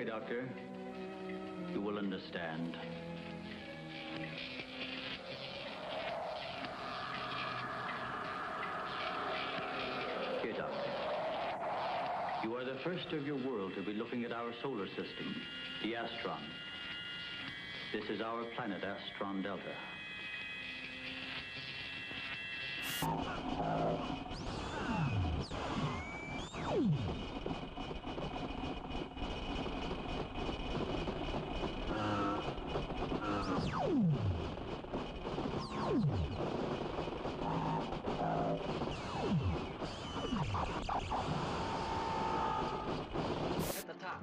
Doctor. You will understand. Here, Doctor. You are the first of your world to be looking at our solar system, the Astron. This is our planet, Astron Delta. At the top.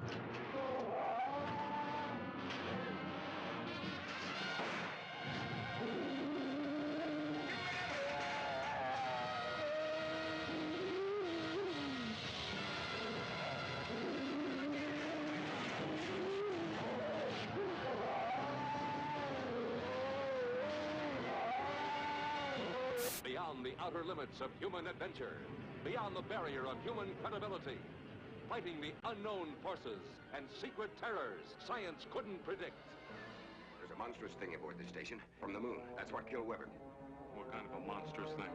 Beyond the outer limits of human adventure, beyond the barrier of human credibility, fighting the unknown forces and secret terrors science couldn't predict. There's a monstrous thing aboard this station from the moon. That's what killed Weber. What kind of a monstrous thing?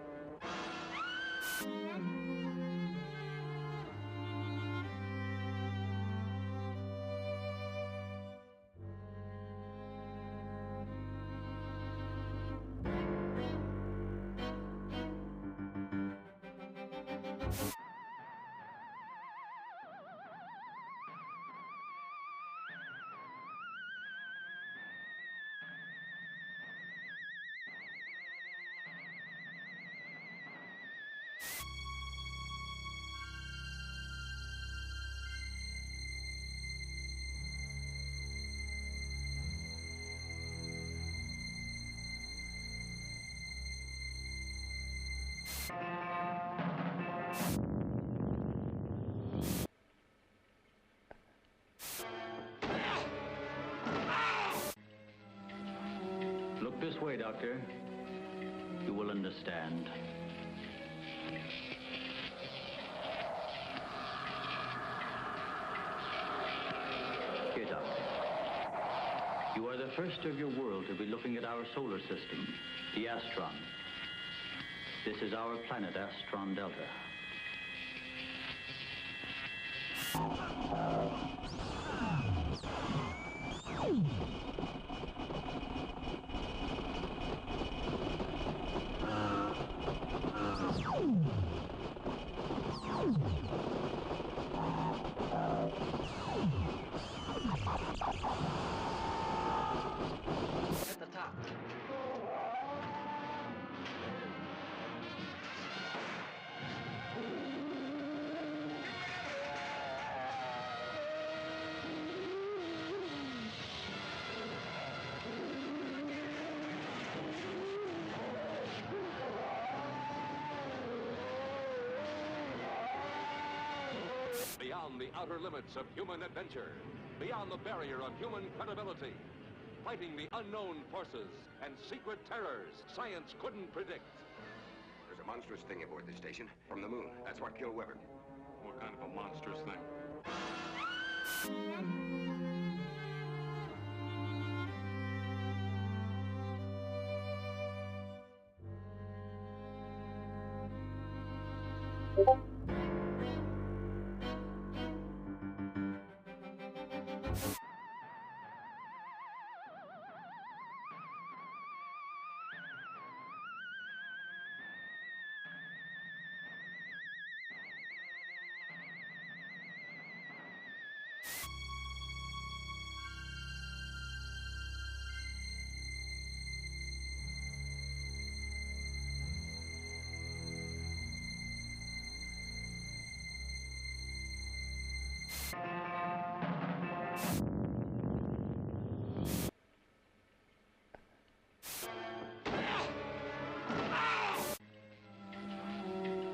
Look this way, Doctor. You will understand. Here, Doctor. You are the first of your world to be looking at our solar system, the Astron. This is our planet, Astron Delta. At the top. Beyond the outer limits of human adventure, beyond the barrier of human credibility, fighting the unknown forces and secret terrors science couldn't predict. There's a monstrous thing aboard this station from the moon. That's what killed Weber. What kind of a monstrous thing?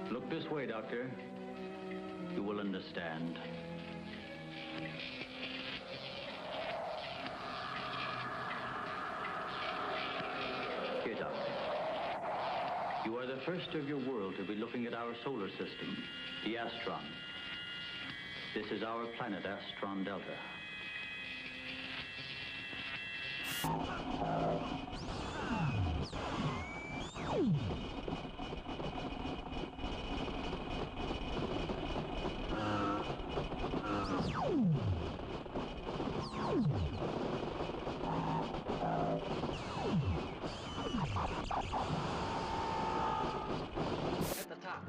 Look this way, Doctor. You will understand. Here, Doctor. You are the first of your world to be looking at our solar system, the Astron. This is our planet, Astron Delta. At the top.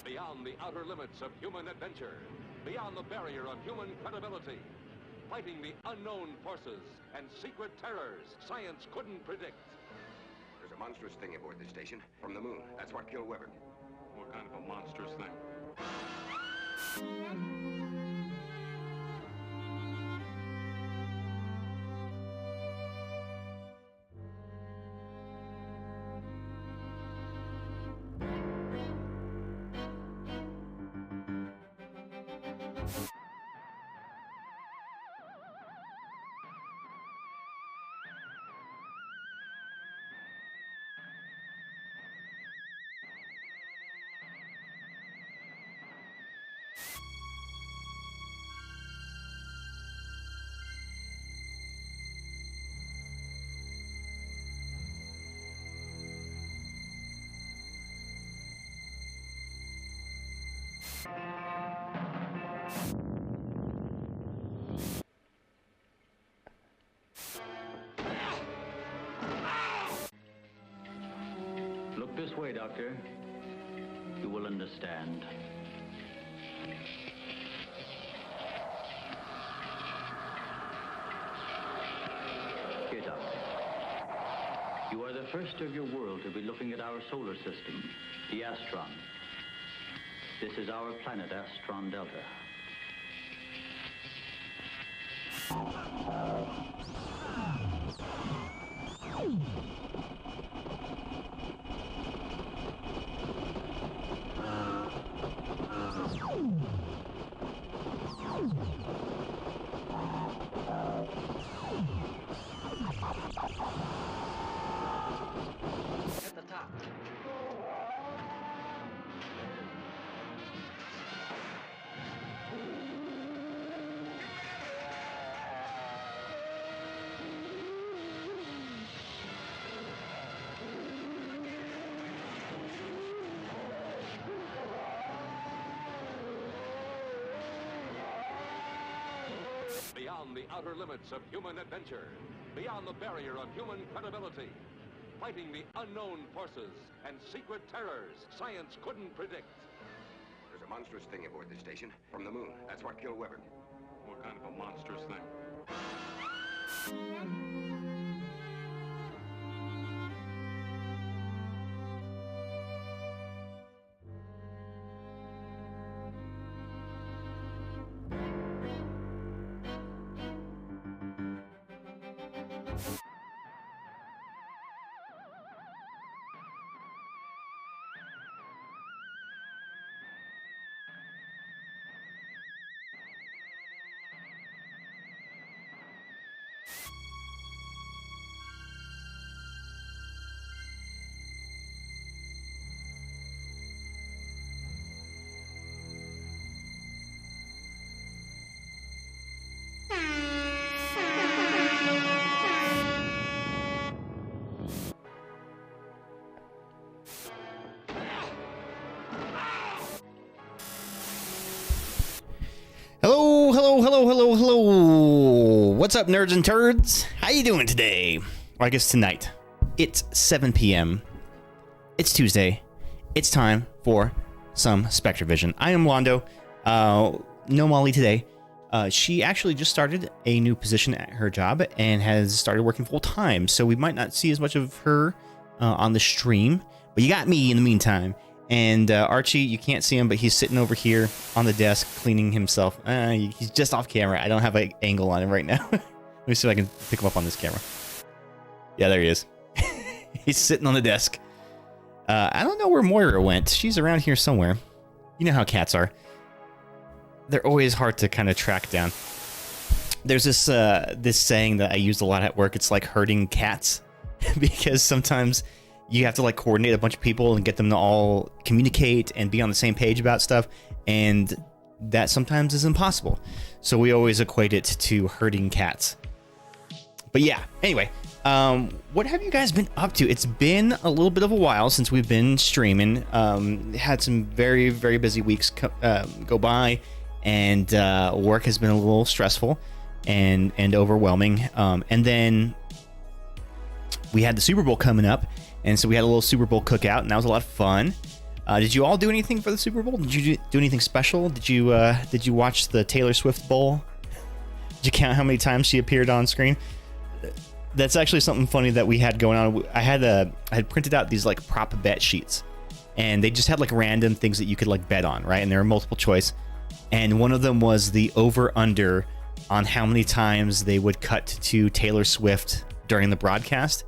Beyond the outer limits of human adventure, beyond the barrier of human credibility, fighting the unknown forces and secret terrors science couldn't predict. There's a monstrous thing aboard this station from the moon. That's what killed Weber. What kind of a monstrous thing? Look this way, Doctor. You will understand. Here, Doctor. You are the first of your world to be looking at our solar system, the Astron. This is our planet, Astron Delta. At the top. Beyond the outer limits of human adventure, beyond the barrier of human credibility, fighting the unknown forces and secret terrors science couldn't predict. There's a monstrous thing aboard this station from the moon. That's what killed Weber. What kind of a monstrous thing? Hello, hello, hello, hello, hello. What's up, nerds and turds? How you doing today? Or I guess tonight. It's 7 p.m. It's Tuesday. It's time for some Spectervision. I am Londo. No Molly today. She actually just started a new position at her job and has started working full time. So we might not see as much of her on the stream. But you got me in the meantime. And Archie, you can't see him, but he's sitting over here on the desk cleaning himself. He's just off camera. I don't have an angle on him right now. Let me see if I can pick him up on this camera. Yeah, there he is. He's sitting on the desk. I don't know where Moira went. She's around here somewhere. You know how cats are. They're always hard to kind of track down. There's this saying that I use a lot at work. It's like herding cats because sometimes you have to like coordinate a bunch of people and get them to all communicate and be on the same page about stuff, and that sometimes is impossible. So we always equate it to herding cats. But yeah, anyway, what have you guys been up to? It's been a little bit of a while since we've been streaming. Had some very, very busy weeks go by, and work has been a little stressful and overwhelming. And then we had the Super Bowl coming up, and so we had a little Super Bowl cookout, and that was a lot of fun. Did you all do anything for the Super Bowl? Did you do anything special? Did you watch the Taylor Swift Bowl? Did you count how many times she appeared on screen? That's actually something funny that we had going on. I had printed out these like prop bet sheets, and they just had like random things that you could like bet on, right? And there were multiple choice, and one of them was the over under on how many times they would cut to Taylor Swift during the broadcast.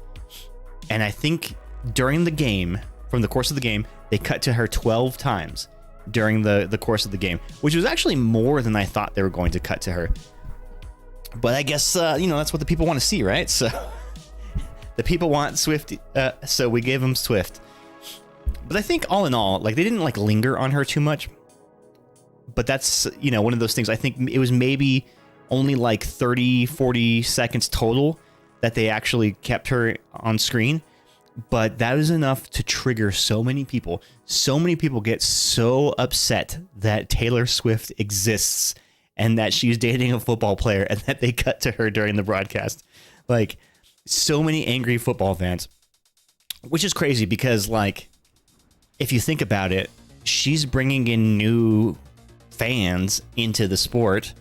And I think during the game, from the course of the game, they cut to her 12 times during the course of the game, which was actually more than I thought they were going to cut to her. But I guess, that's what the people want to see, right? So the people want Swift, so we gave them Swift. But I think all in all, like, they didn't like linger on her too much. But that's, one of those things. I think it was maybe only like 30, 40 seconds total that they actually kept her on screen. But that is enough to trigger so many people. So many people get so upset that Taylor Swift exists and that she's dating a football player and that they cut to her during the broadcast. Like, so many angry football fans, which is crazy because, like, if you think about it, she's bringing in new fans into the sport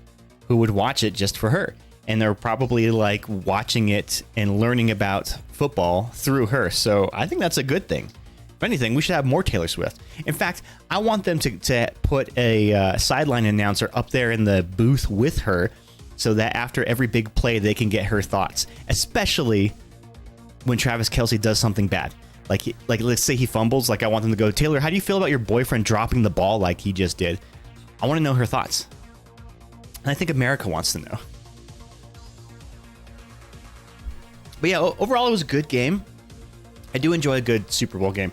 who would watch it just for her. And they're probably like watching it and learning about football through her. So I think that's a good thing. If anything, we should have more Taylor Swift. In fact, I want them to put a sideline announcer up there in the booth with her so that after every big play, they can get her thoughts, especially when Travis Kelce does something bad. Like let's say he fumbles. Like, I want them to go, Taylor, how do you feel about your boyfriend dropping the ball like he just did? I want to know her thoughts. And I think America wants to know. But yeah, overall, it was a good game. I do enjoy a good Super Bowl game.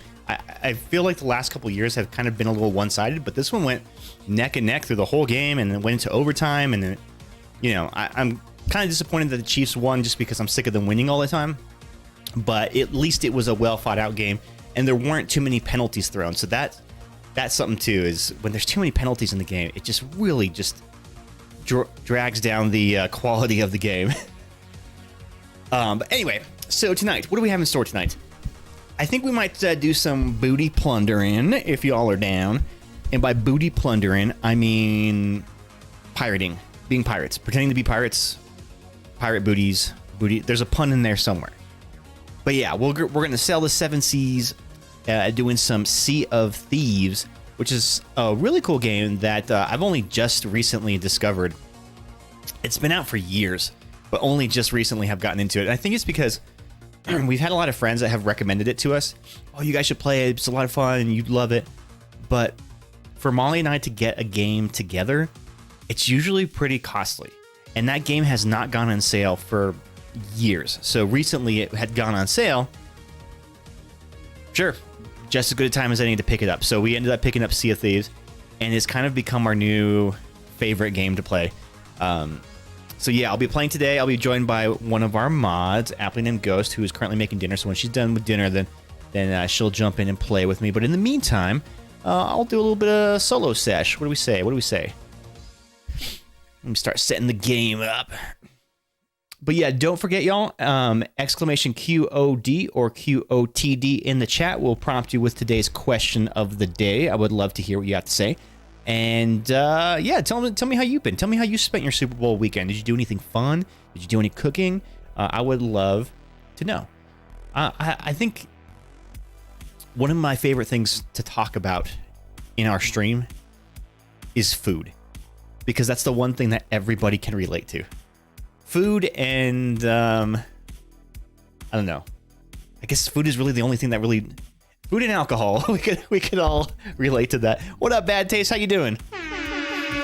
I feel like the last couple of years have kind of been a little one-sided, but this one went neck and neck through the whole game and then went into overtime. And then, I'm kind of disappointed that the Chiefs won just because I'm sick of them winning all the time. But at least it was a well-thought-out game, and there weren't too many penalties thrown. So that's something, too, is when there's too many penalties in the game, it just really just drags down the quality of the game. But anyway, so tonight, what do we have in store tonight? I think we might do some booty plundering, if y'all are down. And by booty plundering, I mean pirating, being pirates, pretending to be pirates, pirate booties, booty. There's a pun in there somewhere. But yeah, we're going to sail the seven seas, doing some Sea of Thieves, which is a really cool game that I've only just recently discovered. It's been out for years, but only just recently have gotten into it. And I think it's because we've had a lot of friends that have recommended it to us. Oh, you guys should play it. It's a lot of fun. You'd love it. But for Molly and I to get a game together, it's usually pretty costly. And that game has not gone on sale for years. So recently it had gone on sale. Sure, just as good a time as any to pick it up. So we ended up picking up Sea of Thieves, and it's kind of become our new favorite game to play. So yeah, I'll be playing today. I'll be joined by one of our mods, aptly named Ghost, who is currently making dinner. So when she's done with dinner, then she'll jump in and play with me. But in the meantime, I'll do a little bit of solo sesh. What do we say? Let me start setting the game up. But yeah, don't forget, y'all, exclamation QOD or QOTD in the chat will prompt you with today's question of the day. I would love to hear what you have to say. And yeah, tell me how you've been. Tell me how you spent your Super Bowl weekend. Did you do anything fun? Did you do any cooking? I would love to know. I think one of my favorite things to talk about in our stream is food, because that's the one thing that everybody can relate to. Food and I don't know. I guess food is really the only thing that really Food and alcohol. We could all relate to that. What up, Bad Taste? How you doing?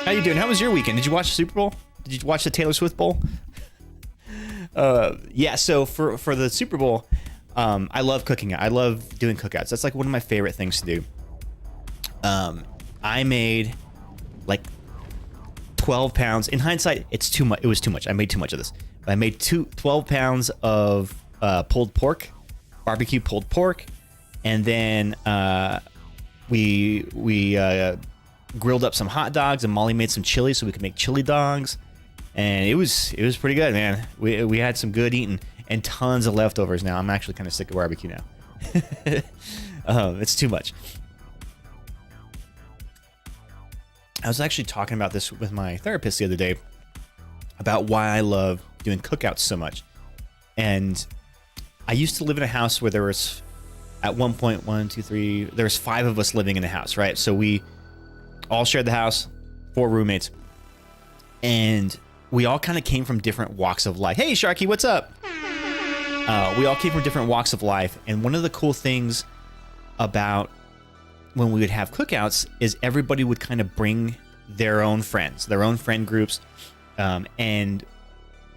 How you doing? How was your weekend? Did you watch the Super Bowl? Did you watch the Taylor Swift Bowl? Yeah. So for the Super Bowl, I love cooking. I love doing cookouts. That's like one of my favorite things to do. I made like 12 pounds. In hindsight, it's too much. It was too much. I made too much of this. But I made 12 pounds of pulled pork, barbecue pulled pork, and then we grilled up some hot dogs, and Molly made some chili so we could make chili dogs, and it was pretty good, man. We had some good eating and tons of leftovers. Now I'm actually kind of sick of barbecue now. It's too much. I was actually talking about this with my therapist the other day about why I love doing cookouts so much. And I used to live in a house where there was, at one point, 1, 2, 3, there's 5 of us living in a house, right? So we all shared the house, 4 roommates, and we all kind of came from different walks of life. Hey, Sharky, what's up? We all came from different walks of life, and one of the cool things about when we would have cookouts is everybody would kind of bring their own friends, their own friend groups, and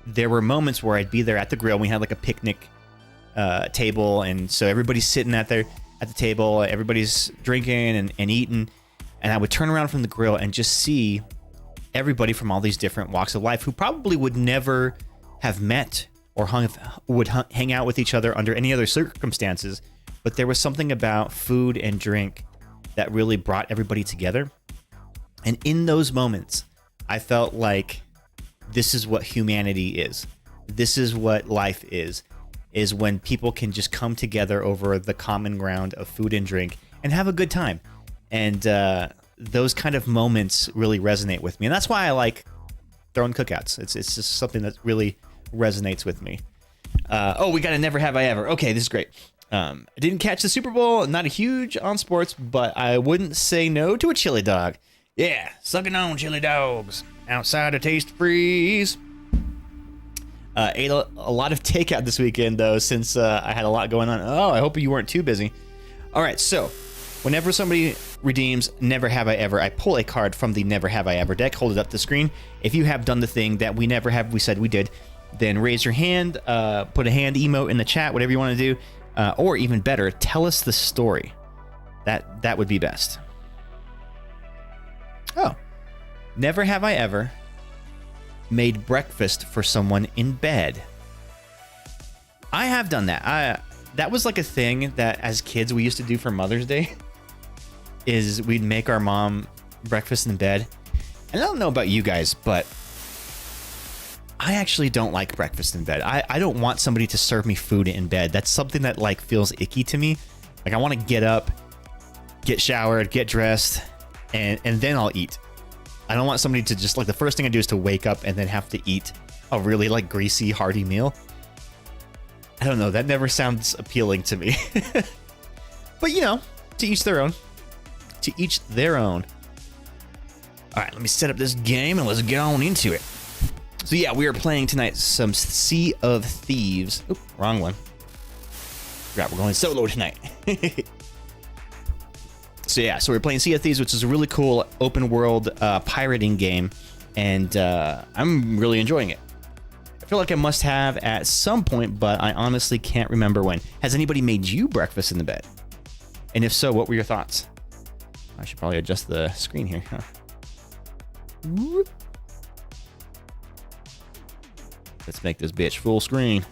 there were moments where I'd be there at the grill. We had like a picnic table, and so everybody's sitting at the table, everybody's drinking and eating, and I would turn around from the grill and just see everybody from all these different walks of life who probably would never have met or hang out with each other under any other circumstances, but there was something about food and drink that really brought everybody together. And in those moments, I felt like this is what humanity is. This is what life is when people can just come together over the common ground of food and drink and have a good time. And those kind of moments really resonate with me. And that's why I like throwing cookouts. It's just something that really resonates with me. We got a Never Have I Ever. Okay, this is great. I didn't catch the Super Bowl, not a huge on sports, but I wouldn't say no to a chili dog. Yeah, sucking on chili dogs outside of Taste Freeze. Ate a lot of takeout this weekend, though, since I had a lot going on. Oh, I hope you weren't too busy. All right, so whenever somebody redeems Never Have I Ever, I pull a card from the Never Have I Ever deck, hold it up to the screen. If you have done the thing that we never have, we said we did, then raise your hand, put a hand emote in the chat, whatever you want to do. Or even better, tell us the story. That would be best. Oh, never have I ever made breakfast for someone in bed. I have done that. That was like a thing that as kids we used to do for Mother's Day. Is we'd make our mom breakfast in bed. And I don't know about you guys, but I actually don't like breakfast in bed. I don't want somebody to serve me food in bed. That's something that like feels icky to me. Like I want to get up, get showered, get dressed, and then I'll eat. I don't want somebody to just like the first thing I do is to wake up and then have to eat a really like greasy, hearty meal. I don't know. That never sounds appealing to me. But you know, to each their own. To each their own. All right, let me set up this game and let's get on into it. So yeah, we are playing tonight some Sea of Thieves. Oop, wrong one. Forgot we're going solo tonight. So we're playing Sea of Thieves, which is a really cool open world pirating game, and I'm really enjoying it. I feel like I must have at some point, but I honestly can't remember when. Has anybody made you breakfast in the bed? And if so, what were your thoughts? I should probably adjust the screen here, huh? Whoop. Let's make this bitch full screen.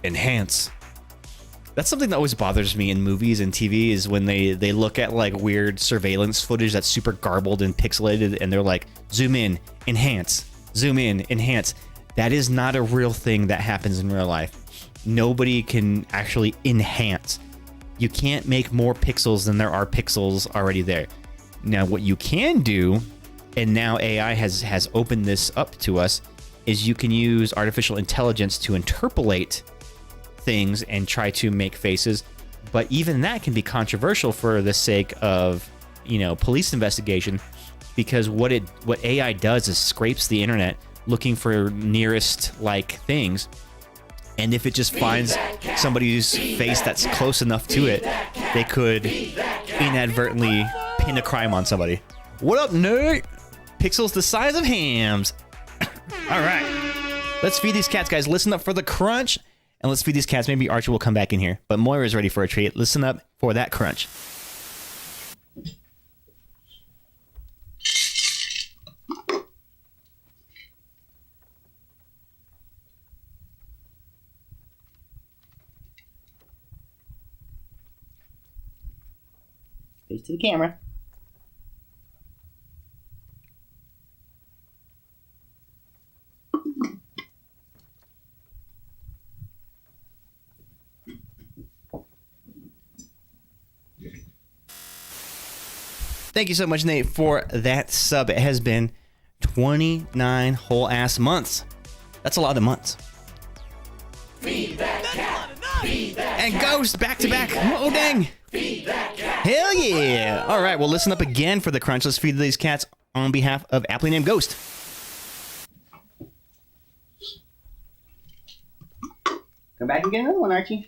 Enhance. That's something that always bothers me in movies and TV is when they look at like weird surveillance footage that's super garbled and pixelated and they're like, zoom in, enhance, zoom in, enhance. That is not a real thing that happens in real life. Nobody can actually enhance. You can't make more pixels than there are pixels already there. Now, what you can do, and now AI has opened this up to us, is you can use artificial intelligence to interpolate things and try to make faces. But even that can be controversial for the sake of, you know, police investigation, because what AI does is scrapes the internet looking for nearest like things And if it just finds somebody's face that's close enough to it, they could inadvertently pin a crime on somebody. What up, nerd? Pixels the size of hams. All right. Let's feed these cats, guys. Listen up for the crunch. And let's feed these cats. Maybe Archie will come back in here. But Moira's ready for a treat. Listen up for that crunch. Face to the camera. Thank you so much, Nate, for that sub. It has been 29 whole ass months. That's a lot of months. Feed that cat. Feed that and Ghost back to back. Oh, dang. Feed that cat. Hell yeah. All right, well, listen up again for the crunch. Let's feed these cats on behalf of aptly named Ghost. Come back and get another one, Archie.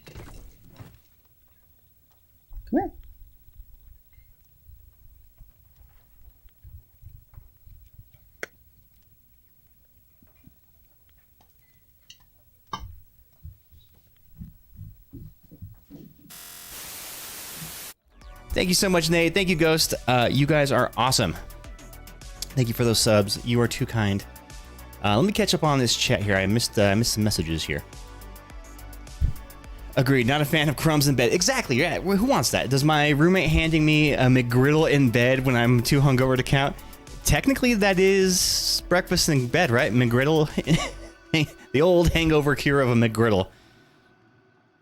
Come here. Thank you so much, Nate. Thank you, Ghost. You guys are awesome. Thank you for those subs. You are too kind. Let me catch up on this chat here. I missed some messages here. Agreed. Not a fan of crumbs in bed. Exactly. Yeah. Who wants that? Does my roommate handing me a McGriddle in bed when I'm too hungover to count? Technically, that is breakfast in bed, right? McGriddle. The old hangover cure of a McGriddle.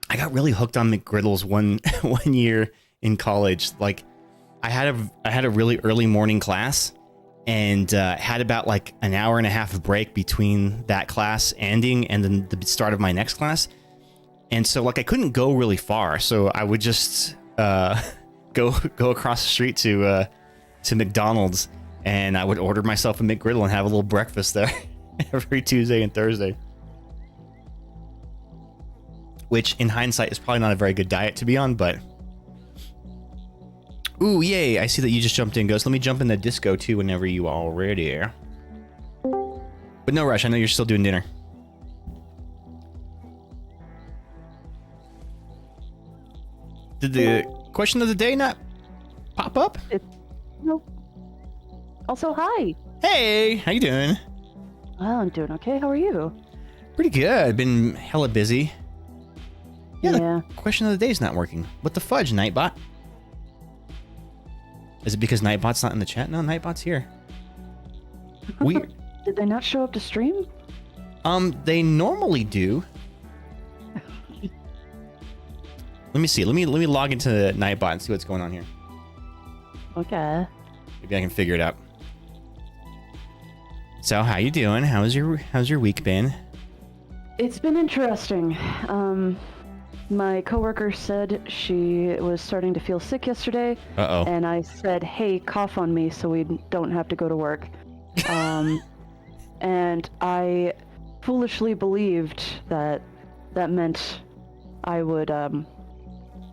I got really hooked on McGriddles one year in college. Like, I had a really early morning class, and had about like an hour and a half of break between that class ending and then the start of my next class. And so, like, I couldn't go really far, so I would just go across the street to McDonald's, and I would order myself a McGriddle and have a little breakfast there every Tuesday and Thursday. Which, in hindsight, is probably not a very good diet to be on, but... Ooh, yay! I see that you just jumped in, Ghost. Let me jump in the disco, too, whenever you are ready. But no rush, I know you're still doing dinner. Did the question of the day not pop up? No. Also, hi. Hey, how you doing? Well, I'm doing okay. How are you? Pretty good. Been hella busy. Yeah, Yeah. the question of the day is not working. What the fudge, Nightbot? Is it because Nightbot's not in the chat? No, Nightbot's here. Weird. Did they not show up to stream? They normally do. Let me see. Let me log into Nightbot and see what's going on here. Okay. Maybe I can figure it out. So, how you doing? How's your week been? It's been interesting. My coworker said she was starting to feel sick yesterday. Uh-oh. And I said, hey, cough on me so we don't have to go to work. And I foolishly believed that meant I would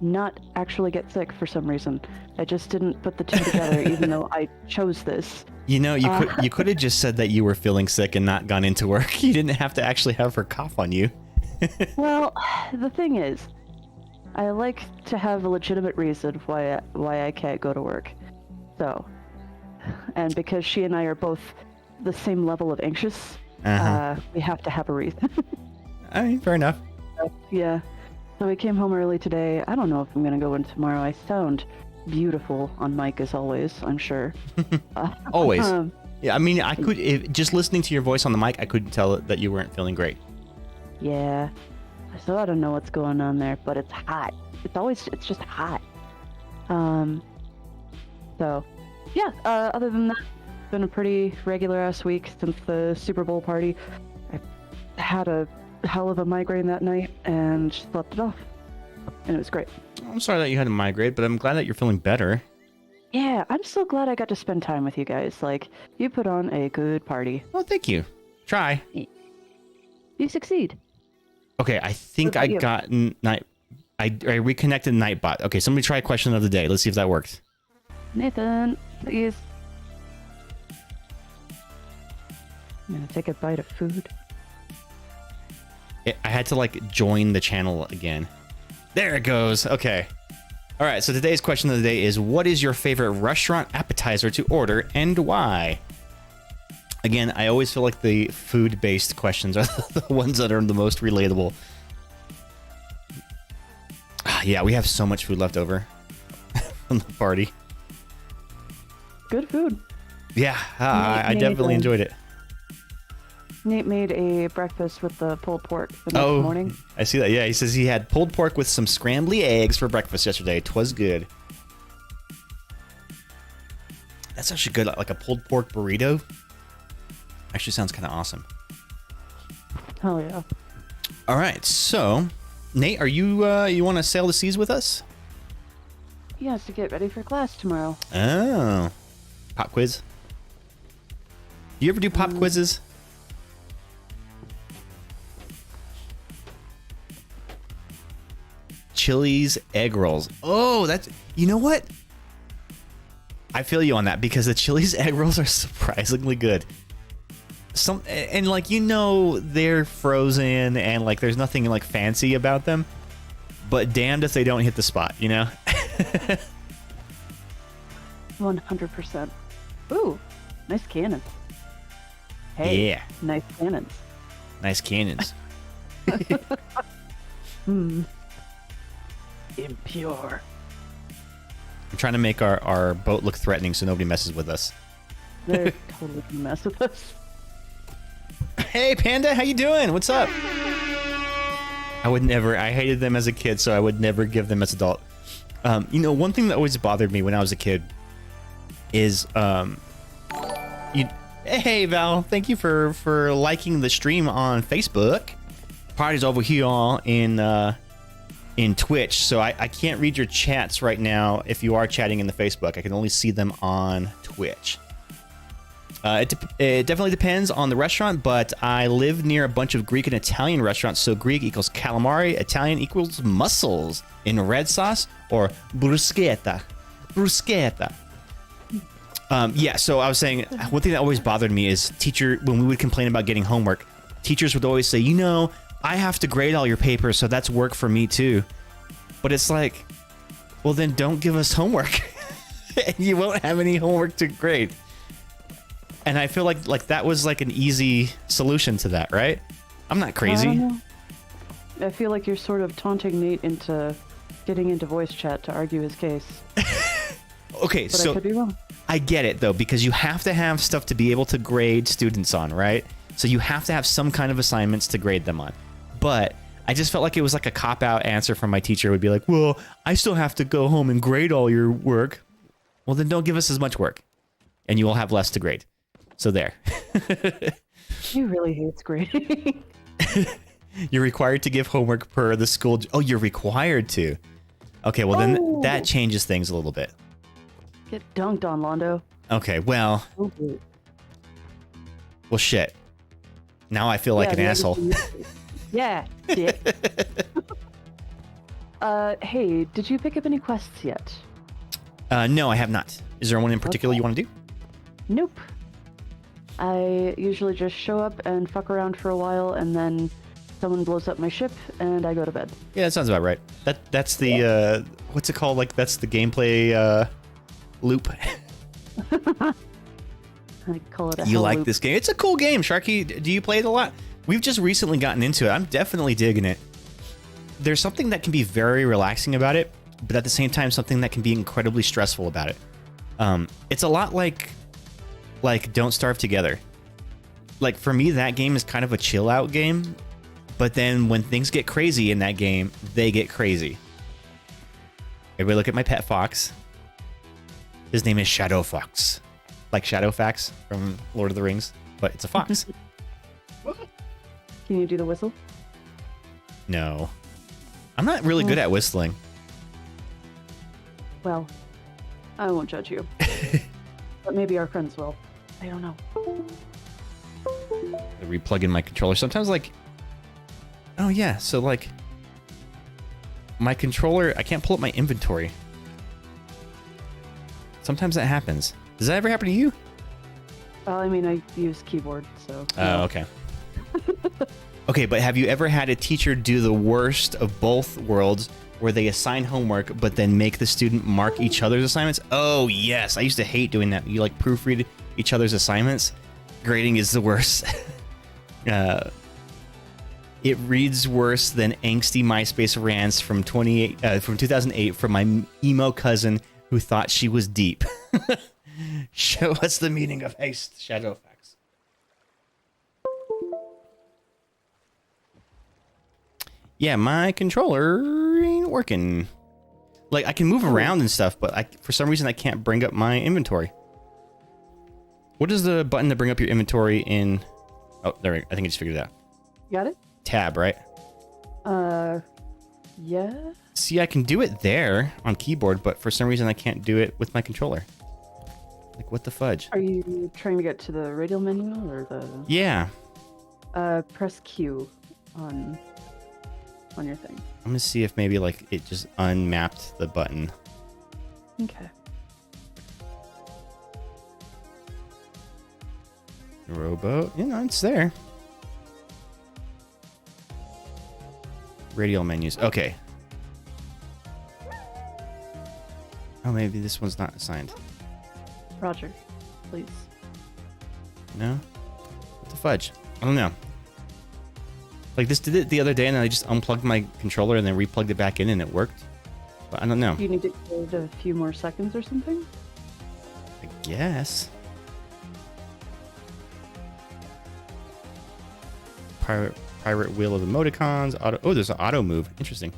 not actually get sick for some reason. I just didn't put the two together, even though I chose this. You know, you could have just said that you were feeling sick and not gone into work. You didn't have to actually have her cough on you. Well, the thing is, I like to have a legitimate reason why I can't go to work. So, and because she and I are both the same level of anxious, we have to have a reason. I mean, fair enough. Yeah. So we came home early today. I don't know if I'm gonna go in tomorrow. I sound beautiful on mic as always, I'm sure. Always. Yeah, I mean, I could just listening to your voice on the mic, I couldn't tell that you weren't feeling great. Yeah. So I don't know what's going on there, but it's hot. It's just hot. So, yeah. Other than that, it's been a pretty regular ass week since the Super Bowl party. I had a hell of a migraine that night and slept it off, and it was great. I'm sorry that you had to migrate, but I'm glad that you're feeling better. Yeah, I'm so glad I got to spend time with you guys. Like, you put on a good party. Well, thank you. Try. You succeed. Okay, I think What I about you? got night. I reconnected Nightbot. Okay, somebody try question of the day. Let's see if that worked. Nathan, please. I'm gonna take a bite of food. I had to like join the channel again. There it goes. Okay. All right. So today's question of the day is: what is your favorite restaurant appetizer to order and why? Again, I always feel like the food-based questions are the ones that are the most relatable. Yeah, we have so much food left over from the party. Good food. Yeah, I definitely enjoyed it. Nate made a breakfast with the pulled pork the next morning. I see that. Yeah, he says he had pulled pork with some scrambly eggs for breakfast yesterday. 'Twas good. That's actually good. Like a pulled pork burrito. Actually sounds kind of awesome. Hell yeah. All right, so Nate, are you you want to sail the seas with us? He has to get ready for class tomorrow. Oh, pop quiz. Do you ever do pop quizzes? Chili's egg rolls. Oh, that's, you know what? I feel you on that because the Chili's egg rolls are surprisingly good. And like, you know, they're frozen and like there's nothing like fancy about them, but damned if they don't hit the spot, you know? 100%. Ooh, nice cannon. Hey, Yeah. nice cannons. Nice cannons. Impure. I'm trying to make our boat look threatening so nobody messes with us. They're totally gonna mess with us. Hey, Panda, how you doing? What's up? I would never. I hated them as a kid, so I would never give them as adult. You know, one thing that always bothered me when I was a kid is, hey, Val, thank you for liking the stream on Facebook. Party's over here in Twitch, so I can't read your chats right now if you are chatting in the Facebook. I can only see them on Twitch. It definitely depends on the restaurant, but I live near a bunch of Greek and Italian restaurants, so Greek equals calamari, Italian equals mussels in red sauce, or bruschetta. Bruschetta. Yeah, so I was saying, one thing that always bothered me is when we would complain about getting homework, teachers would always say, you know, I have to grade all your papers, so that's work for me too. But it's like, well, then don't give us homework. You won't have any homework to grade. And I feel like that was like an easy solution to that, right? I'm not crazy. I feel like you're sort of taunting Nate into getting into voice chat to argue his case. Okay, But so I could be wrong. I get it though, because you have to have stuff to be able to grade students on, right? So you have to have some kind of assignments to grade them on. But I just felt like it was like a cop-out answer from my teacher. It would be like, well, I still have to go home and grade all your work. Well, then don't give us as much work, and you will have less to grade. So there. He really hates grading. You're required to give homework per the school. Oh, you're required to. Okay, well then that changes things a little bit. Get dunked on, Londo. Okay, well, Okay. well, shit. Now I feel like an asshole. Yeah, dick. Hey, did you pick up any quests yet? No, I have not. Is there one in particular you want to do? Nope. I usually just show up and fuck around for a while, and then someone blows up my ship, and I go to bed. Yeah, that sounds about right. That's the what's it called? Like that's the gameplay loop. I call it a You hell like loop. this game? It's a cool game, Sharky. Do you play it a lot? We've just recently gotten into it. I'm definitely digging it. There's something that can be very relaxing about it, but at the same time, something that can be incredibly stressful about it. It's a lot like Don't Starve Together. Like for me, that game is kind of a chill out game, but then when things get crazy in that game, they get crazy. Everybody look at my pet fox. His name is Shadow Fox. Like Shadowfax from Lord of the Rings, but it's a fox. Can you do the whistle? No. I'm not really good at whistling. Well, I won't judge you. But maybe our friends will. I don't know. I replug in my controller. Sometimes, like, Oh yeah, so like my controller, I can't pull up my inventory. Sometimes that happens. Does that ever happen to you? Well, I mean, I use keyboard, so. Oh, okay. Okay, but have you ever had a teacher do the worst of both worlds where they assign homework but then make the student mark each other's assignments? Oh, yes. I used to hate doing that. You like proofread each other's assignments. Grading is the worst. It reads worse than angsty MySpace rants from 2008 from my emo cousin who thought she was deep. Show us the meaning of haste, Shadowfax. Yeah, my controller ain't working. Like, I can move around and stuff, but for some reason I can't bring up my inventory. What is the button to bring up your inventory in? Oh, there we go. I think I just figured it out. Got it? Tab, right? Yeah. See, I can do it there on keyboard, but for some reason I can't do it with my controller. Like, what the fudge? Are you trying to get to the radial menu or the? Yeah. Press Q on your thing. I'm gonna see if maybe like it just unmapped the button. Okay. Rowboat, you know, it's there. Radial menus, okay. Oh, maybe this one's not assigned. Roger, please. No? What the fudge? I don't know. Like, this did it the other day, and I just unplugged my controller and then replugged it back in, and it worked. But I don't know. Do you need to give it a few more seconds or something? I guess. Pirate wheel of emoticons. Auto. Oh, there's an auto move. Interesting.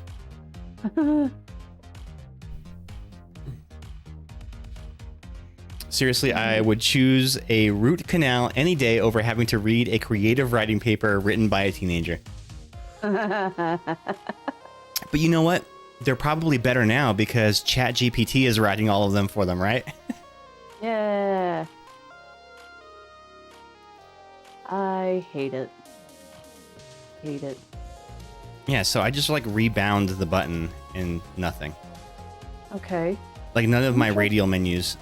Seriously, I would choose a root canal any day over having to read a creative writing paper written by a teenager. But you know what? They're probably better now because ChatGPT is writing all of them for them, right? Yeah. I hate it. Hate it. Yeah, so I just like rebound the button and nothing. Okay. Like none of my radial menus.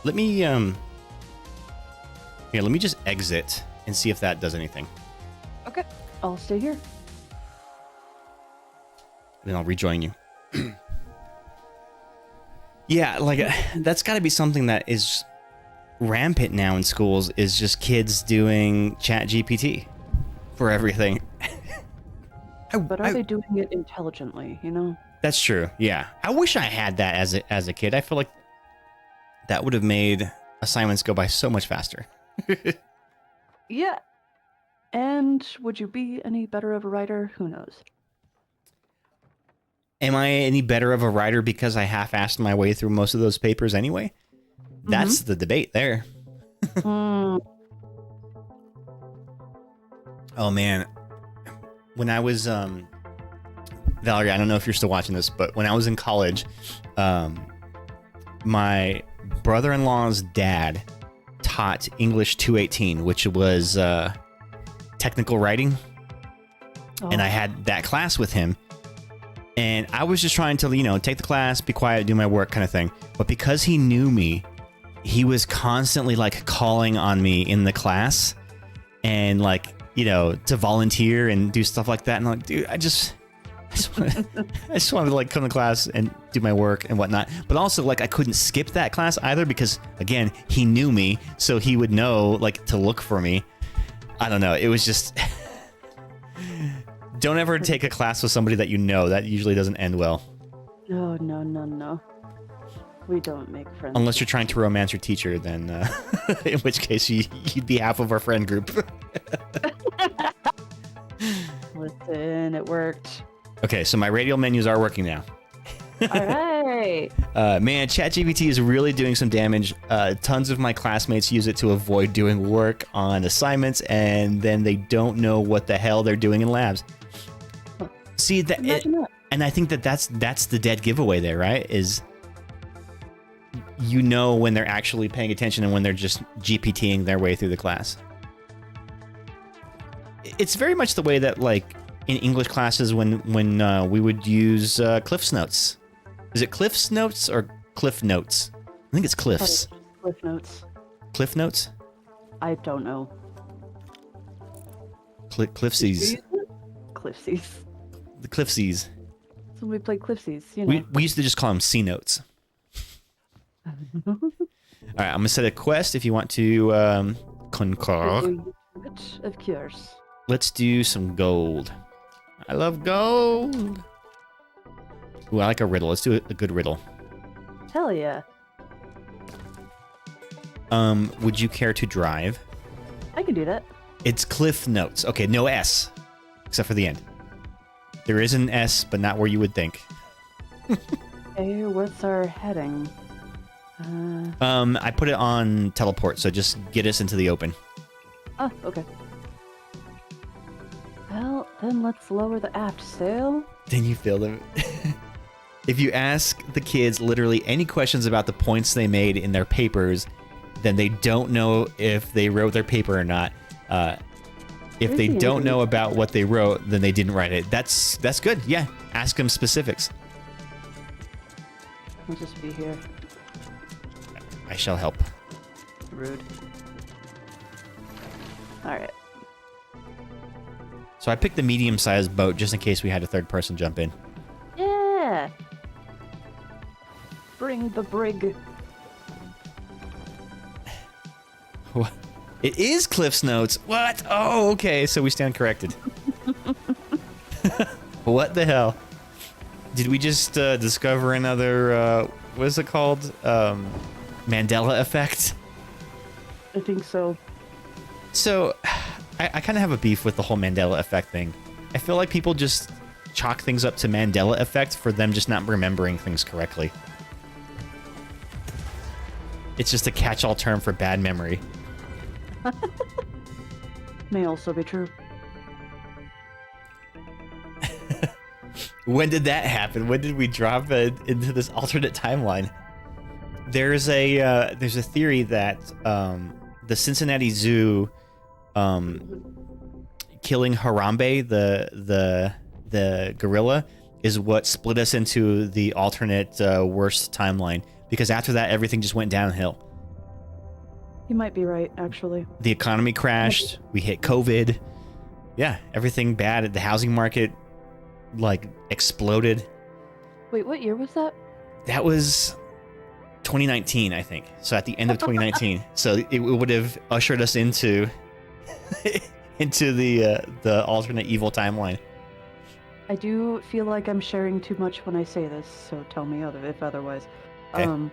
Let me here, let me just exit and see if that does anything. Okay. I'll stay here. Then I'll rejoin you. Yeah, like that's got to be something that is rampant now in schools, is just kids doing ChatGPT for everything. But are they doing it intelligently, you know? That's true. Yeah. I wish I had that as a kid. I feel like that would have made assignments go by so much faster. Yeah. And would you be any better of a writer? Who knows? Am I any better of a writer because I half-assed my way through most of those papers anyway? That's the debate there. Oh, man. When I was, Valerie, I don't know if you're still watching this, but when I was in college, my brother-in-law's dad taught English 218, which was technical writing. Oh. And I had that class with him. And I was just trying to, you know, take the class, be quiet, do my work kind of thing. But because he knew me, he was constantly like calling on me in the class and like, you know, to volunteer and do stuff like that. And I'm like, dude, I just wanted to like come to class and do my work and whatnot. But also like I couldn't skip that class either because again, he knew me. So he would know like to look for me. I don't know. It was just... Don't ever take a class with somebody that you know. That usually doesn't end well. No, no, no, no. We don't make friends. Unless you're trying to romance your teacher, then in which case you'd be half of our friend group. Listen, it worked. Okay, so my radial menus are working now. All right. Man, ChatGPT is really doing some damage. Tons of my classmates use it to avoid doing work on assignments, and then they don't know what the hell they're doing in labs. See that, and I think that's the dead giveaway there, right? Is you know when they're actually paying attention and when they're just GPTing their way through the class. It's very much the way that like in English classes when we would use Cliff's Notes. Is it Cliff's Notes or Cliff Notes? I think it's Cliff's. Cliff Notes. Cliff Notes? I don't know. Cliffsies. Cliffsies. The Cliffsies. So we played Cliffsies, you know. We used to just call them C Notes. All right, I'm gonna set a quest if you want to concur. Of course. Let's do some gold. I love gold. Ooh, I like a riddle. Let's do a good riddle. Hell yeah. Would you care to drive? I can do that. It's Cliff Notes. Okay, no S, except for the end. There is an S, but not where you would think. Okay, what's our heading? I put it on teleport, so just get us into the open. Oh, okay. Well, then let's lower the aft sail. Then you feel them. If you ask the kids literally any questions about the points they made in their papers, then they don't know if they wrote their paper or not. If they don't know about what they wrote, then they didn't write it. That's good. Yeah, ask them specifics. I'll just be here. I shall help. Rude. Alright. So I picked the medium-sized boat just in case we had a third person jump in. Yeah! Bring the brig. What? It is Cliff's Notes. What? Oh, okay. So we stand corrected. What the hell? Did we just discover another, what is it called? Mandela effect? I think so. So, I kind of have a beef with the whole Mandela effect thing. I feel like people just chalk things up to Mandela effect for them just not remembering things correctly. It's just a catch-all term for bad memory. May also be true. When did that happen? When did we drop into this alternate timeline? There's a theory that the Cincinnati Zoo killing Harambe, the gorilla, is what split us into the alternate worst timeline. Because after that, everything just went downhill. You might be right, actually. The economy crashed. We hit COVID. Yeah, everything bad. The housing market, like, exploded. Wait, what year was that? That was 2019, I think. So at the end of 2019. So it would have ushered us into into the alternate evil timeline. I do feel like I'm sharing too much when I say this, so tell me if otherwise. Okay.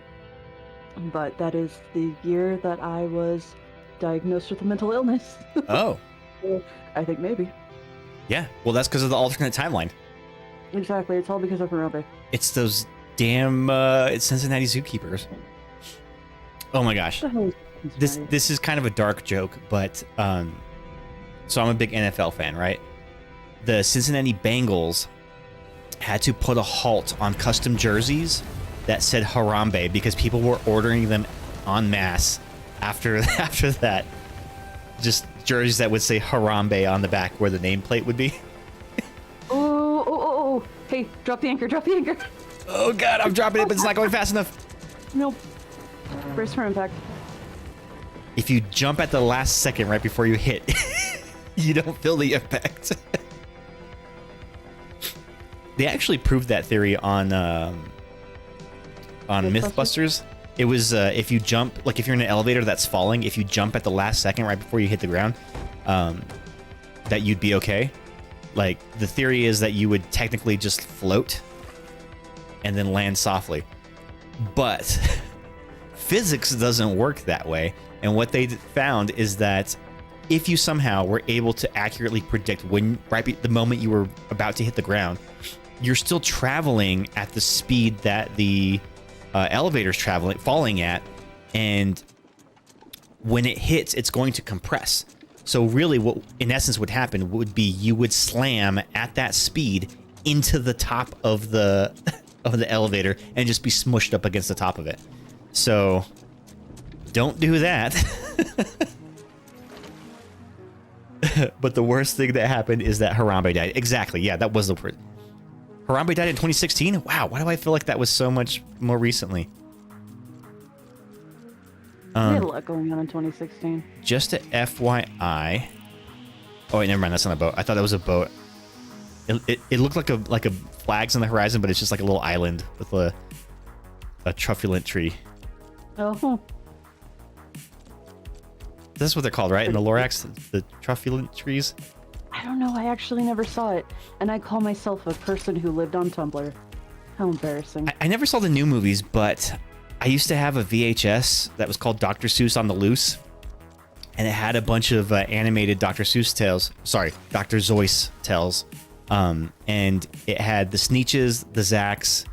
But that is the year that I was diagnosed with a mental illness. Oh. I think maybe. Yeah. Well, that's because of the alternate timeline. Exactly. It's all because of Harambe. It's those damn Cincinnati zookeepers. Oh my gosh. This is kind of a dark joke, but so I'm a big NFL fan, right? The Cincinnati Bengals had to put a halt on custom jerseys that said Harambe because people were ordering them en masse after that. Just jerseys that would say Harambe on the back where the nameplate would be. Oh. Hey, drop the anchor. Oh god, I'm dropping it, but it's not going fast enough. Nope. Brace for impact. If you jump at the last second right before you hit, you don't feel the impact. They actually proved that theory on Mythbusters. It was if you jump, like if you're in an elevator that's falling, if you jump at the last second right before you hit the ground, that you'd be okay. Like the theory is that you would technically just float and then land softly. But physics doesn't work that way. And what they found is that if you somehow were able to accurately predict when the moment you were about to hit the ground, you're still traveling at the speed that the elevator's falling at, and when it hits, it's going to compress. So really, what in essence would happen would be you would slam at that speed into the top of the elevator and just be smushed up against the top of it. So don't do that. but the worst thing that happened is that Harambe died. Exactly. Yeah, that was the word. Harambe died in 2016? Wow, why do I feel like that was so much more recently? We had a lot going on in 2016. Just a FYI. Oh wait, never mind. That's not a boat. I thought that was a boat. It looked like a flags on the horizon, but it's just like a little island with a truculent tree. Oh. That's what they're called, right? In the Lorax, the truculent trees. I don't know. I actually never saw it, and I call myself a person who lived on Tumblr. How embarrassing. I never saw the new movies, but I used to have a VHS that was called Dr. Seuss on the Loose, and it had a bunch of animated Dr. Seuss tales. Sorry, Dr. Zeus tales. And it had the Sneetches, the Zacks,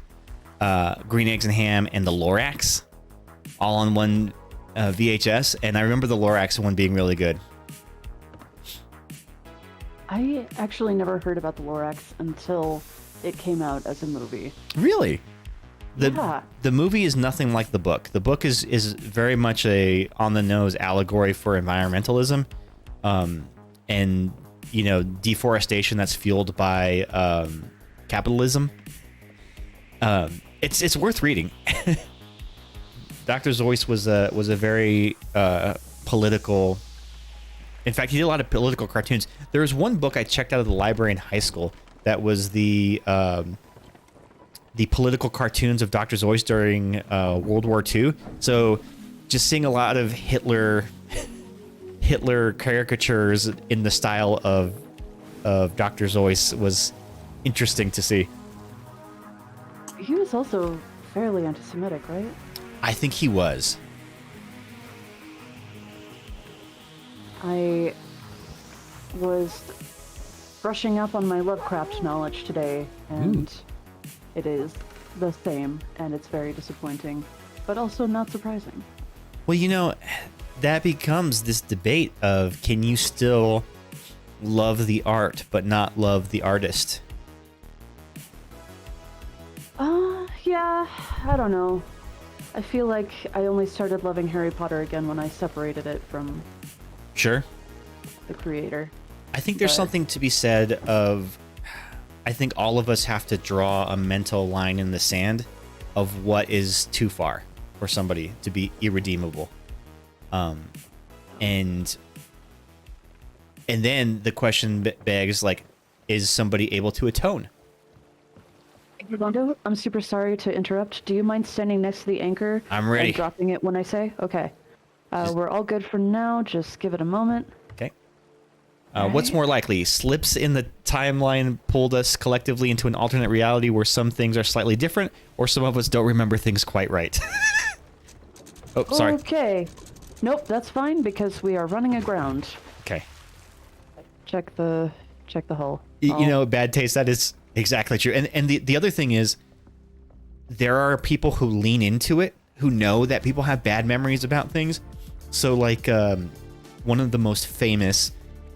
Green Eggs and Ham, and the Lorax all on one VHS. And I remember the Lorax one being really good. I actually never heard about the Lorax until it came out as a movie. Really? Yeah. The movie is nothing like the book. The book is very much a on-the-nose allegory for environmentalism. And, you know, deforestation that's fueled by capitalism. It's worth reading. Dr. Zeus was a very political. In fact, he did a lot of political cartoons. There was one book I checked out of the library in high school that was the political cartoons of Dr. Zeus during World War II. So, just seeing a lot of Hitler caricatures in the style of Dr. Zeus was interesting to see. He was also fairly anti-Semitic, right? I think he was. I was brushing up on my Lovecraft knowledge today, and it is the same, and it's very disappointing, but also not surprising. Well, you know, that becomes this debate of, can you still love the art but not love the artist? Yeah, I don't know. I feel like I only started loving Harry Potter again when I separated it from Sure. the creator. I think there's something to be said of, I think all of us have to draw a mental line in the sand of what is too far for somebody to be irredeemable. And then the question begs, like, is somebody able to atone? Rondo, I'm super sorry to interrupt. Do you mind standing next to the anchor? I'm ready. And dropping it when I say? Okay. We're all good for now. Just give it a moment. Okay. What's more likely? Slips in the timeline pulled us collectively into an alternate reality where some things are slightly different, or some of us don't remember things quite right. Oh, sorry. Okay. Nope, that's fine because we are running aground. Okay. Check the hull. You know, bad taste, that is exactly true. And the other thing is, there are people who lean into it, who know that people have bad memories about things. So, like, one of the most famous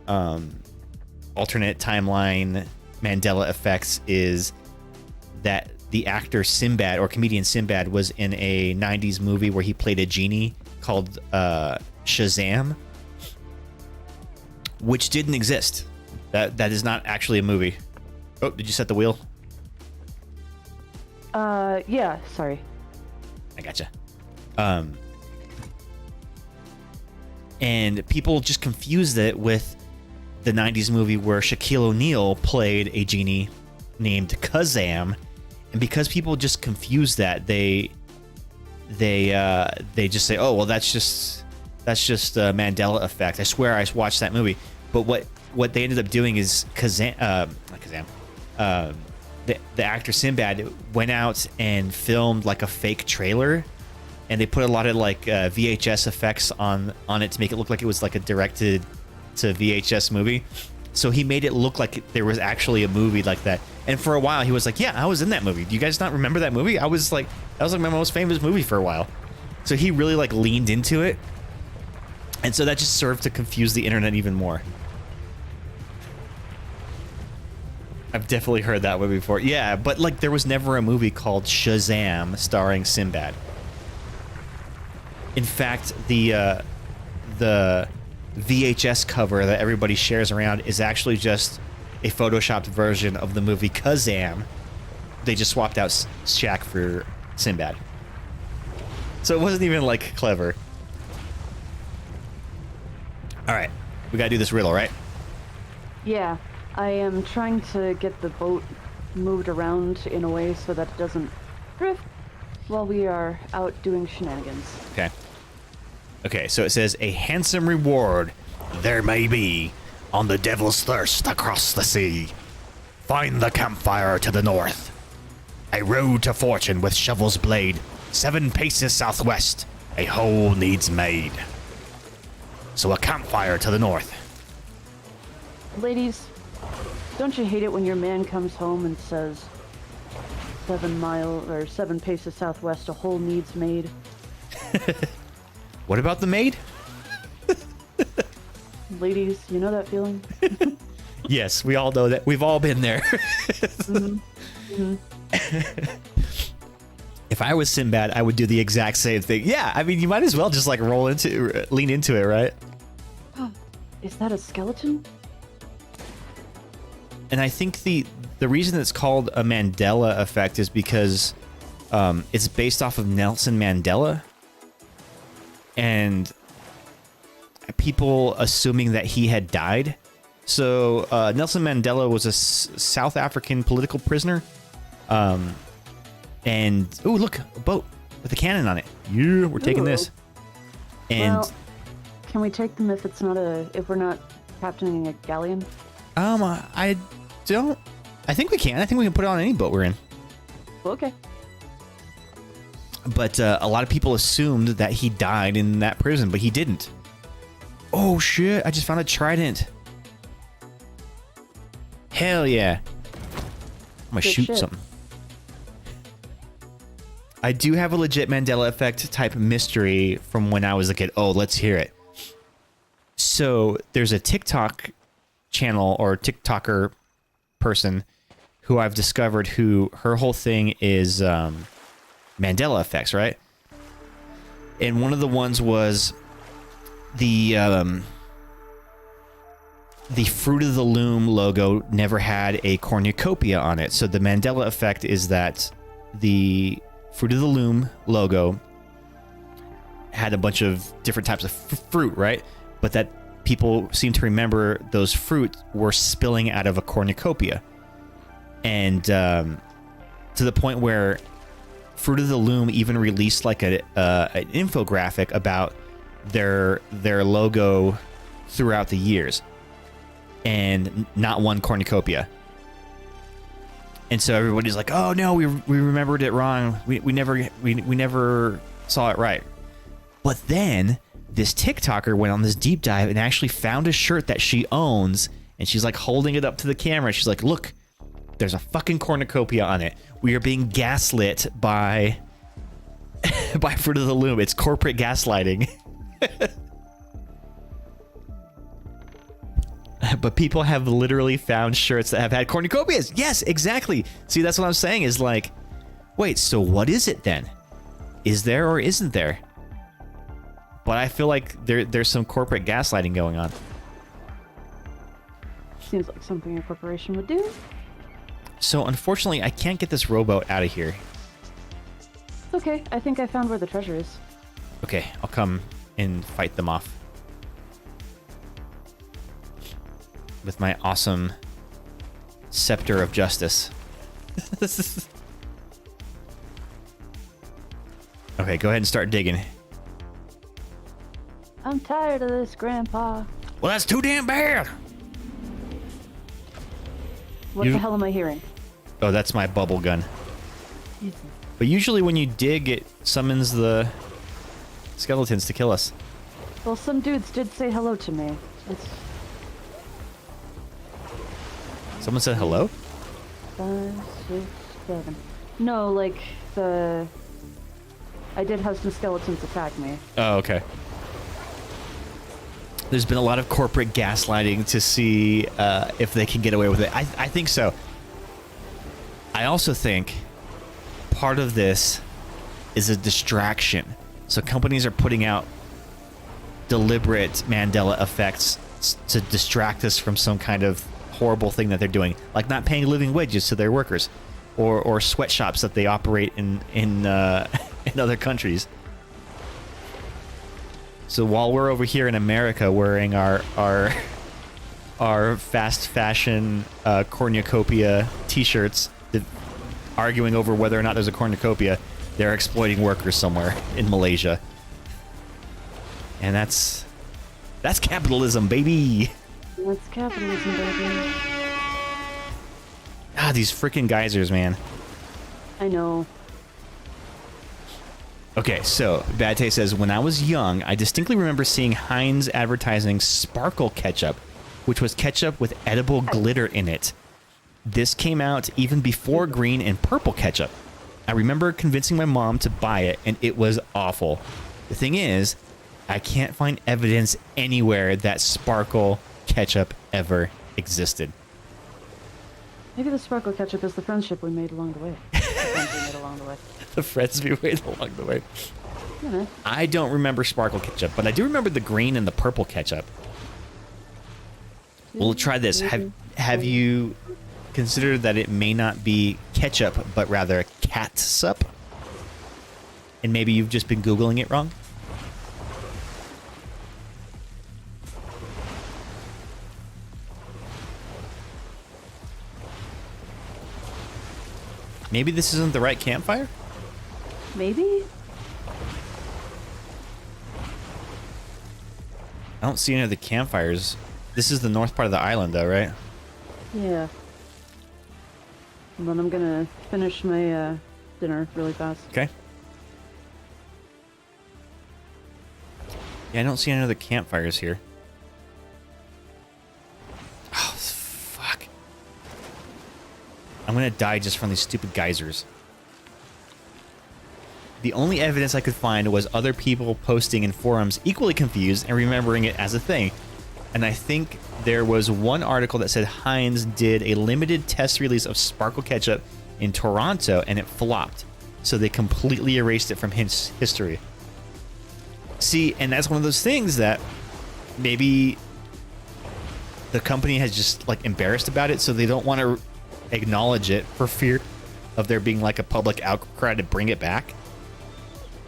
alternate timeline Mandela effects is that the actor Sinbad, or comedian Sinbad, was in a 90s movie where he played a genie called Shazam, which didn't exist. That is not actually a movie. Oh, did you set the wheel? Yeah, sorry. I gotcha. And people just confused it with the 90s movie where Shaquille O'Neal played a genie named Kazam. And because people just confuse that, they just say, "Oh, well, that's just a Mandela effect." I swear I watched that movie. But what they ended up doing is the actor Sinbad went out and filmed like a fake trailer, and they put a lot of like VHS effects on it to make it look like it was like a directed to VHS movie. So he made it look like there was actually a movie like that. And for a while he was like, "Yeah, I was in that movie. Do you guys not remember that movie? That was like my most famous movie for a while." So he really like leaned into it. And so that just served to confuse the internet even more. I've definitely heard that one before. Yeah, but like there was never a movie called Shazam starring Sinbad. In fact, the VHS cover that everybody shares around is actually just a photoshopped version of the movie Kazam. They just swapped out Shaq for Sinbad. So it wasn't even, like, clever. Alright, we gotta do this riddle, right? Yeah, I am trying to get the boat moved around in a way so that it doesn't drift while we are out doing shenanigans. Okay. Okay, so it says, a handsome reward there may be on the devil's thirst across the sea. Find the campfire to the north. A road to fortune with shovel's blade. 7 paces southwest, a hole needs made. So a campfire to the north. Ladies, don't you hate it when your man comes home and says, 7 paces southwest, a hole needs made? What about the maid? Ladies, you know that feeling? Yes, we all know that. We've all been there. If I was Sinbad, I would do the exact same thing. Yeah, I mean, you might as well just like lean into it, right? Is that a skeleton? And I think the reason it's called a Mandela effect is because it's based off of Nelson Mandela, and people assuming that he had died. So Nelson Mandela was a South African political prisoner. And oh, look, a boat with a cannon on it. Yeah, we're taking this. And well, can we take them if we're not captaining a galleon? I don't. I think we can. I think we can put it on any boat we're in. Okay. But a lot of people assumed that he died in that prison, but he didn't. Oh shit! I just found a trident. Hell yeah! I'm gonna shoot something. I do have a legit Mandela effect type mystery from when I was a kid. Oh, let's hear it. So there's a TikTok channel or TikToker person who I've discovered who her whole thing is Mandela effects, right? And one of the ones was the Fruit of the Loom logo never had a cornucopia on it. So the Mandela effect is that the Fruit of the Loom logo had a bunch of different types of fruit, right? But that people seem to remember those fruit were spilling out of a cornucopia. And to the point where Fruit of the Loom even released like an infographic about their logo throughout the years. And not one cornucopia. And so everybody's like, "Oh no, we remembered it wrong. We never saw it right." But then this TikToker went on this deep dive and actually found a shirt that she owns, and she's like holding it up to the camera. She's like, "Look, there's a fucking cornucopia on it. We are being gaslit by by Fruit of the Loom. It's corporate gaslighting." But people have literally found shirts that have had cornucopias. Yes, exactly. See, that's what I'm saying is like, wait, so what is it then? Is there or isn't there? But I feel like there's some corporate gaslighting going on. Seems like something a corporation would do. So unfortunately, I can't get this rowboat out of here. It's okay. I think I found where the treasure is. Okay, I'll come and fight them off. With my awesome scepter of justice. Okay, go ahead and start digging. I'm tired of this, Grandpa. Well, that's too damn bad. What the hell am I hearing? Oh, that's my bubble gun. But usually when you dig, it summons the skeletons to kill us. Well, some dudes did say hello to me. Someone said hello? 5, 6, 7. No, like I did have some skeletons attack me. Oh, okay. There's been a lot of corporate gaslighting to see if they can get away with it. I think so. I also think part of this is a distraction. So companies are putting out deliberate Mandela effects to distract us from some kind of horrible thing that they're doing, like not paying living wages to their workers, or sweatshops that they operate in in other countries. So while we're over here in America wearing our fast fashion cornucopia t-shirts, arguing over whether or not there's a cornucopia, they're exploiting workers somewhere in Malaysia. And that's capitalism, baby. That's capitalism, baby. Ah, these freaking geysers, man. I know. Okay, so Bad Taste says, when I was young, I distinctly remember seeing Heinz advertising Sparkle ketchup, which was ketchup with edible glitter in it. This came out even before green and purple ketchup. I remember convincing my mom to buy it, and it was awful. The thing is, I can't find evidence anywhere that Sparkle ketchup ever existed. Maybe the sparkle ketchup is the friendship we made along the way. The friends we made along the way. The friends we made along the way. Yeah. I don't remember Sparkle ketchup, but I do remember the green and the purple ketchup. We'll try this. Have you considered that it may not be ketchup, but rather catsup? And maybe you've just been Googling it wrong? Maybe this isn't the right campfire? Maybe? I don't see any of the campfires. This is the north part of the island, though, right? Yeah. And then I'm gonna finish my dinner really fast. Okay. Yeah, I don't see any other campfires here. Oh, fuck. I'm gonna die just from these stupid geysers. The only evidence I could find was other people posting in forums equally confused and remembering it as a thing. And I think there was one article that said Heinz did a limited test release of Sparkle ketchup in Toronto and it flopped. So they completely erased it from history. See, and that's one of those things that maybe the company has just like embarrassed about it, so they don't want to acknowledge it for fear of there being like a public outcry to bring it back.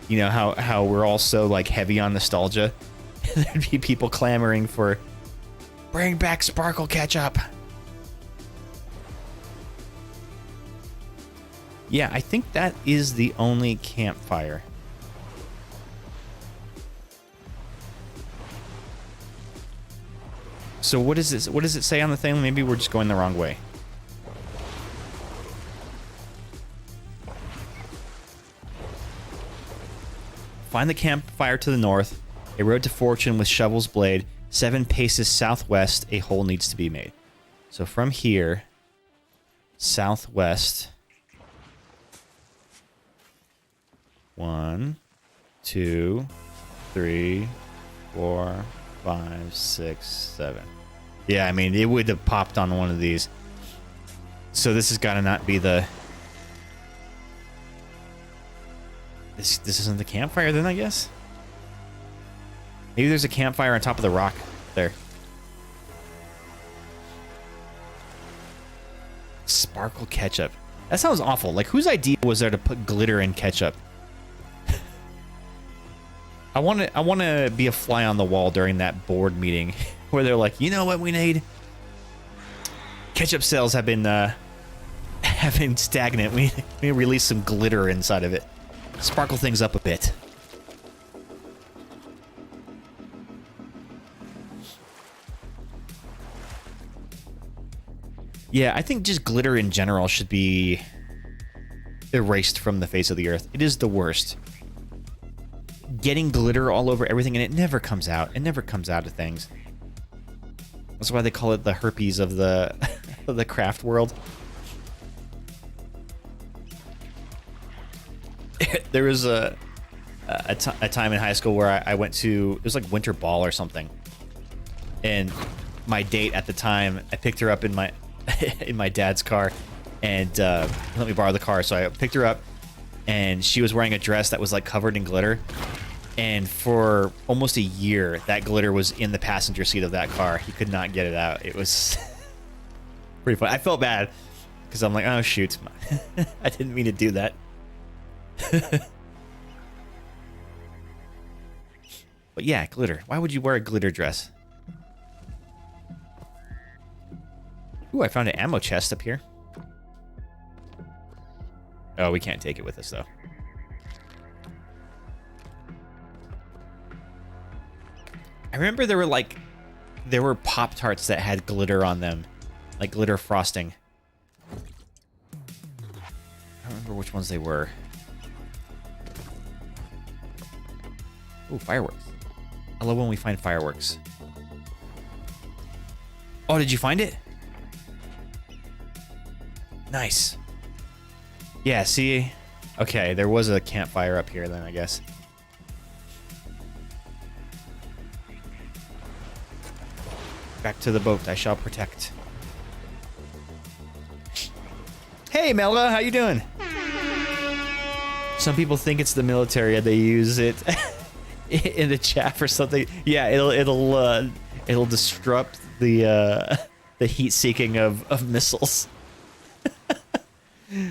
You know how we're all so like heavy on nostalgia. There'd be people clamoring for bring back Sparkle ketchup. Yeah, I think that is the only campfire. So what is this? What does it say on the thing? Maybe we're just going the wrong way. Find the campfire to the north. A road to fortune with Shovel's blade. 7 paces southwest. A hole needs to be made. So from here, southwest. 1, 2, 3, 4, 5, 6, 7. Yeah, I mean, it would have popped on one of these. So this has got to not be the... This isn't the campfire then, I guess? Maybe there's a campfire on top of the rock there. Sparkle ketchup. That sounds awful. Like, whose idea was there to put glitter in ketchup? I want to be a fly on the wall during that board meeting where they're like, you know what we need? Ketchup sales have been stagnant. We need to release some glitter inside of it. Sparkle things up a bit. Yeah, I think just glitter in general should be erased from the face of the earth. It is the worst. Getting glitter all over everything, and it never comes out. It never comes out of things. That's why they call it the herpes of the of the craft world. There was a time in high school where I went to, it was like winter ball or something, and my date at the time, I picked her up in my in my dad's car, and let me borrow the car. So I picked her up, and she was wearing a dress that was like covered in glitter, And for almost a year, that glitter was in the passenger seat of that car. He could not get it out. It was pretty fun. I felt bad because I'm like, oh, shoot. I didn't mean to do that. But yeah, glitter. Why would you wear a glitter dress? Ooh, I found an ammo chest up here. Oh, we can't take it with us, though. I remember there were Pop-Tarts that had glitter on them. Like glitter frosting. I don't remember which ones they were. Ooh, fireworks. I love when we find fireworks. Oh, did you find it? Nice. Yeah, see? Okay, there was a campfire up here then, I guess. Back to the boat, I shall protect. Hey, Melba, how you doing? Some people think it's the military and they use it in the chat for something. Yeah, it'll disrupt the heat seeking of missiles.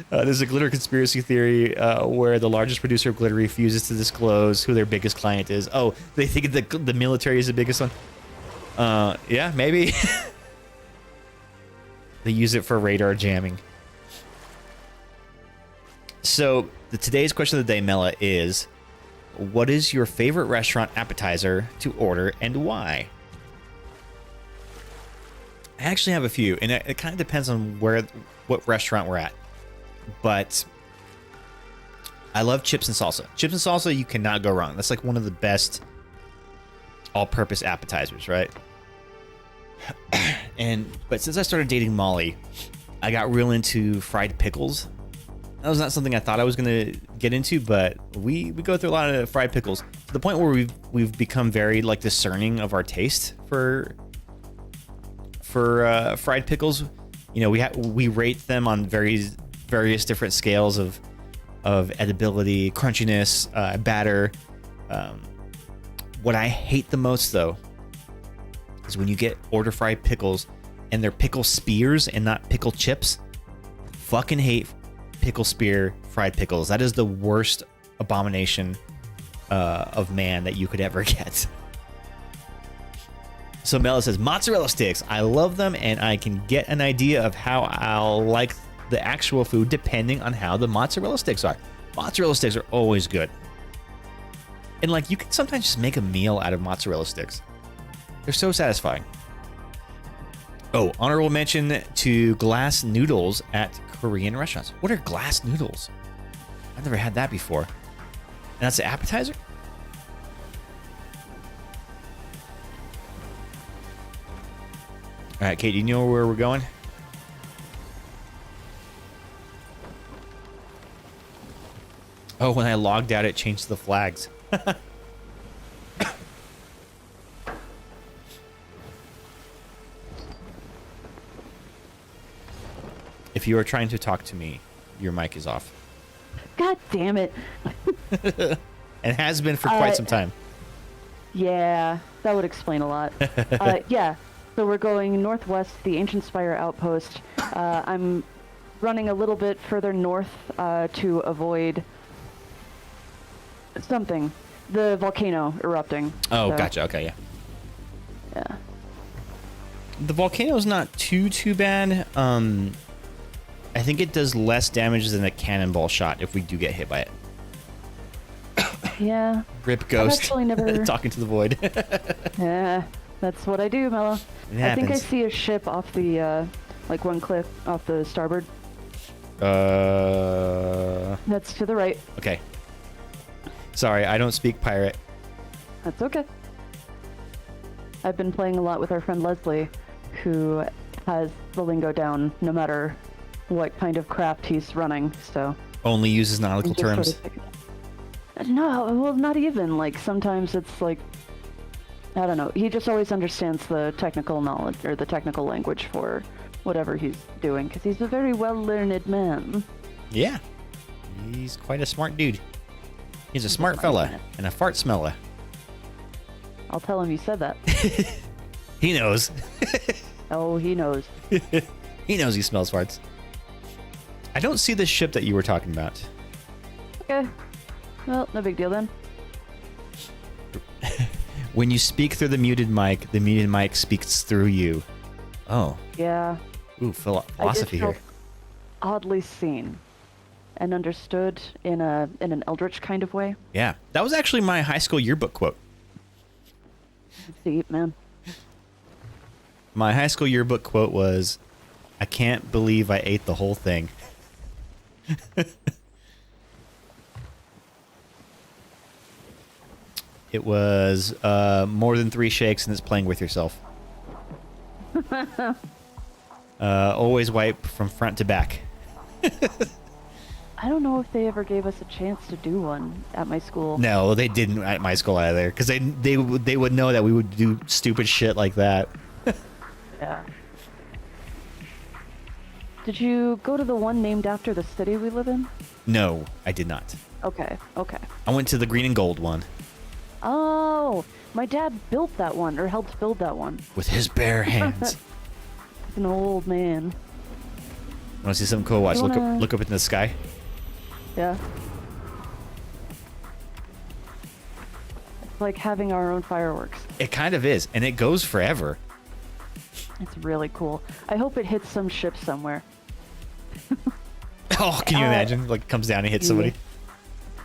There's a glitter conspiracy theory where the largest producer of glitter refuses to disclose who their biggest client is. Oh, they think the military is the biggest one? Yeah, maybe. They use it for radar jamming. So, today's question of the day, Mela, is what is your favorite restaurant appetizer to order and why? I actually have a few, and it kind of depends on what restaurant we're at. But I love chips and salsa. Chips and salsa, you cannot go wrong. That's like one of the best all-purpose appetizers, right? But since I started dating Molly, I got real into fried pickles. That was not something I thought I was gonna get into, but we go through a lot of fried pickles to the point where we've become very like discerning of our taste for fried pickles. You know, we rate them on various different scales of edibility, crunchiness, batter. What I hate the most though is when you order fried pickles and they're pickle spears and not pickle chips. Fucking hate pickle spear fried pickles. That is the worst abomination of man that you could ever get. So Mela says, mozzarella sticks. I love them and I can get an idea of how I'll like the actual food depending on how the mozzarella sticks are. Mozzarella sticks are always good. And like you can sometimes just make a meal out of mozzarella sticks. They're so satisfying. Oh, honorable mention to glass noodles at Korean restaurants. What are glass noodles? I've never had that before. And that's the appetizer? All right, Kate, do you know where we're going? Oh, when I logged out, it changed the flags. If you are trying to talk to me, your mic is off. God damn it. And has been for quite some time. Yeah, that would explain a lot. Yeah, so we're going northwest, the Ancient Spire outpost. I'm running a little bit further north to avoid something. The volcano erupting. Oh, so. Gotcha. Okay, yeah. Yeah. The volcano's not too bad. I think it does less damage than a cannonball shot if we do get hit by it. Yeah. Rip Ghost. I've actually never... Talking to the void. Yeah, that's what I do, Mello. I think I see a ship off the, like one cliff off the starboard. That's to the right. Okay. Sorry, I don't speak pirate. That's okay. I've been playing a lot with our friend Leslie, who has the lingo down no matter what kind of craft he's running, so... Only uses nautical terms. Sort of no, well, not even. Like, sometimes it's like... I don't know. He just always understands the technical knowledge, or the technical language for whatever he's doing, because he's a very well-learned man. Yeah. He's quite a smart dude. He's a smart fella and a fart smeller. I'll tell him you said that. He knows. Oh, he knows. He knows he smells farts. I don't see the ship that you were talking about. Okay. Well, no big deal then. When you speak through the muted mic speaks through you. Oh. Yeah. Ooh, philosophy here. Oddly seen and understood in an eldritch kind of way. Yeah. That was actually my high school yearbook quote. Deep, man. My high school yearbook quote was, "I can't believe I ate the whole thing." It was more than 3 shakes and it's playing with yourself. Always wipe from front to back. I don't know if they ever gave us a chance to do one at my school. No, they didn't at my school either, because they would know that we would do stupid shit like that. Yeah. Did you go to the one named after the city we live in? No, I did not. Okay, okay. I went to the green and gold one. Oh, my dad built that one, or helped build that one. With his bare hands. He's an old man. Want to see something cool? Watch. Look up in the sky. Yeah. It's like having our own fireworks. It kind of is, and it goes forever. It's really cool. I hope it hits some ship somewhere. Oh, can you imagine? Like, comes down and hits somebody.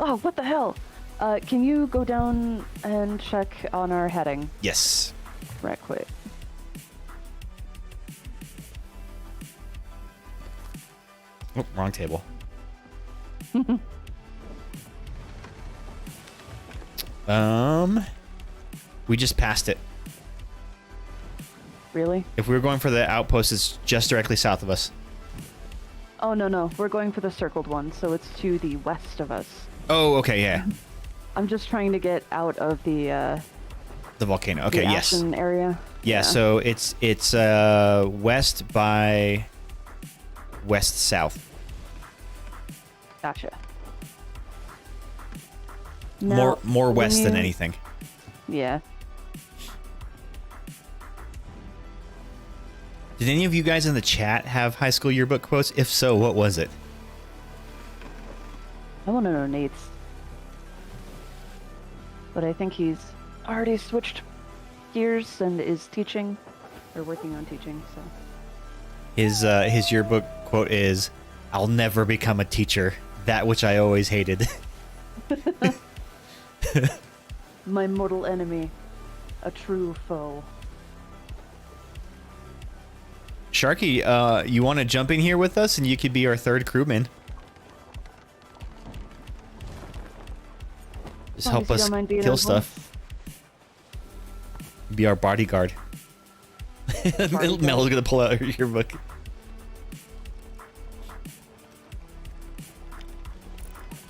Oh, what the hell? Can you go down and check on our heading? Yes. Right quick. Oh, wrong table. We just passed it. Really? If we were going for the outpost, it's just directly south of us. Oh, no. We're going for the circled one, so it's to the west of us. Oh, okay, yeah. I'm just trying to get out of the volcano. Okay, the yes. Ashen area. Yeah, so it's west by west south. Gotcha. Now, More west than anything. Yeah. Did any of you guys in the chat have high school yearbook quotes? If so, what was it? I want to know Nate's. But I think he's already switched gears and is teaching, or working on teaching, so. His yearbook quote is, "I'll never become a teacher, that which I always hated." My mortal enemy, a true foe. Sharky, you want to jump in here with us and you could be our third crewman? Just help us kill stuff. Be our bodyguard. Mel's gonna pull out her yearbook.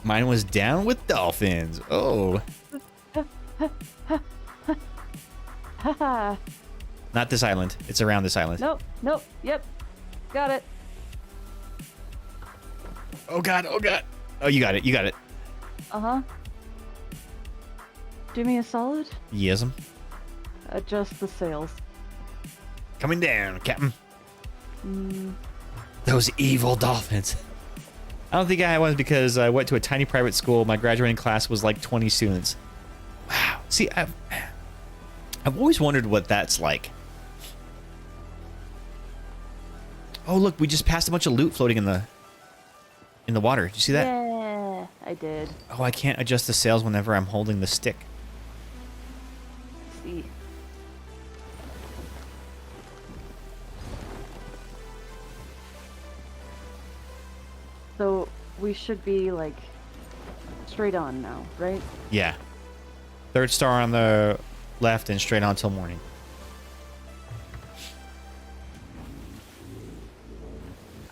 Mine was down with dolphins. Oh. Haha. Not this island. It's around this island. Nope. Yep. Got it. Oh god. Oh, you got it. Uh-huh. Do me a solid? Yes'm. Adjust the sails. Coming down, Captain. Those evil dolphins. I don't think I was, because I went to a tiny private school. My graduating class was like 20 students. Wow. See, I've always wondered what that's like. Oh, look, we just passed a bunch of loot floating in the water. Did you see that? Yeah, I did. Oh, I can't adjust the sails whenever I'm holding the stick. Let's see. So we should be like straight on now, right? Yeah. Third star on the left and straight on till morning.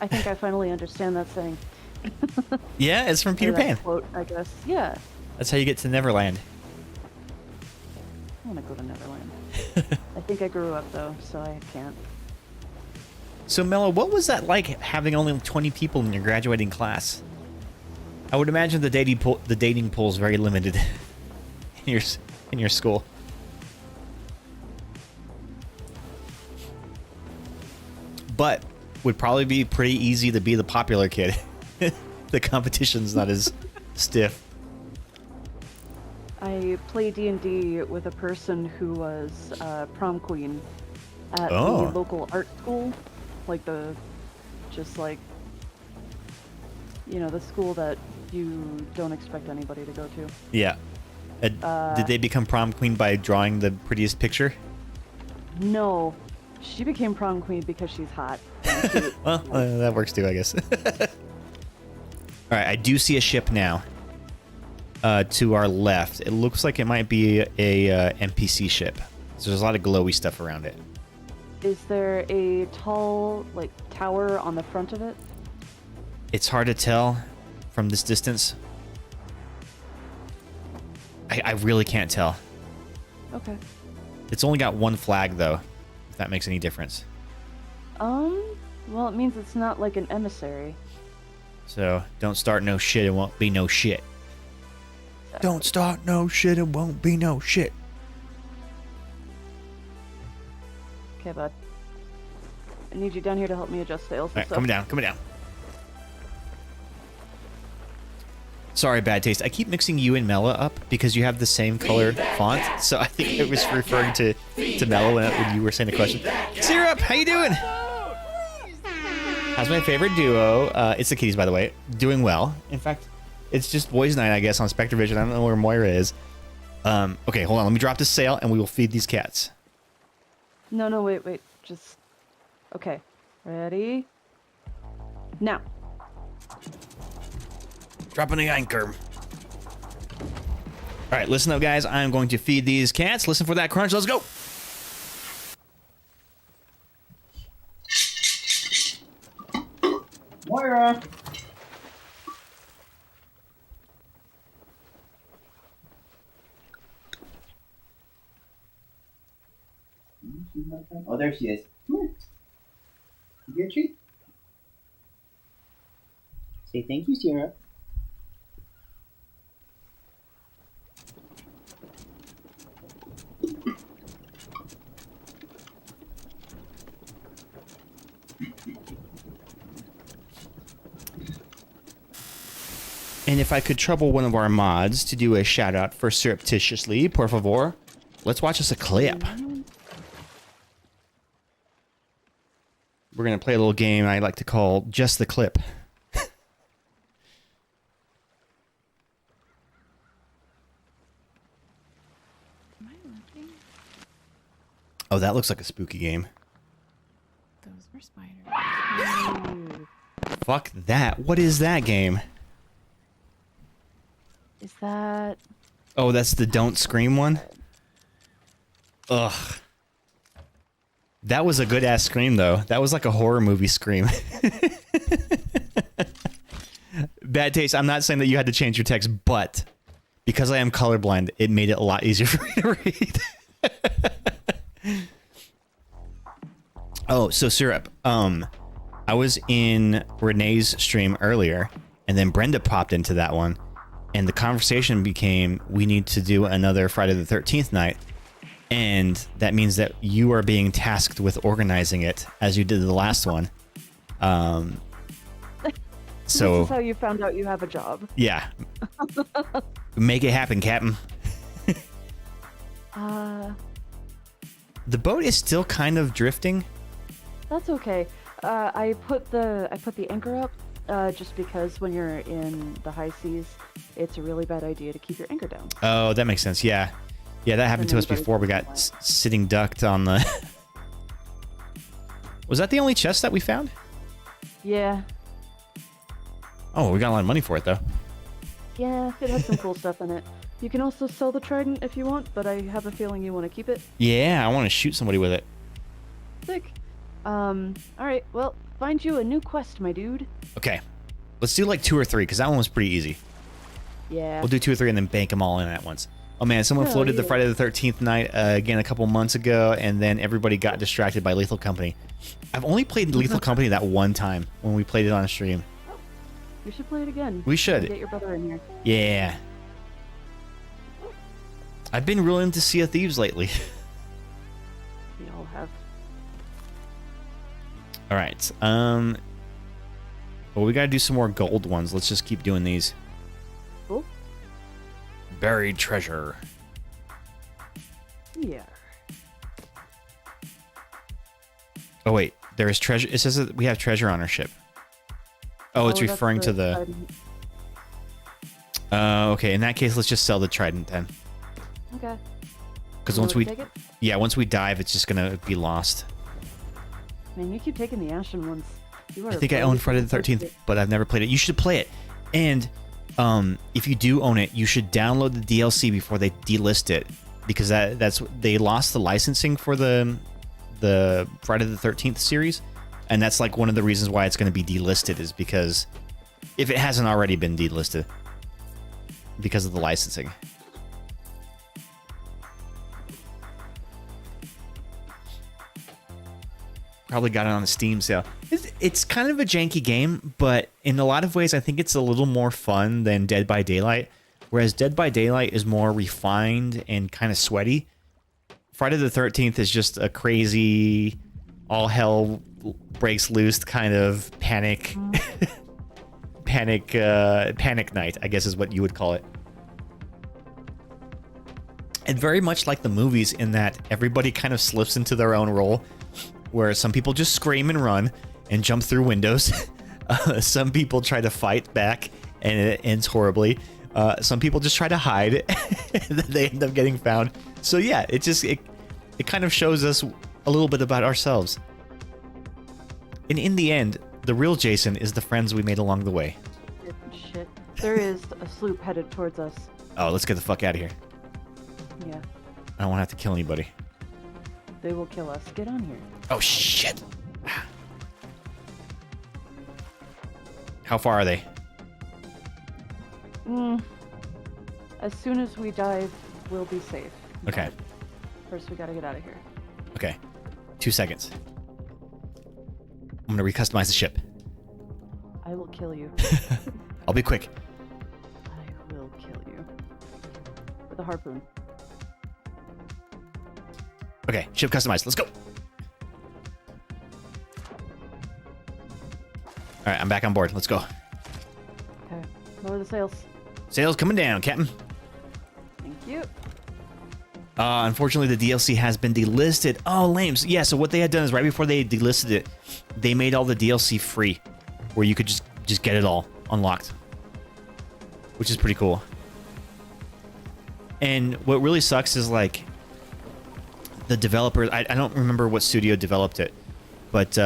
I think I finally understand that saying. Yeah, it's from Peter Or that Pan. quote, I guess. Yeah. That's how you get to Neverland. I want to go to Neverland. I think I grew up though, so I can't. So, Mello, what was that like having only 20 people in your graduating class? I would imagine the dating pool is very limited in your school. But would probably be pretty easy to be the popular kid. The competition's not as stiff. I play D&D with a person who was prom queen at the Oh. local art school, like the school that you don't expect anybody to go to. Yeah. Did they become prom queen by drawing the prettiest picture? No, she became prom queen because she's hot. Well, that works too, I guess. All right, I do see a ship now. To our left, it looks like it might be a NPC ship. So there's a lot of glowy stuff around it. Is there a tall, like, tower on the front of it? It's hard to tell from this distance. I really can't tell. Okay. It's only got one flag, though, if that makes any difference. Well, it means it's not like an emissary. So, don't start no shit, it won't be no shit. Don't start no shit, it won't be no shit. Okay, bud. I need you down here to help me adjust sails. All right, coming down, coming down. Sorry, bad taste. I keep mixing you and Mela up because you have the same color font. So I think it was referring to Mela when you were saying the question. Syrup, how you doing? How's my favorite duo? It's the Kitties, by the way. Doing well. In fact, it's just boys' night, I guess, on Spectervision. I don't know where Moira is. Okay, hold on. Let me drop this sail, and we will feed these cats. No, wait. Just... Okay. Ready? Now. Dropping the anchor. All right, listen up, guys. I'm going to feed these cats. Listen for that crunch. Let's go. Moira. Oh, there she is. Come here. You get a treat? Say thank you, Sierra. And if I could trouble one of our mods to do a shout out for surreptitiously, por favor, let's watch us a clip. We're going to play a little game I like to call Just the Clip. Oh, that looks like a spooky game. Those were spiders. Fuck that. What is that game? Is that... Oh, that's the Don't Scream one? Ugh. That was a good-ass scream, though. That was like a horror movie scream. Bad taste. I'm not saying that you had to change your text, but because I am colorblind, it made it a lot easier for me to read. Oh, so Syrup. I was in Renee's stream earlier, and then Brenda popped into that one, and the conversation became, we need to do another Friday the 13th night, and that means that you are being tasked with organizing it, as you did the last one. So This is how you found out you have a job. Yeah. Make it happen, Captain. The boat is still kind of drifting. That's okay. I put the anchor up just because when you're in the high seas, it's a really bad idea to keep your anchor down. Oh, that makes sense. Yeah. Yeah, that happened to us before. We got sitting ducked on the... Was that the only chest that we found? Yeah. Oh, we got a lot of money for it, though. Yeah, it has some cool stuff in it. You can also sell the trident if you want, but I have a feeling you want to keep it. Yeah, I want to shoot somebody with it. Sick. Alright, well, find you a new quest, my dude. Okay. Let's do like 2 or 3, because that one was pretty easy. Yeah. We'll do 2 or 3 and then bank them all in at once. Oh man, someone floated the Friday the 13th night again a couple months ago, and then everybody got distracted by Lethal Company. I've only played Lethal Company that one time when we played it on a stream. We should play it again. We should. Get your brother in here. Yeah. I've been real into Sea of Thieves lately. We all have. All right. Well, we gotta do some more gold ones. Let's just keep doing these. Cool. Buried treasure. Yeah. Oh wait, there is treasure. It says that we have treasure on our ship. Oh, it's that's referring to the. trident. Okay. In that case, let's just sell the trident then. Okay. Because You once wanna we, take it? yeah, once we dive, it's just gonna be lost. Man, you keep taking the Ashen ones. You are I think I own Friday the 13th, but I've never played it. You should play it. And if you do own it, you should download the DLC before they delist it, because that's they lost the licensing for the Friday the 13th series, and that's like one of the reasons why it's going to be delisted, is because if it hasn't already been delisted because of the licensing. Probably got it on the Steam sale. It's kind of a janky game, but in a lot of ways, I think it's a little more fun than Dead by Daylight. Whereas Dead by Daylight is more refined and kind of sweaty. Friday the 13th is just a crazy, all hell breaks loose kind of panic night, I guess is what you would call it. And very much like the movies in that everybody kind of slips into their own role, where some people just scream and run and jump through windows. Some people try to fight back and it ends horribly. Some people just try to hide and they end up getting found. So yeah, it kind of shows us a little bit about ourselves. And in the end, the real Jason is the friends we made along the way. Shit. There is a sloop headed towards us. Oh, let's get the fuck out of here. Yeah. I don't want to have to kill anybody. They will kill us. Get on here. Oh shit. How far are they? As soon as we dive, we'll be safe. Okay. But first, we gotta get out of here. Okay. 2 seconds. I'm gonna recustomize the ship. I will kill you. I'll be quick. I will kill you. With a harpoon. Okay, ship customized. Let's go. All right, I'm back on board. Let's go. Okay. Lower the sails. Sails coming down, Captain. Thank you. Unfortunately, the DLC has been delisted. Oh, lame. Yeah, so what they had done is right before they delisted it, they made all the DLC free, where you could just get it all unlocked, which is pretty cool. And what really sucks is like the developers. I don't remember what studio developed it, but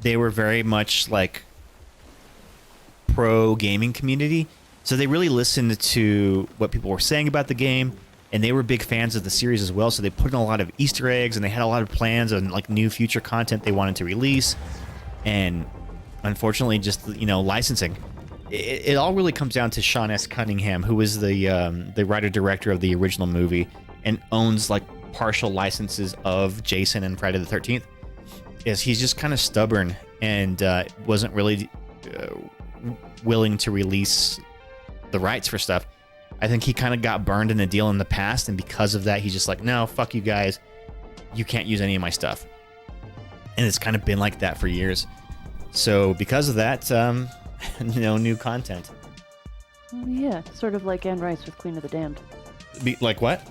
they were very much like pro gaming community. So they really listened to what people were saying about the game, and they were big fans of the series as well. So they put in a lot of Easter eggs, and they had a lot of plans on like new future content they wanted to release. And unfortunately, just licensing. It all really comes down to Sean S. Cunningham, who is the writer director of the original movie and owns like partial licenses of Jason and Friday the 13th. He's just kind of stubborn and wasn't really willing to release the rights for stuff. I think he kind of got burned in a deal in the past, and because of that, he's just like, no, fuck you guys. You can't use any of my stuff. And it's kind of been like that for years. So because of that, no new content. Yeah, sort of like Anne Rice with Queen of the Damned. Like what?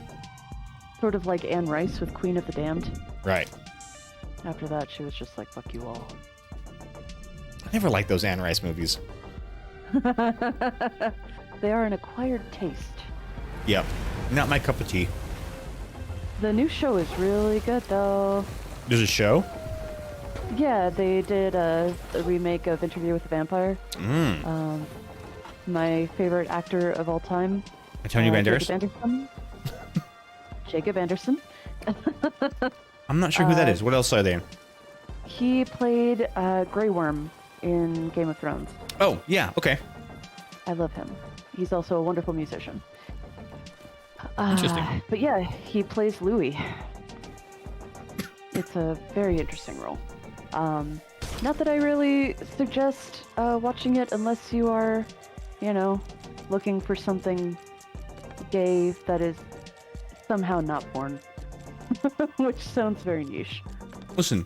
Sort of like Anne Rice with Queen of the Damned. Right. After that, she was just like, fuck you all. I never liked those Anne Rice movies. They are an acquired taste. Yep. Not my cup of tea. The new show is really good, though. There's a show? Yeah, they did a remake of Interview with the Vampire. My favorite actor of all time. Antonio Banderas? Jacob Anderson. Jacob Anderson. I'm not sure who that is. What else are they in? He played Grey Worm in Game of Thrones. Oh, yeah, okay. I love him. He's also a wonderful musician. Interesting. But yeah, he plays Louis. It's a very interesting role. Not that I really suggest watching it unless you are, you know, looking for something gay that is somehow not porn. Which sounds very niche. Listen,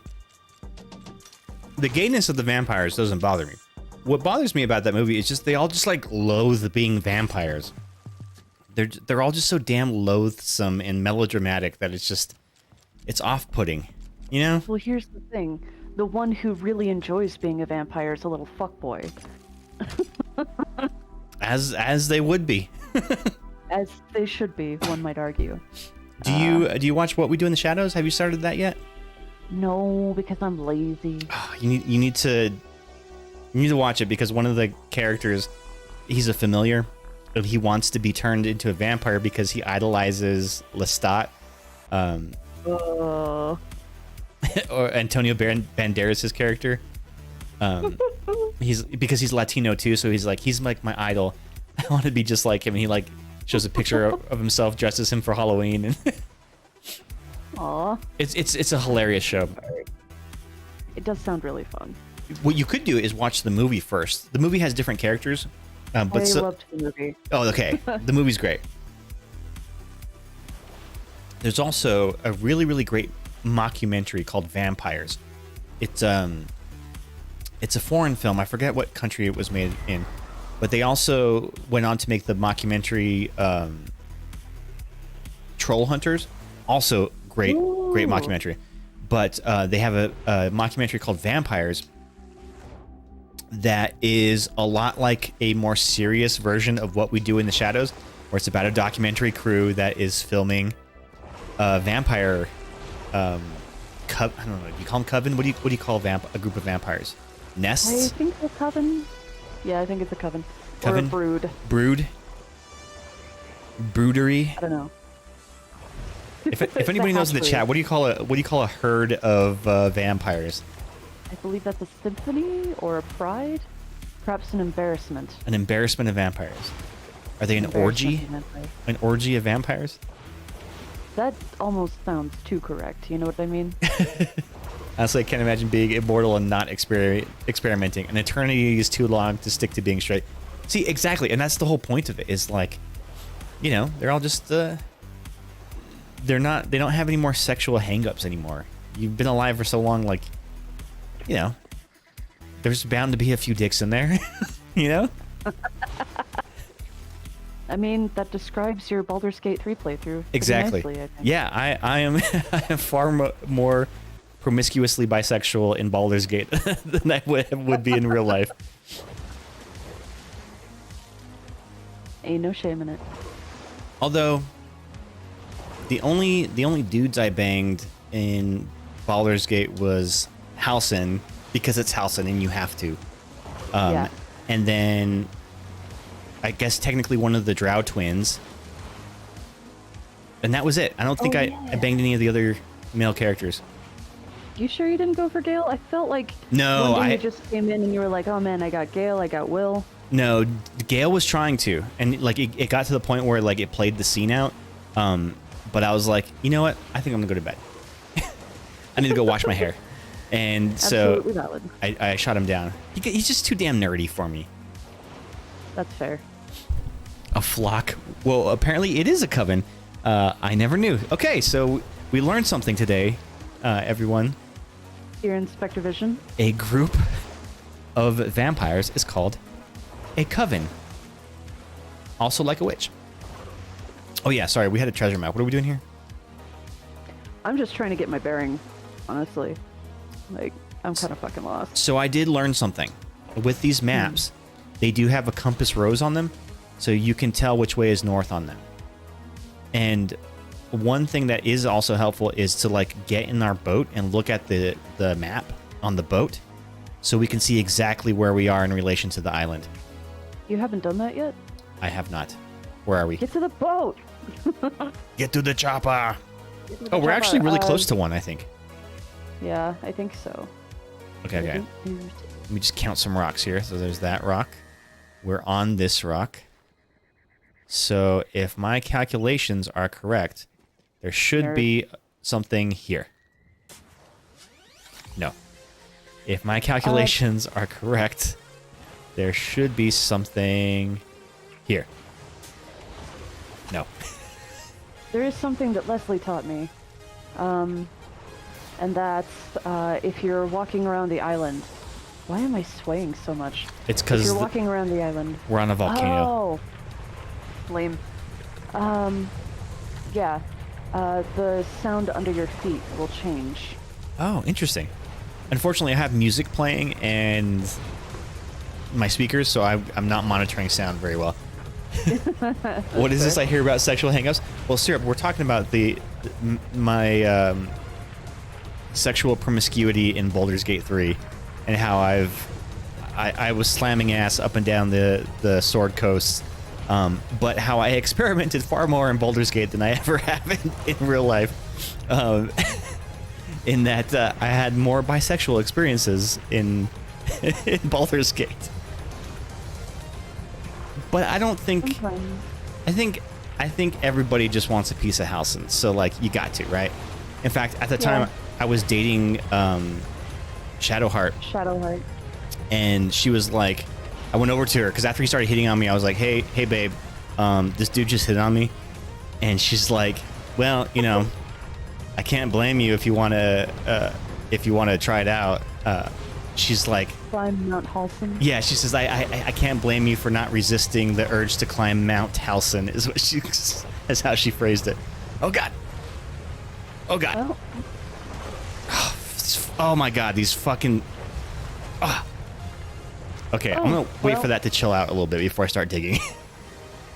the gayness of the vampires doesn't bother me. What bothers me about that movie is just they all just like loathe being vampires. They're all just so damn loathsome and melodramatic that it's off-putting, you know? Well, here's the thing. The one who really enjoys being a vampire is a little fuckboy. As they would be. As they should be, one might argue. Do you watch What We Do in the Shadows? Have you started that yet? No, because I'm lazy. You need to watch it because one of the characters, he's a familiar, and he wants to be turned into a vampire because he idolizes Lestat. Or Antonio Banderas' character. Because he's Latino too, so he's like my idol. I want to be just like him. And he like shows a picture of himself dressed as him for Halloween. And Aww. It's a hilarious show. It does sound really fun. What you could do is watch the movie first. The movie has different characters. But I loved the movie. Oh, okay. The movie's great. There's also a really, really great mockumentary called Vampires. It's a foreign film. I forget what country it was made in, but they also went on to make the mockumentary Troll Hunters. Also great mockumentary. But they have a mockumentary called Vampires that is a lot like a more serious version of What We Do in the Shadows, where it's about a documentary crew that is filming vampire I don't know, do you call them coven? What do you call a group of vampires? Nests? I think it's a coven. Yeah, I think it's a coven. Coven? Or a brood. Brood? Broodery? I don't know. If anybody knows in the chat, what do you call a herd of vampires? I believe that's a symphony or a pride, perhaps an embarrassment. An embarrassment of vampires. Are they an orgy? An orgy of vampires? That almost sounds too correct. You know what I mean? Honestly, I can't imagine being immortal and not experimenting. An eternity is too long to stick to being straight. See, exactly, and that's the whole point of it. Is like, you know, they're all just they don't have any more sexual hang-ups anymore. You've been alive for so long, like, you know, there's bound to be a few dicks in there, you know? I mean, that describes your Baldur's Gate 3 playthrough. Exactly. Nicely, I think. Yeah, I am I am far more promiscuously bisexual in Baldur's Gate than I would be in real life. Ain't no shame in it. Although the only dudes I banged in Baldur's Gate was Halsin, because it's Halsin and you have to. Yeah. And then I guess technically one of the Drow twins. And that was it. I don't think I banged any of the other male characters. You sure you didn't go for Gale? I felt like No, one day you just came in and you were like, oh man, I got Gale, I got Will. No, Gale was trying to, and like it got to the point where like it played the scene out. But I was like, you know what? I think I'm gonna go to bed. I need to go wash my hair. And so valid. I shot him down. He's just too damn nerdy for me. That's fair. A flock? Well, apparently it is a coven. I never knew. Okay, so we learned something today, everyone. Here in Spectervision. A group of vampires is called a coven. Also like a witch. Oh yeah, sorry, we had a treasure map. What are we doing here? I'm just trying to get my bearing, honestly. Like, I'm kind of fucking lost. So I did learn something. With these maps, they do have a compass rose on them, so you can tell which way is north on them. And one thing that is also helpful is to like get in our boat and look at the map on the boat, so we can see exactly where we are in relation to the island. You haven't done that yet? I have not. Where are we? Get to the boat! Get to the chopper! Oh, we're actually really close to one, I think. Yeah, I think so. Okay. Let me just count some rocks here. So there's that rock. We're on this rock. So if my calculations are correct, there should be something here. No. If my calculations are correct, there should be something here. No. There is something that Leslie taught me. And that's if you're walking around the island. Why am I swaying so much? It's because you're walking around the island. We're on a volcano. Oh, lame. Yeah. The sound under your feet will change. Oh, interesting. Unfortunately, I have music playing and my speakers, so I'm not monitoring sound very well. What is this I hear about sexual hangups? Well, Syrup, we're talking about my sexual promiscuity in Baldur's Gate 3, and how I was slamming ass up and down the Sword Coast, but how I experimented far more in Baldur's Gate than I ever have in real life. In that I had more bisexual experiences in Baldur's Gate. But I don't think... I think everybody just wants a piece of Halcyon, so, like, you got to, right? In fact, at the time, I was dating Shadowheart. Shadowheart. And she was like... I went over to her, because after he started hitting on me, I was like, hey, babe, this dude just hit on me. And she's like, well, you know... I can't blame you if you want to try it out. She's like, climb Mount Halcyon. Yeah, she says I can't blame you for not resisting the urge to climb Mount Halcyon. Is how she phrased it. Oh God. Oh God. Oh, oh my God, these fucking. Oh. Okay, I'm gonna wait for that to chill out a little bit before I start digging.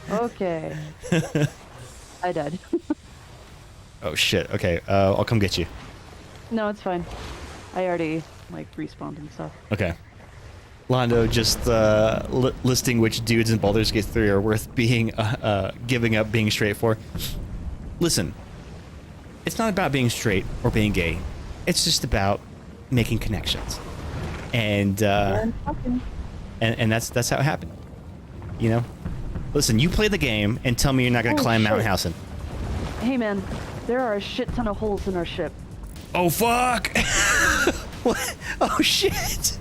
Okay. I died. Oh shit. Okay, I'll come get you. No, it's fine. I already like respawned and stuff. Okay. Londo just listing which dudes in Baldur's Gate 3 are worth being giving up being straight for. Listen, it's not about being straight or being gay. It's just about making connections, and that's how it happened. You know. Listen, you play the game and tell me you're not gonna climb Mount Halcyon. Hey man. There are a shit ton of holes in our ship. Oh, fuck! What? Oh, shit!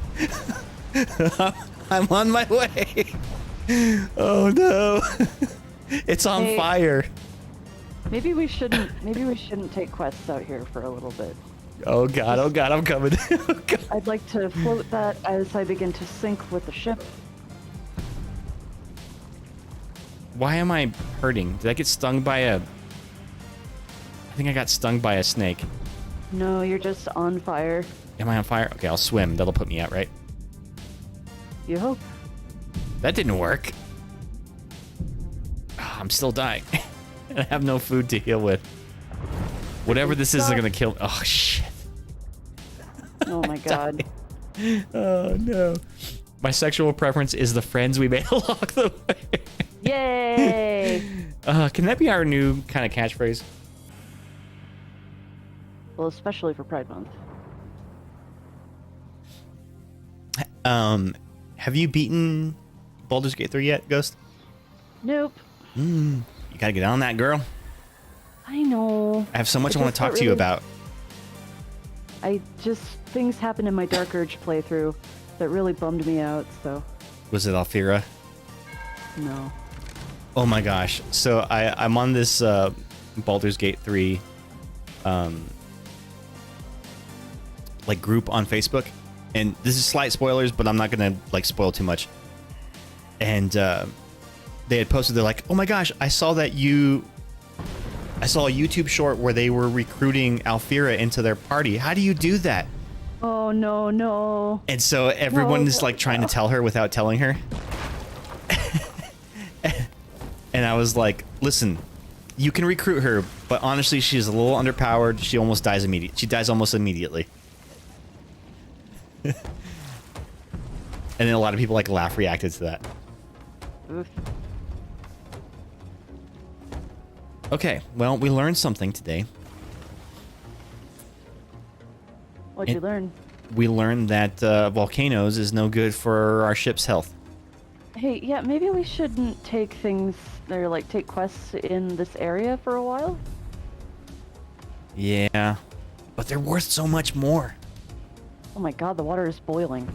I'm on my way! Oh, no! It's on fire! Maybe we shouldn't take quests out here for a little bit. Oh, God, I'm coming. Oh, God. I'd like to float that as I begin to sink with the ship. Why am I hurting? Did I get stung by a... I think I got stung by a snake. No, you're just on fire. Am I on fire? Okay, I'll swim. That'll put me out, right? You hope. That didn't work. Oh, I'm still dying. I have no food to heal with. Whatever this is gonna kill... Oh, shit. Oh, my God. Oh, no. My sexual preference is the friends we made along the way. Yay! Can that be our new kind of catchphrase? Well, especially for Pride Month. Have you beaten Baldur's Gate 3 yet, Ghost? Nope. You gotta get on that, girl. I know. I have so much I want to talk to you about. Things happened in my Dark Urge playthrough that really bummed me out, so. Was it Alfira? No. Oh my gosh. So I'm on this Baldur's Gate 3 like group on Facebook, and this is slight spoilers, but I'm not gonna like spoil too much. And they had posted, they're like, oh my gosh, I saw a YouTube short where they were recruiting Alfira into their party. How do you do that? Oh no. And so everyone is like trying to tell her without telling her. And I was like, listen, you can recruit her, but honestly, she's a little underpowered. She almost dies immediately. She dies almost immediately. And then a lot of people like laugh reacted to that. Oof. Okay, well, we learned something today. What'd you learn? We learned that volcanoes is no good for our ship's health. Hey, yeah, maybe we shouldn't take things, or like take quests in this area for a while? Yeah, but they're worth so much more. Oh my god, the water is boiling.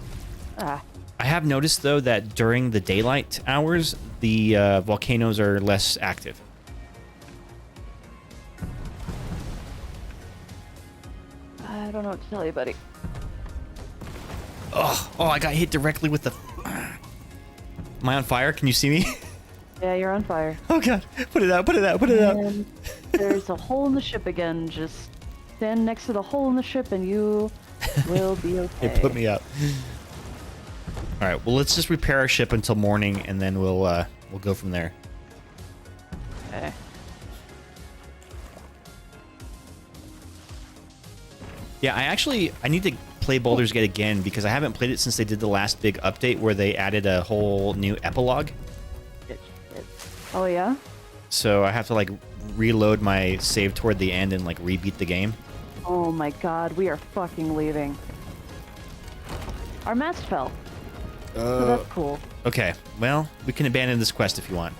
Ah. I have noticed, though, that during the daylight hours, the volcanoes are less active. I don't know what to tell you, buddy. Oh, I got hit directly with the... Am I on fire? Can you see me? Yeah, you're on fire. Oh god, put it out, put it out, put it out. And there's a hole in the ship again. Just stand next to the hole in the ship and you will be okay. It put me up. All right, well, let's just repair our ship until morning, and then we'll go from there. Okay. Yeah, I need to play Baldur's Gate again because I haven't played it since they did the last big update where they added a whole new epilogue. Oh yeah? So I have to like reload my save toward the end and like rebeat the game. Oh my god, we are fucking leaving. Our mast fell. So that's cool. Okay, well, we can abandon this quest if you want.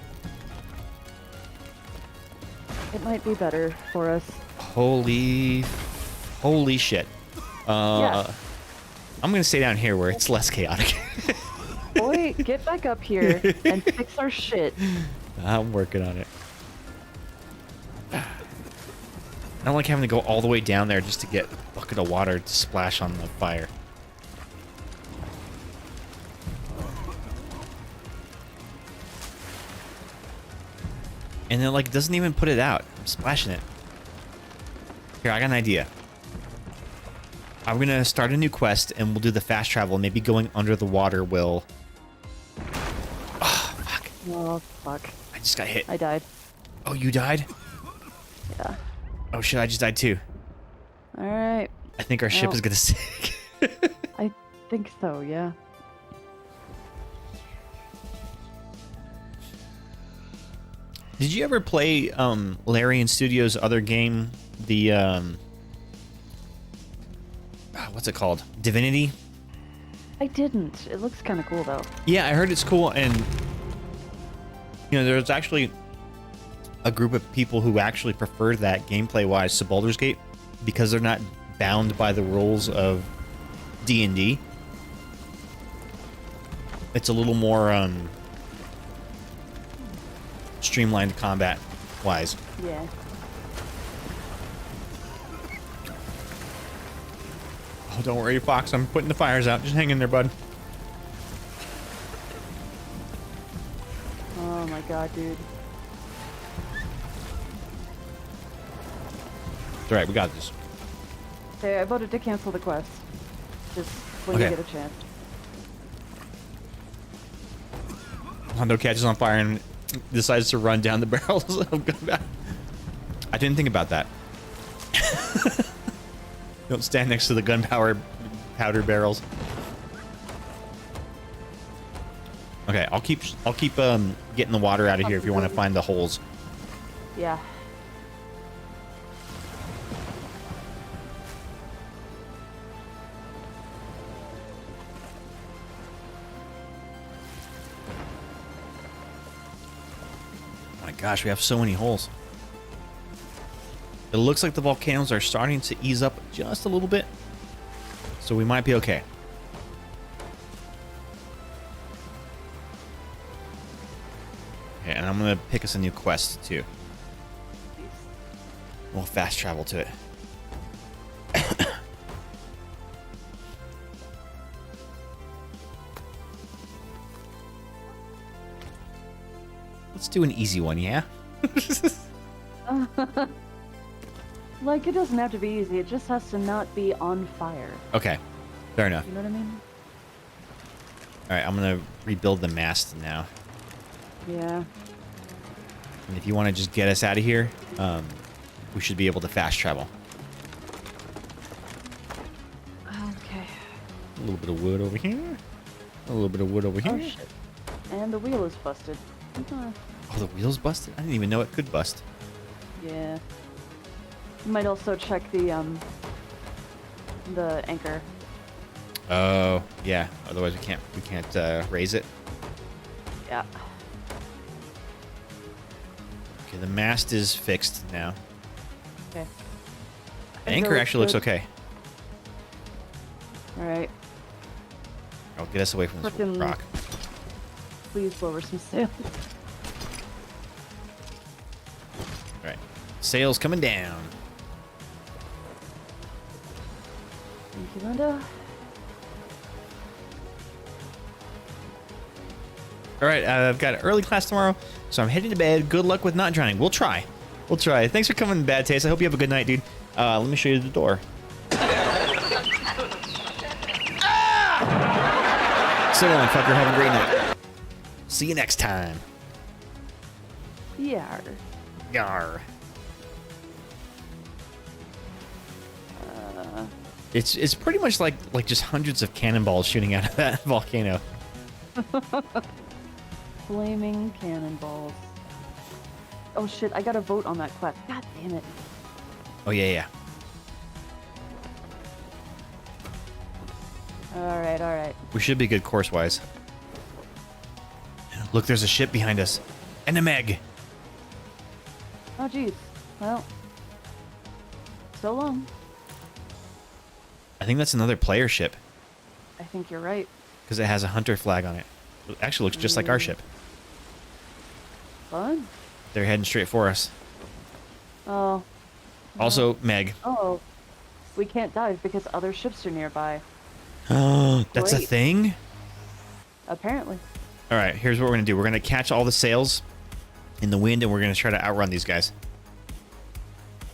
It might be better for us. Holy shit. Yeah. I'm gonna stay down here where it's less chaotic. Boy, get back up here and fix our shit. I'm working on it. I don't like having to go all the way down there just to get a bucket of water to splash on the fire. And it like doesn't even put it out. I'm splashing it. Here, I got an idea. I'm gonna start a new quest and we'll do the fast travel. Maybe going under the water will... Oh, fuck. Oh, fuck. I just got hit. I died. Oh, you died? Yeah. Oh shit, I just died too. Alright. I think our ship is gonna sink. I think so, yeah. Did you ever play Larian Studios' other game, the what's it called? Divinity? I didn't. It looks kind of cool though. Yeah, I heard it's cool, and you know, there's actually a group of people who actually prefer that gameplay-wise to Baldur's Gate because they're not bound by the rules of D&D. It's a little more streamlined combat-wise. Yeah. Oh, don't worry, Fox. I'm putting the fires out. Just hang in there, bud. Oh my god, dude. It's alright, we got this. Okay, I voted to cancel the quest. Just when you get a chance. Hondo catches on fire and decides to run down the barrels of gunpowder. I didn't think about that. Don't stand next to the gunpowder barrels. Okay, I'll keep getting the water out of here if you want to find the holes. Yeah. Oh my gosh, we have so many holes. It looks like the volcanoes are starting to ease up just a little bit, so we might be okay. Okay, and I'm gonna pick us a new quest too. We'll fast travel to it. Let's do an easy one, yeah? Like, it doesn't have to be easy. It just has to not be on fire. Okay, fair enough. You know what I mean? All right, I'm gonna rebuild the mast now. Yeah. And if you want to just get us out of here, we should be able to fast travel. Okay. A little bit of wood over here. A little bit of wood over here. Oh, shit. And the wheel is busted. Oh, the wheel's busted? I didn't even know it could bust. Yeah. You might also check the anchor. Oh, yeah. Otherwise we can't raise it. Yeah. Okay, the mast is fixed now. Okay. The anchor actually looks okay. Alright. Oh, get us away from this Frickin' rock. Please lower some sails. Alright. Sails coming down. Thank you, Linda. Alright, I've got early class tomorrow, so I'm heading to bed. Good luck with not drowning. We'll try. We'll try. Thanks for coming, Bad Taste. I hope you have a good night, dude. Let me show you the door. So long, fucker. Have a great night. See you next time. Yar. Yar. It's pretty much like just hundreds of cannonballs shooting out of that volcano. Flaming cannonballs. Oh shit, I gotta vote on that quest. God damn it. Oh yeah. Alright. We should be good course-wise. Look, there's a ship behind us. And a Meg. Oh jeez. Well. So long. I think that's another player ship. I think you're right. Because it has a hunter flag on it. It actually looks just like our ship. Fun. They're heading straight for us. Oh. Also, Meg. Oh. We can't dive because other ships are nearby. Oh, that's a Great. thing? Apparently. Alright, here's what we're going to do. We're going to catch all the sails in the wind, and we're going to try to outrun these guys.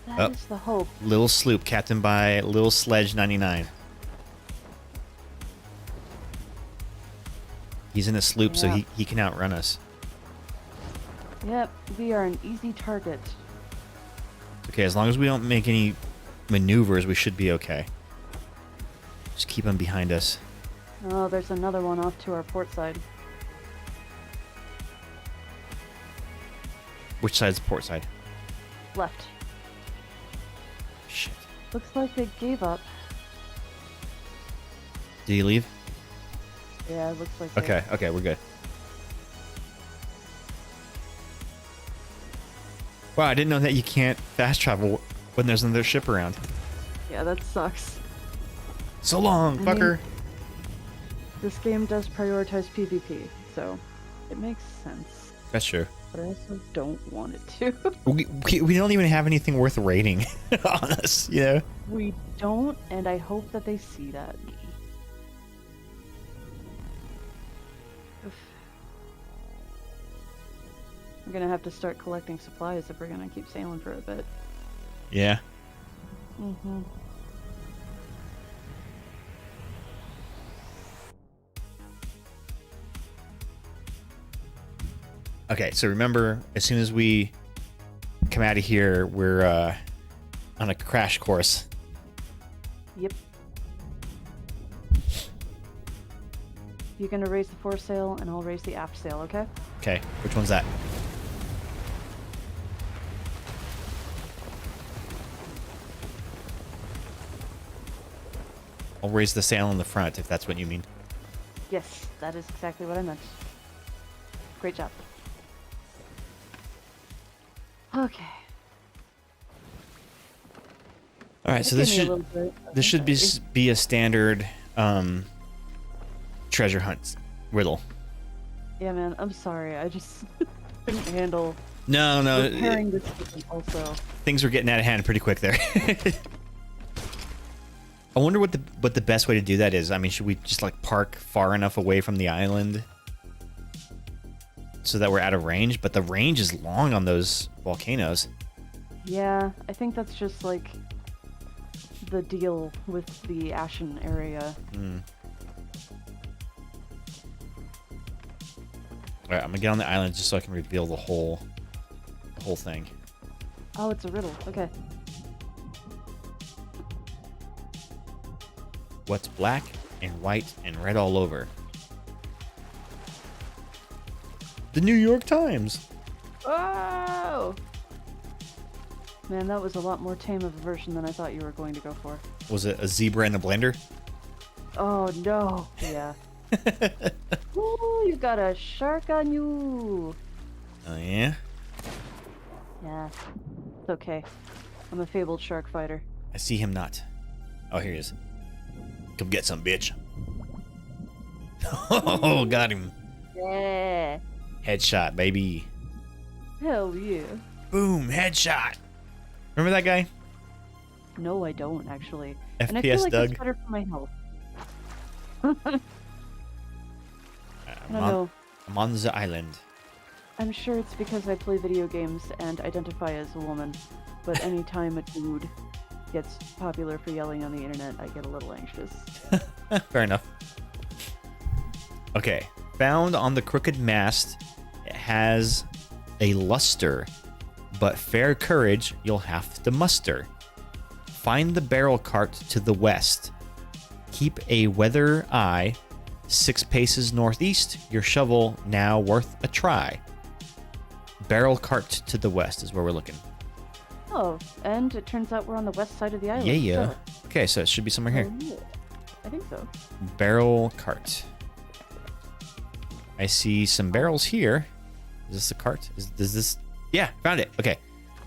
That is the hope. Little sloop, captained by Little Sledge 99. He's in a sloop, so he can outrun us. Yep, we are an easy target. Okay, as long as we don't make any maneuvers, we should be okay. Just keep him behind us. Oh, there's another one off to our port side. Which side's the port side? Left. Shit. Looks like they gave up. Did he leave? Yeah, it looks like Okay, we're good. Wow, I didn't know that you can't fast travel when there's another ship around. Yeah, that sucks. So long, fucker. This game does prioritize PvP, so it makes sense. That's true. But I also don't want it to. We don't even have anything worth rating on us, you know? We don't, and I hope that they see that. Oof. I'm gonna have to start collecting supplies if we're gonna keep sailing for a bit. Yeah. Mm-hmm. Okay, so remember, as soon as we come out of here, we're on a crash course. Yep. You're gonna raise the foresail, and I'll raise the aft sail, okay? Okay, which one's that? I'll raise the sail in the front, if that's what you mean. Yes, that is exactly what I meant. Great job. Okay. All right, so this should be a standard treasure hunt riddle. Yeah, man, I'm sorry. I just couldn't handle No. repairing this system also. Things were getting out of hand pretty quick there. I wonder what the best way to do that is. I mean, should we just like park far enough away from the island so that we're out of range? But the range is long on those volcanoes. Yeah, I think that's just like the deal with the Ashen area. Alright, I'm gonna get on the island just so I can reveal the whole thing. Oh, it's a riddle. Okay. What's black and white and red all over? The New York Times. Oh! Man, that was a lot more tame of a version than I thought you were going to go for. Was it a zebra in a blender? Oh, no. Yeah. Ooh, you got a shark on you. Oh, yeah? Yeah. It's okay. I'm a fabled shark fighter. I see him not. Oh, here he is. Come get some, bitch. Oh, got him. Yeah. Headshot, baby. Hell yeah. Boom, headshot. Remember that guy? No, I don't actually. FPS and I feel like Doug. it's better for my health. I don't know. I'm on the island. I'm sure it's because I play video games and identify as a woman, but anytime a dude gets popular for yelling on the internet, I get a little anxious. Fair enough. Okay. Found on the crooked mast, it has a luster, but fair courage you'll have to muster. Find the barrel cart to the west. Keep a weather eye. 6 paces northeast, your shovel now worth a try. Barrel cart to the west is where we're looking. Oh, and it turns out we're on the west side of the island. Yeah. So. Okay, so it should be somewhere here. Yeah. I think so. Barrel cart. I see some barrels here. Is this a cart? Is this? Yeah, found it. Okay,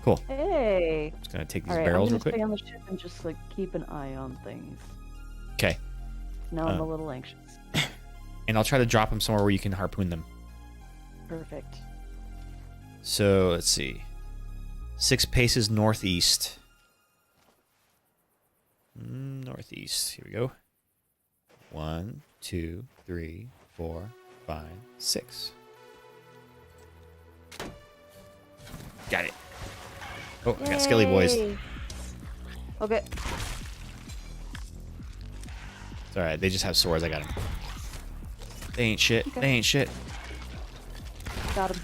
cool. Hey. Just gonna take these All right, barrels I'm real gonna quick. stay on the ship and just like keep an eye on things. Okay. Now I'm a little anxious. And I'll try to drop them somewhere where you can harpoon them. Perfect. So let's see. 6 paces northeast. Northeast. Here we go. 1, 2, 3, 4, 5, 6. Got it. Oh, I got Skelly boys. Yay. Okay. It's alright, they just have swords. I got them. They ain't shit. Okay. They ain't shit. Got him.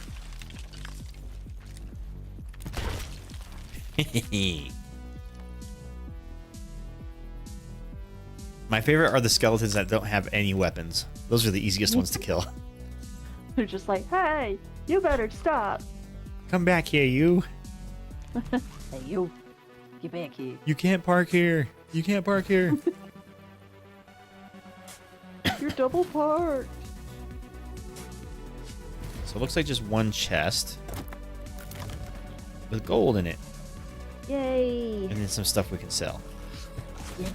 My favorite are the skeletons that don't have any weapons. Those are the easiest ones to kill. They're just like, hey, you better stop. Come back here, you. Hey, you. Get back here. You can't park here. You can't park here. You're double parked. So it looks like just one chest with gold in it. Yay. And then some stuff we can sell. Yay.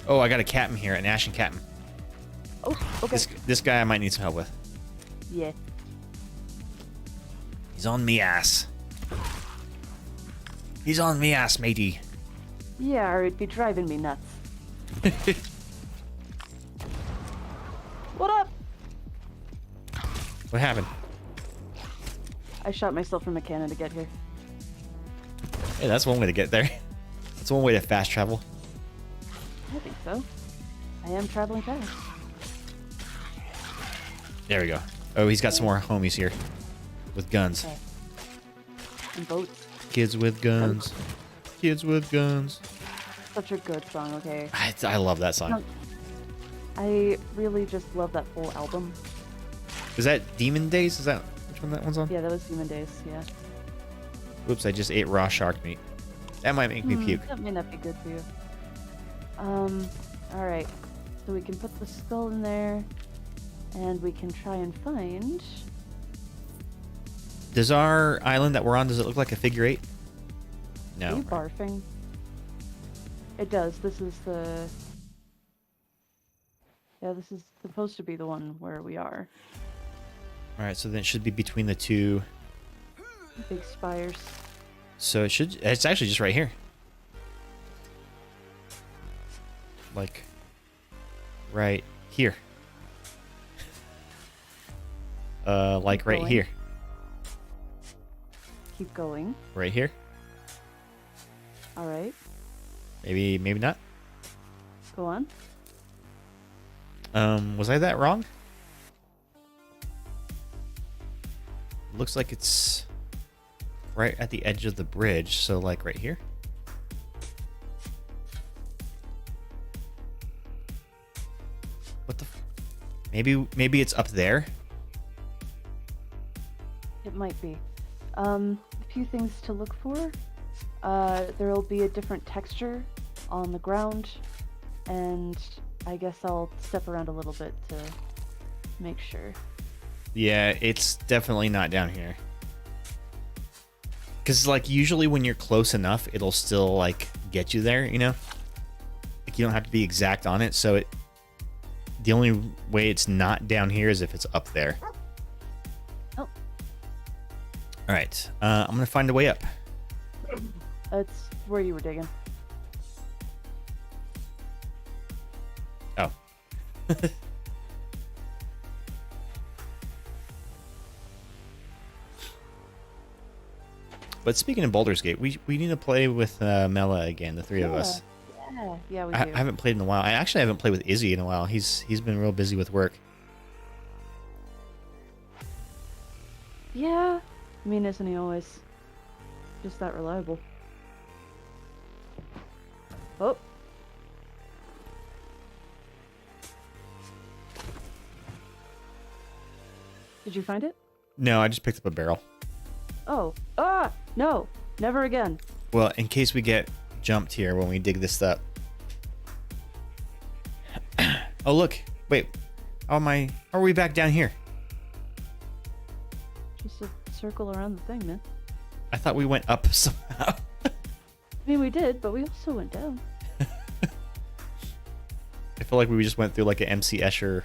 Oh, I got a captain here, an ashen captain. Oh, okay. This guy I might need some help with. Yeah. He's on me ass. He's on me ass, matey. Yeah, or it'd be driving me nuts. What up? What happened? I shot myself from a cannon to get here. Hey, that's one way to get there. That's one way to fast travel. I think so. I am traveling fast. There we go. Oh, he's got some more homies here. With guns. Okay. And boats. Kids with guns. Kids with guns. Such a good song, okay? I love that song. I really just love that whole album. Is that Demon Days? Is that which one that one's on? Yeah, that was Demon Days, yeah. Oops, I just ate raw shark meat. That might make me puke. That may not be good for you. Alright. So we can put the skull in there, and we can try and find... Does our island that we're on, does it look like a figure 8? Are No. you barfing? It does. This is the... Yeah, this is supposed to be the one where we are. Alright, so then it should be between the two. Big spires. So it's actually just right here. Like, right here. Like right going. here. Keep going. Right here. Alright. Maybe not. Go on. Was I that wrong? Looks like it's right at the edge of the bridge, so like right here. What the maybe it's up there. It might be. A few things to look for. There'll be a different texture on the ground, and I guess I'll step around a little bit to make sure. Yeah, it's definitely not down here. Because, like, usually when you're close enough, it'll still, like, get you there, you know? you don't have to be exact on it. So the only way it's not down here is if it's up there. Oh. All right. I'm going to find a way up. That's where you were digging. Oh. But speaking of Baldur's Gate, we need to play with Mela again, the three of us. Yeah, we do. I haven't played in a while. I actually haven't played with Izzy in a while. He's been real busy with work. Yeah. I mean, isn't he always just that reliable? Oh. Did you find it? No, I just picked up a barrel. Oh. Ah! No! Never again. Well, in case we get jumped here when we dig this up. Oh, look. Wait. How are we back down here? Just a circle around the thing, man. I thought we went up somehow. I mean, we did, but we also went down. I feel like we just went through like an MC Escher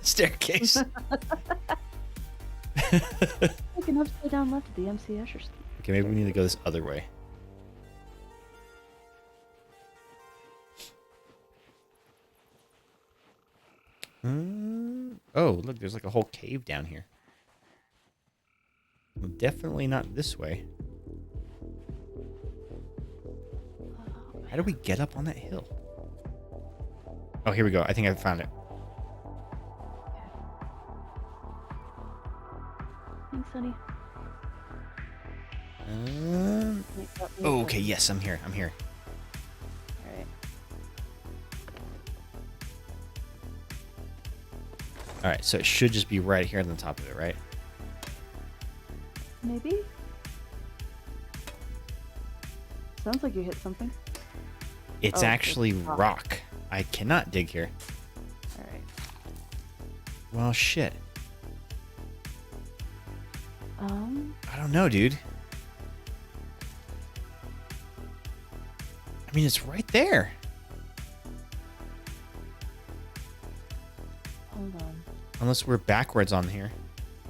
staircase. Like an upside down left at the MC Escher. Okay, maybe we need to go this other way. Oh, look, there's like a whole cave down here. Well, definitely not this way. How do we get up on that hill? Oh, here we go. I think I found it. Thanks, honey. Oh, okay, yes, I'm here. I'm here. Alright. Alright, so it should just be right here on the top of it, right? Maybe? Sounds like you hit something. It's actually rock. I cannot dig here. Alright. Well, shit. I don't know, dude. I mean, it's right there. Hold on. Unless we're backwards on here.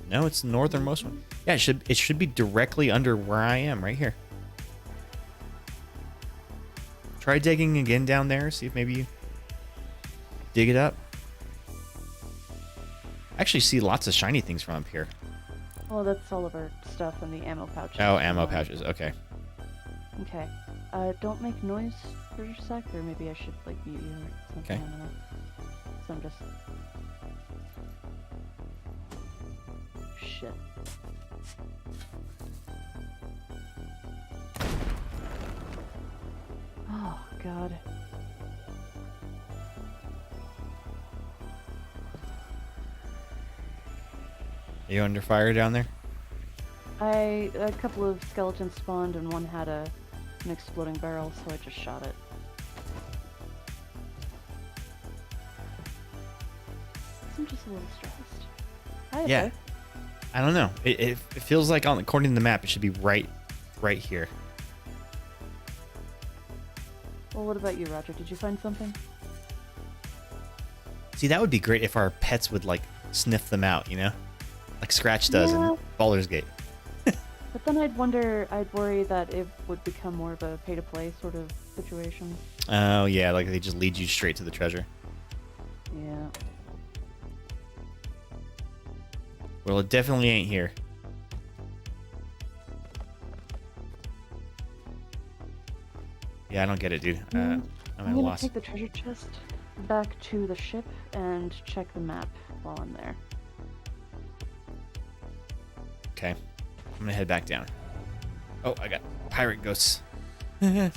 No, it's the northernmost one. Yeah, it should be directly under where I am, right here. Try digging again down there. See if maybe you dig it up. I actually see lots of shiny things from up here. Well, that's all of our stuff in the ammo pouches. Oh, ammo pouches. Okay. Okay. Don't make noise for a sec, or maybe I should, like, mute you or something. Okay. I don't know. So I'm just... Shit. Oh, God. Are you under fire down there? A couple of skeletons spawned and one had an exploding barrel, so I just shot it. I'm just a little stressed. Hi, Yeah. there. I don't know. It feels like according to the map, it should be right here. Well, what about you, Roger? Did you find something? See, that would be great if our pets would like sniff them out, you know, like Scratch does in Baldur's Gate. But then I'd worry that it would become more of a pay-to-play sort of situation. Oh yeah, like they just lead you straight to the treasure. Yeah. Well, it definitely ain't here. Yeah, I don't get it, dude. I'm at a gonna loss. take the treasure chest back to the ship and check the map while I'm there. Okay. I'm gonna head back down. Oh, I got pirate ghosts. I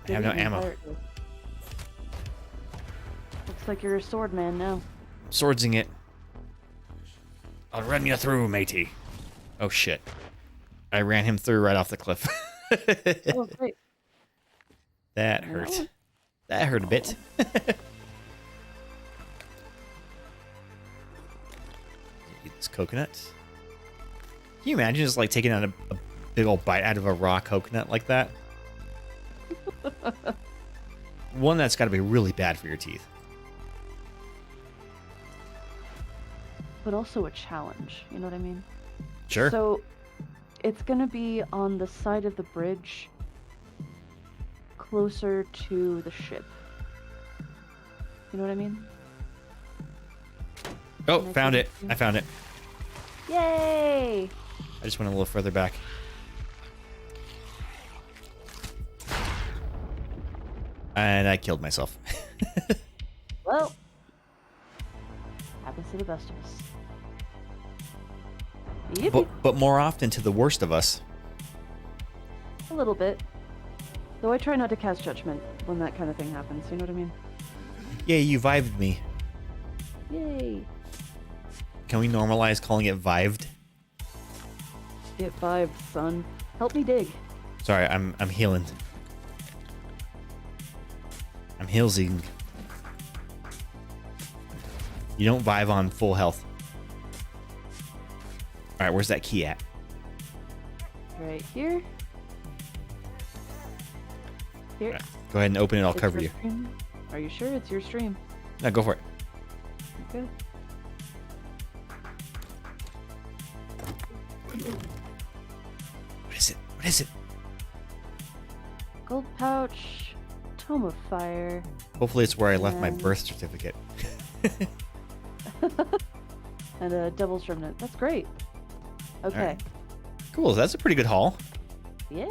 have no ammo. Looks like you're a sword man now. Swordsing it. I'll run you through, matey. Oh shit. I ran him through right off the cliff. Oh, great. That hurt. That hurt a bit. Eat this coconut. Can you imagine just like taking out a big old bite out of a raw coconut like that? One that's got to be really bad for your teeth. But also a challenge, you know what I mean? Sure. So, it's gonna be on the side of the bridge, closer to the ship. You know what I mean? Oh, found it. I found it. Yay! I just went a little further back. And I killed myself. Well, happens to the best of us. Yippee. But more often to the worst of us. A little bit. Though I try not to cast judgment when that kind of thing happens, you know what I mean? Yeah, you vived me. Yay! Can we normalize calling it vived? Get vibes, son. Help me dig. Sorry, I'm healing. I'm healsing. You don't vibe on full health. Alright, where's that key at? Right here. Here. Right, go ahead and open it, I'll It's cover your you. stream. Are you sure it's your stream? No, go for it. Okay. What is it? What is it? Gold pouch. Tome of Fire. Hopefully it's where I left my And- birth certificate. And a Devil's Remnant. That's great. Okay. Alright. Cool, that's a pretty good haul. Yeah,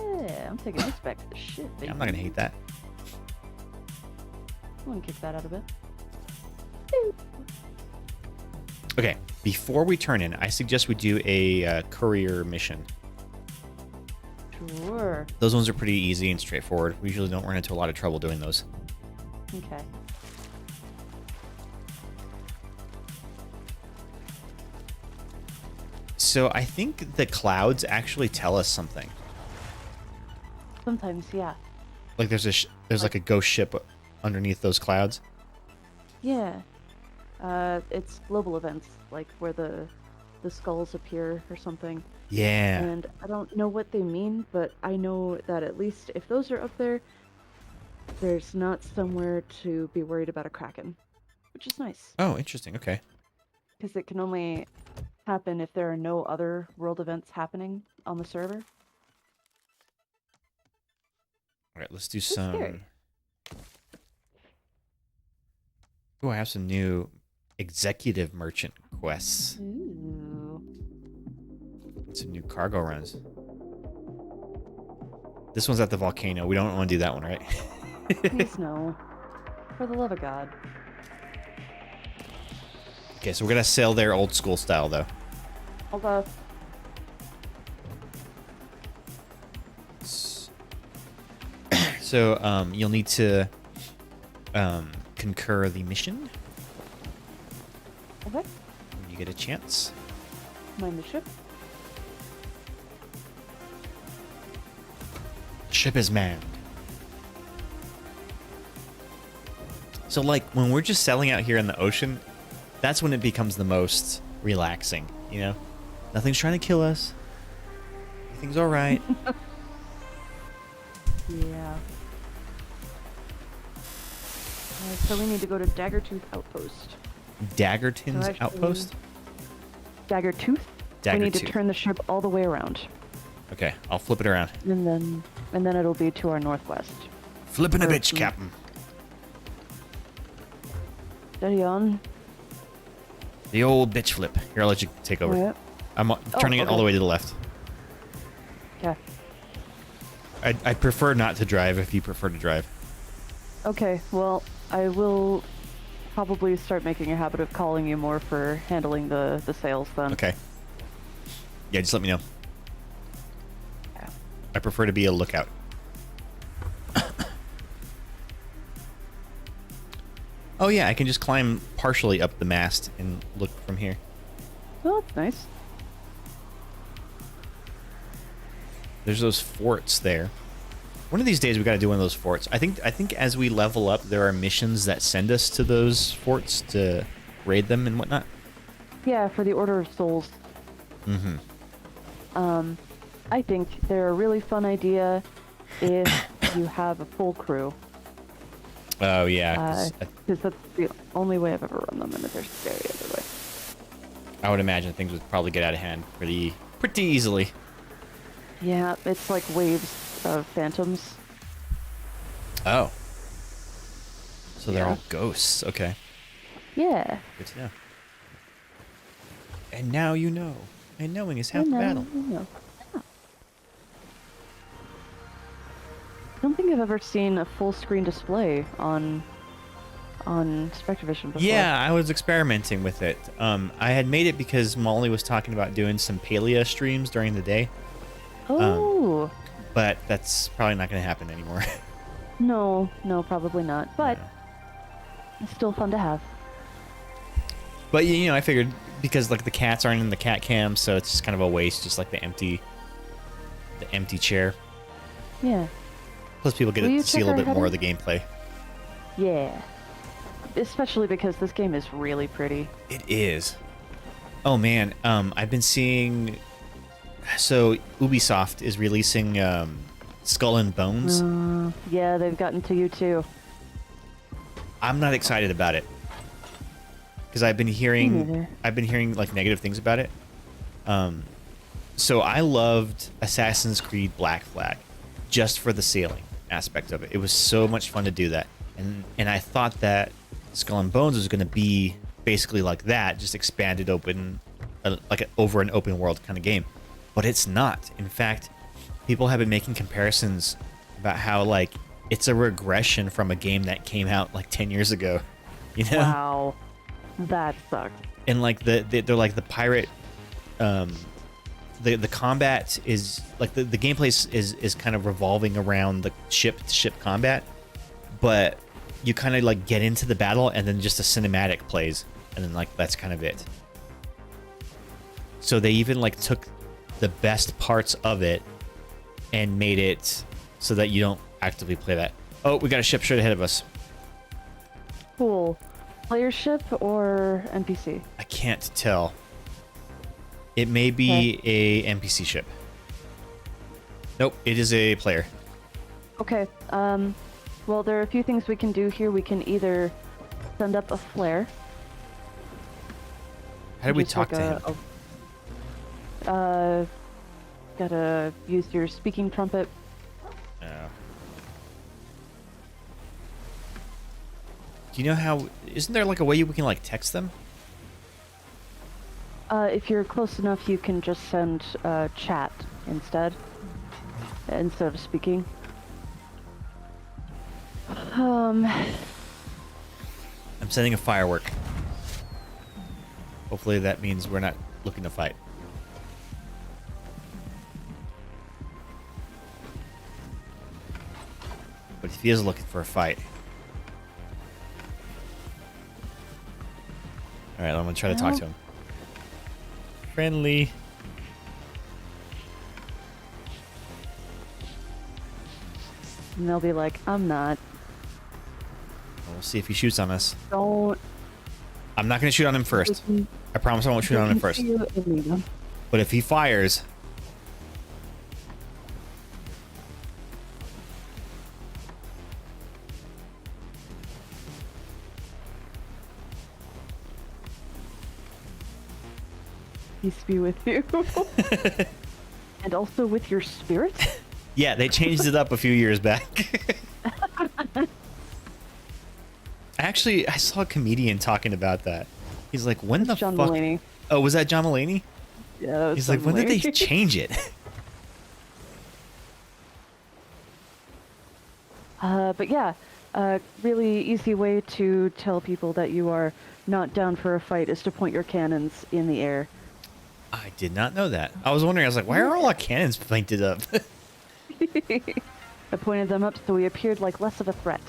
I'm taking this back to the shit, baby. Yeah, I'm not gonna hate that. I'm gonna kick that out a bit. Okay, before we turn in, I suggest we do a courier mission. Sure. Those ones are pretty easy and straightforward. We usually don't run into a lot of trouble doing those. Okay. So I think the clouds actually tell us something. Sometimes, yeah. Like there's like a ghost ship underneath those clouds. Yeah. It's global events, like where the skulls appear or something. Yeah. And I don't know what they mean, but I know that at least if those are up there, there's not somewhere to be worried about a kraken, which is nice. Oh, interesting. Okay. Because it can only happen if there are no other world events happening on the server. All right, let's do That's some. scary. Oh, I have some new executive merchant quests. Ooh. Some new cargo runs. This one's at the volcano. We don't want to do that one, right? Please no. For the love of God. Okay, so we're gonna sail there old school style, though. Hold up. So, you'll need to concur the mission Okay. when you get a chance. Mind the ship. Ship is manned. So, like, when we're just sailing out here in the ocean, that's when it becomes the most relaxing, you know? Nothing's trying to kill us. Everything's alright. Yeah. So we need to go to Daggertooth Outpost. Daggerton's So actually- outpost? Daggertooth? We need to Daggertooth. turn the ship all the way around. Okay, I'll flip it around. And then it'll be to our northwest. Flipping a bitch, Mhm. Captain. Steady on. The old bitch flip. Here, I'll let you take over. Yep. I'm turning it all okay. the way to the left. Okay. I prefer not to drive if you prefer to drive. Okay, well, I will probably start making a habit of calling you more for handling the sails then. Okay. Yeah, just let me know. Yeah. I prefer to be a lookout. Oh yeah, I can just climb partially up the mast and look from here. Oh, that's nice. There's those forts there. One of these days we got to do one of those forts. I think as we level up, there are missions that send us to those forts to raid them and whatnot. Yeah, for the Order of Souls. Mm-hmm. I think they're a really fun idea if you have a full crew. Oh yeah. Because that's the only way I've ever run them, and there's very other way. I would imagine things would probably get out of hand pretty easily. Yeah, it's like waves of phantoms. Oh. So they're Yeah. all ghosts. Okay. Yeah. Good to know. And now you know. And knowing is half I the know, battle. I know. Yeah. I don't think I've ever seen a full screen display on Spectervision before. Yeah, I was experimenting with it. I had made it because Molly was talking about doing some Palea streams during the day. Oh. But that's probably not going to happen anymore. No, probably not. But it's still fun to have. But you know, I figured because like the cats aren't in the cat cam, so it's just kind of a waste, just like the empty chair. Yeah. Plus, people get Will you to see a check little our bit more of header? the gameplay. Yeah. Especially because this game is really pretty. It is. Oh man, I've been seeing. So Ubisoft is releasing Skull and Bones. Yeah, they've gotten to you too. I'm not excited about it because I've been Me hearing neither. like negative things about it. So I loved Assassin's Creed Black Flag just for the sailing aspect of it. It was so much fun to do that, and I thought that Skull and Bones was going to be basically like that, just expanded open, over an open world kind of game. But it's not. In fact, people have been making comparisons about how like it's a regression from a game that came out like 10 years ago. You know? Wow. That sucks. And like they're like the pirate, the combat is like the gameplay is kind of revolving around the ship to ship combat, but you kind of like get into the battle and then just a cinematic plays, and then like that's kind of it. So they even like took the best parts of it and made it so that you don't actively play that. Oh, we got a ship straight ahead of us. Cool. Player ship or NPC? I can't tell. It may be a NPC ship. Nope, it is a player. Okay. Well, there are a few things we can do here. We can either send up a flare. How do we Just talk like to him? Gotta use your speaking trumpet. Oh. Do you know how? Isn't there like a way we can like text them? If you're close enough, you can just send chat instead of speaking. I'm sending a firework. Hopefully that means we're not looking to fight. But if he is looking for a fight. Alright, I'm gonna try to talk to him. Friendly. And they'll be like, I'm not. We'll see if he shoots on us. Don't. I'm not gonna shoot on him first. I promise I won't shoot on him first. But if he fires... Peace be with you. And also with your spirit? Yeah, they changed it up a few years back. Actually, I saw a comedian talking about that. He's like, when the John fuck... Mulaney. Oh, was that John Mulaney? Yeah, that was He's John like, when did they Mulaney. change it? But yeah, really easy way to tell people that you are not down for a fight is to point your cannons in the air. I did not know that. I was wondering, I was like, why are all our cannons painted up? I pointed them up so we appeared like less of a threat.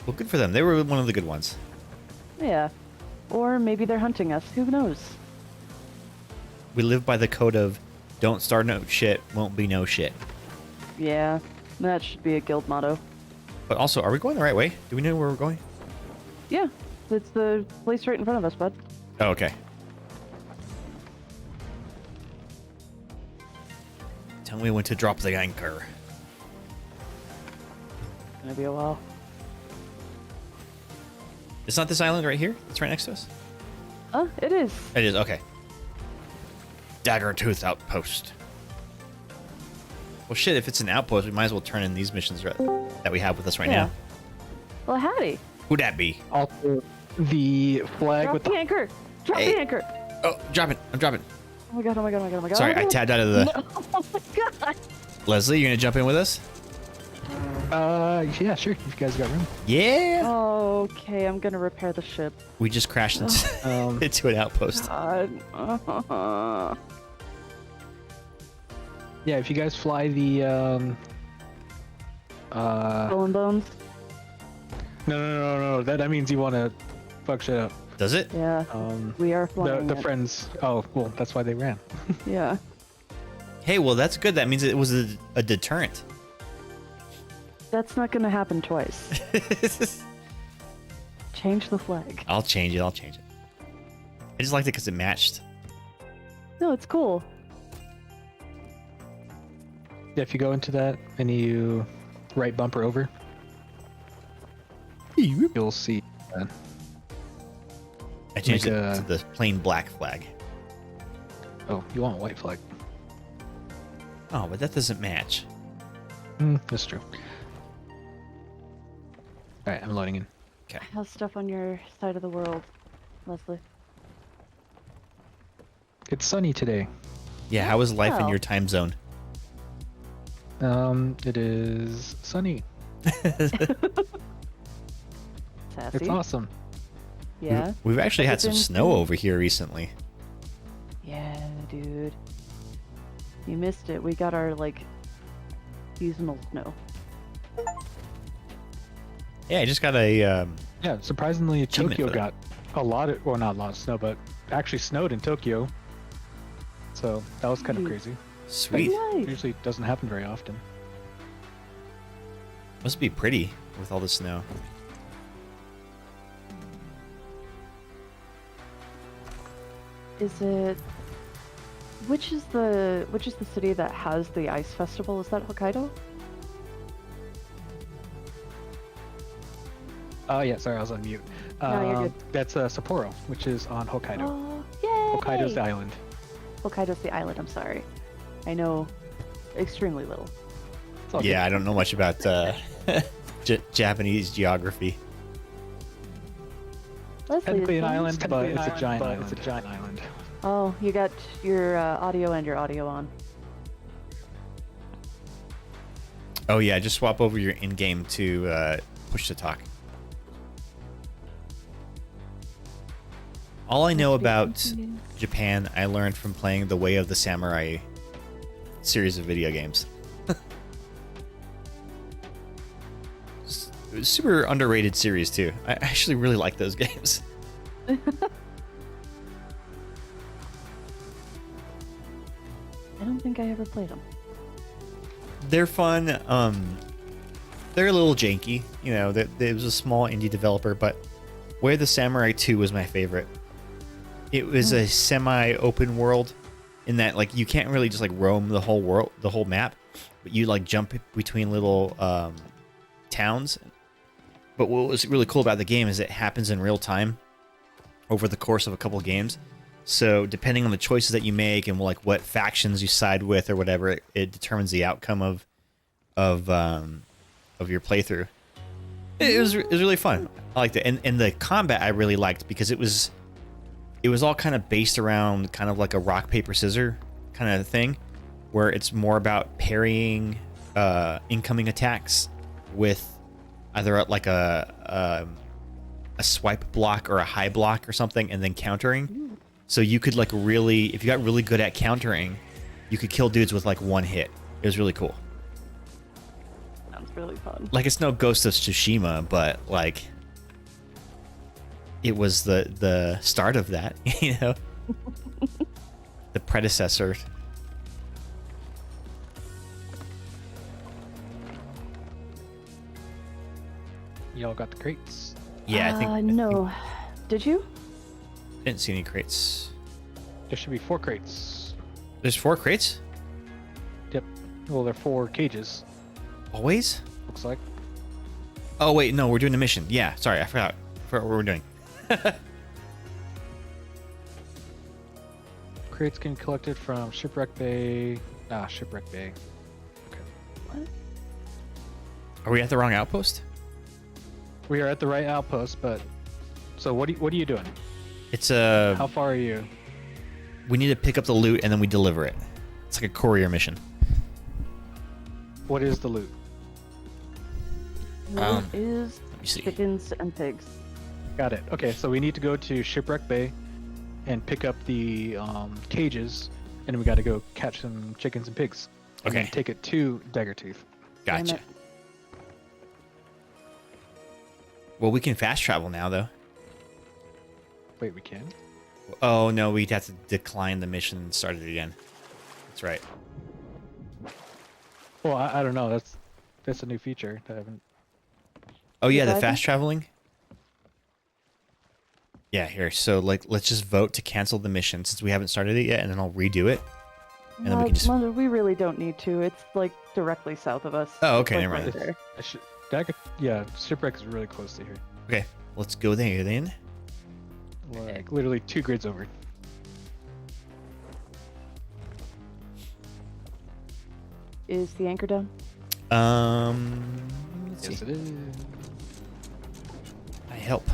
Well, good for them. They were one of the good ones. Yeah. Or maybe they're hunting us. Who knows? We live by the code of don't start no shit, won't be no shit. Yeah, that should be a guild motto. But also, are we going the right way? Do we know where we're going? Yeah, it's the place right in front of us, bud. Oh, okay. Tell me when to drop the anchor. Gonna be a while. It's not this island right here? It's right next to us? Oh, it is. It is, okay. Daggertooth Outpost. Well, shit, if it's an outpost, we might as well turn in these missions that we have with us right now. Well, howdy. Who'd that be? Also, the flag Drop with the anchor. Drop Hey. the anchor. Oh, drop it. I'm dropping. Oh my god, oh my god, oh my god, oh my god. Sorry, I tabbed out of the... No, oh my god. Leslie, you gonna jump in with us? Yeah, sure. If you guys got room. Yeah! Okay, I'm gonna repair the ship. We just crashed into, into an outpost. God. Yeah, if you guys fly the Skull and Bones? No. That means you want to fuck shit up. Does it? Yeah. We are flying The it. friends. Oh, well, that's why they ran. Yeah. Hey, well, that's good. That means it was a deterrent. That's not gonna happen twice. Change the flag. I'll change it. I just liked it because it matched. No, it's cool. Yeah, if you go into that and you right bumper over, you'll see that. I changed Like, it to the plain black flag. Oh, you want a white flag. Oh, but that doesn't match. That's true. Alright, I'm loading in. Okay. How's stuff on your side of the world, Leslie? It's sunny today. Yeah, how is life in Oh. your time zone? It is sunny. Sassy? It's awesome. Yeah? We've actually had some Everything- snow over here recently. Yeah, dude. You missed it. We got our, like, seasonal snow. Yeah, I just got a... Yeah, surprisingly, Achievement Tokyo for that. got a lot of, well, not a lot of snow, but actually snowed in Tokyo. So that was kind of crazy. Sweet. Nice. Usually doesn't happen very often. Must be pretty with all the snow. Is it... Which is the city that has the ice festival? Is that Hokkaido? Oh, yeah, sorry, I was on mute. No, you're good. That's Sapporo, which is on Hokkaido. Oh, yay! Hokkaido's the island. Hokkaido's the island, I'm sorry. I know extremely little. It's all Yeah, good. I don't know much about Japanese geography. Leslie, Technically is an that- island, but it's a giant island. It's a giant island. Oh, you got your audio and your audio on. Oh yeah, just swap over your in-game to push to talk. All I know about Japan, I learned from playing the Way of the Samurai series of video games. It was a super underrated series too. I actually really like those games. I don't think I ever played them. They're fun. They're a little janky. You know, it was a small indie developer, but Way of the Samurai 2 was my favorite. It was a semi-open world in that, like, you can't really just like roam the whole world, the whole map, but you like jump between little towns. But what was really cool about the game is it happens in real time over the course of a couple games. So depending on the choices that you make and like what factions you side with or whatever, it determines the outcome of your playthrough. It was really fun. I liked it, and the combat I really liked because it was all kind of based around kind of like a rock paper scissors kind of thing, where it's more about parrying incoming attacks with either like a swipe block or a high block or something, and then countering. So you could like really, if you got really good at countering, you could kill dudes with like one hit. It was really cool. Sounds really fun. Like, it's no Ghost of Tsushima, but like it was the start of that, you know? The predecessor. Y'all got the crates? Yeah, I think No. Did you? didn't see any crates. There should be 4 crates. There's 4 crates? Yep. Well, they're 4 cages. Always? Looks like. Oh wait, no, we're doing the mission. Yeah, sorry, I forgot what we're doing. Crates can be collected from Shipwreck Bay. Shipwreck Bay. Okay. What? Are we at the wrong outpost? We are at the right outpost, but so what are you doing? It's How far are you? we need to pick up the loot and then we deliver it. It's like a courier mission. What is the loot? What is Let me see. chickens and pigs? Got it. Okay, so we need to go to Shipwreck Bay and pick up the cages, and we got to go catch some chickens and pigs. And Okay. then take it to Daggertooth. Damn Gotcha. it. Well, we can fast travel now, though. Wait, we can? Oh no, we'd have to decline the mission and start it again. That's right. Well, I don't know. That's a new feature that I haven't. Oh yeah, the Driving? fast traveling. Yeah, here. So like, let's just vote to cancel the mission since we haven't started it yet, and then I'll redo it. And then we can just. Mother, we really don't need to. It's like directly south of us. Oh, It's, okay, like, never right mind. there. Yeah, Shipwreck is really close to here. Okay, let's go there then. Like literally 2 grids over. Is the anchor down? Let's Yes, see. it is. I help.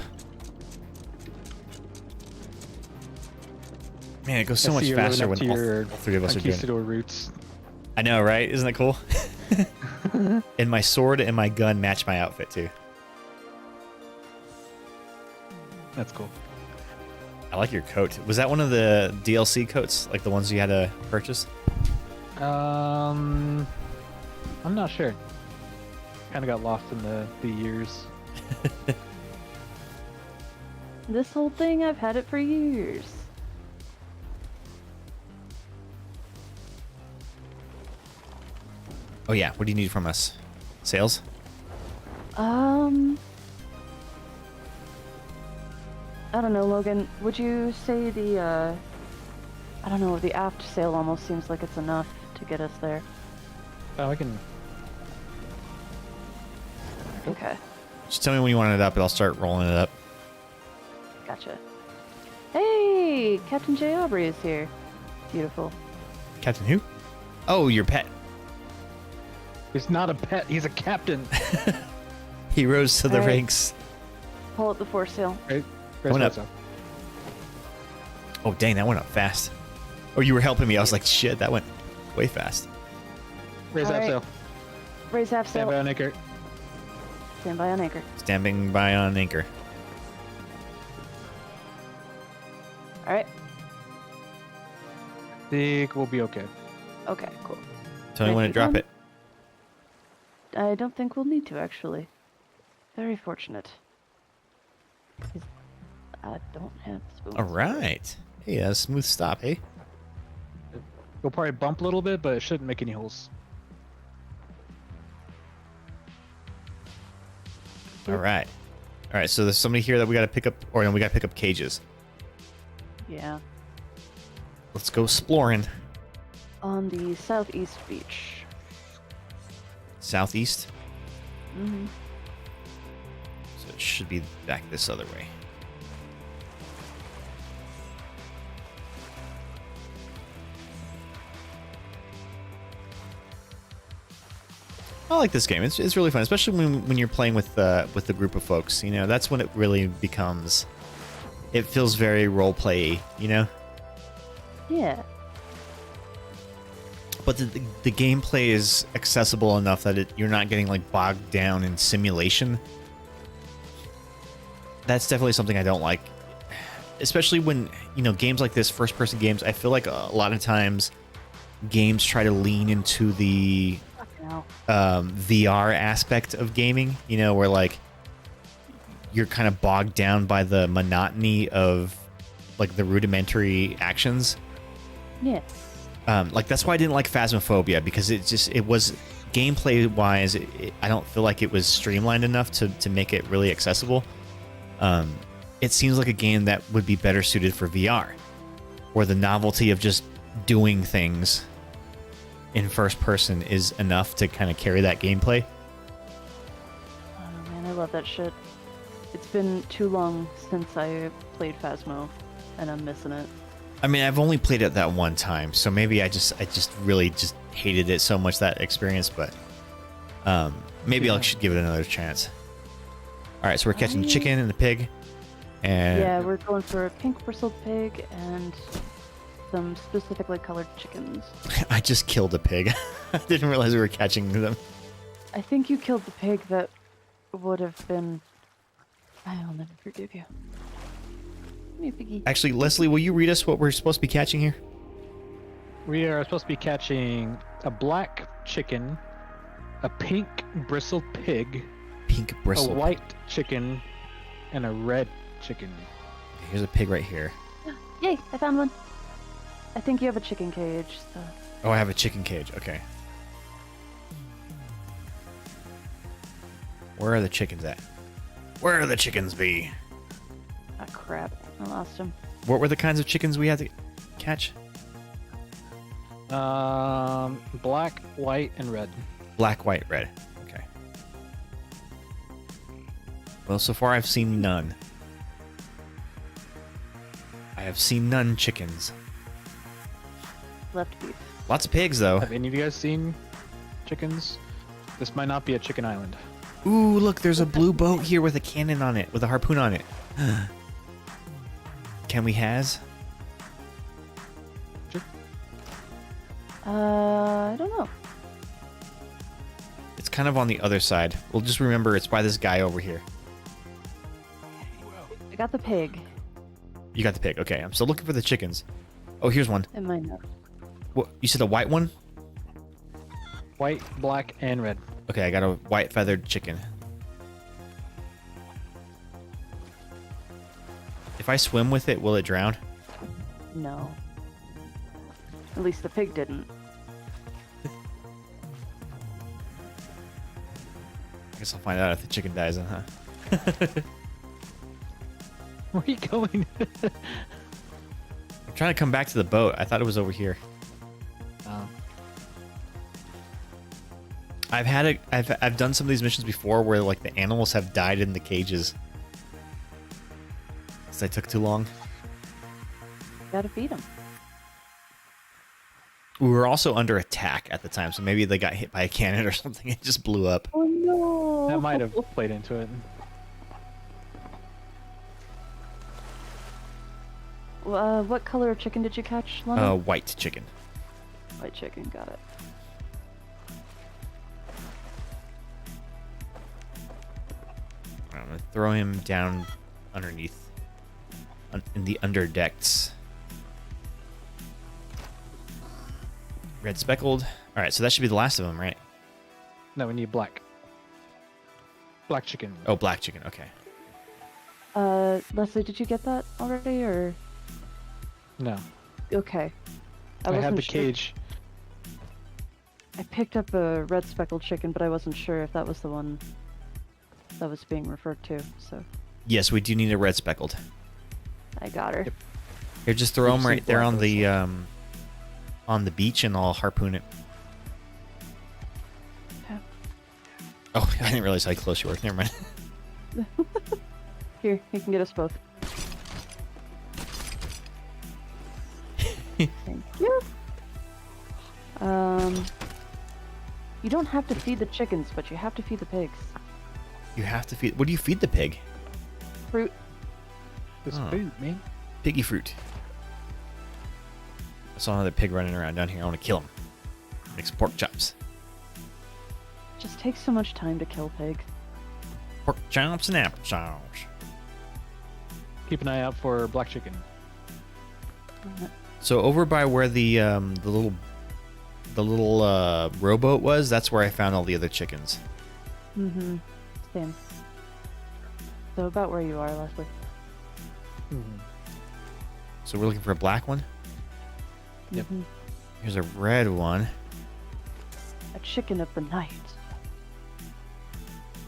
Man, it goes so I much see you're living faster up when to all your 3 of us are doing it. Conquistador roots. I know, right? Isn't that cool? And my sword and my gun match my outfit too. That's cool. I like your coat. Was that one of the DLC coats, like the ones you had to purchase? I'm not sure. Kind of got lost in the years. This whole thing, I've had it for years. Oh yeah, what do you need from us? Sales? I don't know, Logan. Would you say the, I don't know, the aft sail almost seems like it's enough to get us there. Oh, I can. Okay, Just tell me when you want it up and I'll start rolling it up. gotcha. Hey, Captain J. Aubrey is here. Beautiful. Captain who? Oh, your pet. He's not a pet. He's a captain. He rose to the All right. ranks. Pull up the foresail. Right? Went up. Oh dang, that went up fast. Oh, you were helping me. I was like, shit, that went way fast. Raise All that right. sail. Raise half Stand sail. by on anchor. Stand by on anchor. Standing by on anchor. All right. Think we'll be okay. Okay, cool. Tell me Thank when to you, drop Tom. it. I don't think we'll need to, actually. Very fortunate. 'Cause I don't have spoons. All right. Hey, a smooth stop, hey? We'll probably bump a little bit, but it shouldn't make any holes. All right. All right, so there's somebody here that we got to pick up, or no, we got to pick up cages. Yeah. Let's go exploring. On the southeast beach. Southeast. Mm-hmm. So it should be back this other way. I like this game. It's really fun, especially when you're playing with the group of folks. You know, that's when it really becomes. It feels very role play. You know. Yeah. But the gameplay is accessible enough that you're not getting like bogged down in simulation. That's definitely something I don't like, especially when games like this, first-person games. I feel like a lot of times games try to lean into the VR aspect of gaming. You know, where like you're kind of bogged down by the monotony of like the rudimentary actions. Yeah. Like that's why I didn't like Phasmophobia, because it was gameplay wise. I don't feel like it was streamlined enough to make it really accessible. It seems like a game that would be better suited for VR, where the novelty of just doing things in first person is enough to kind of carry that gameplay. Oh man, I love that shit. It's been too long since I played Phasmo, and I'm missing it. I mean, I've only played it that one time, so maybe I just really just hated it so much, that experience, but maybe I should give it another chance. All right, so we're catching chicken and the pig, and yeah, we're going for a pink bristled pig and some specifically colored chickens. I just killed a pig. I didn't realize we were catching them. I think you killed the pig that would have been... I'll never forgive you. Come here, piggy. Actually, Leslie, will you read us what we're supposed to be catching here? We are supposed to be catching a black chicken, a pink bristled pig, Pink bristle. a white chicken, and a red chicken. Here's a pig right here. Yay, I found one. I think you have a chicken cage, so... Oh, I have a chicken cage. Okay. Where are the chickens at? Where are the chickens be? Ah, crap. I lost him. What were the kinds of chickens we had to catch? Black, white, and red. Black, white, red. Okay. Well, so far I've seen none. I have seen none chickens. Left beef. Lots of pigs, though. Have any of you guys seen chickens? This might not be a chicken island. Ooh, look, there's a blue boat here with a cannon on it, with a harpoon on it. Can we has? Sure. I don't know. It's kind of on the other side. We'll just remember it's by this guy over here. I got the pig. You got the pig. Okay, I'm still looking for the chickens. Oh, here's one. It might not. What, you said a white one? White, black, and red. Okay, I got a white feathered chicken. If I swim with it, will it drown? No. At least the pig didn't. I guess I'll find out if the chicken dies then, huh? Where are you going? I'm trying to come back to the boat. I thought it was over here. I've done some of these missions before where like the animals have died in the cages. Because they took too long. Gotta feed them. We were also under attack at the time, so maybe they got hit by a cannon or something. It just blew up. Oh no! That might have played into it. What color of chicken did you catch, Lana? White chicken. White chicken, got it. I'm gonna throw him down underneath, in the underdecks. Red speckled. All right, so that should be the last of them, right? No, we need black. Black chicken. Oh, black chicken. Okay. Leslie, did you get that already, or? No. Okay. I have wasn't the sure. cage. I picked up a red speckled chicken, but I wasn't sure if that was the one that was being referred to, so. Yes, we do need a red speckled. I got her. Yep. Here, just throw them right there on the beach, and I'll harpoon it. Okay. Oh, I didn't realize how close you were. Never mind. Here, you can get us both. Thank you. You don't have to feed the chickens, but you have to feed the pigs. You have to feed. What do you feed the pig? Fruit. This Oh. food, man. Piggy fruit. I saw another pig running around down here. I want to kill him. Make some pork chops. Just takes so much time to kill pigs. Pork chops and apple sauce. Keep an eye out for black chicken. So over by where the little rowboat was, that's where I found all the other chickens. Mm-hmm. Same. So about where you are, Leslie. So we're looking for a black one. Yep. Mhm. Here's a red one. A chicken of the night.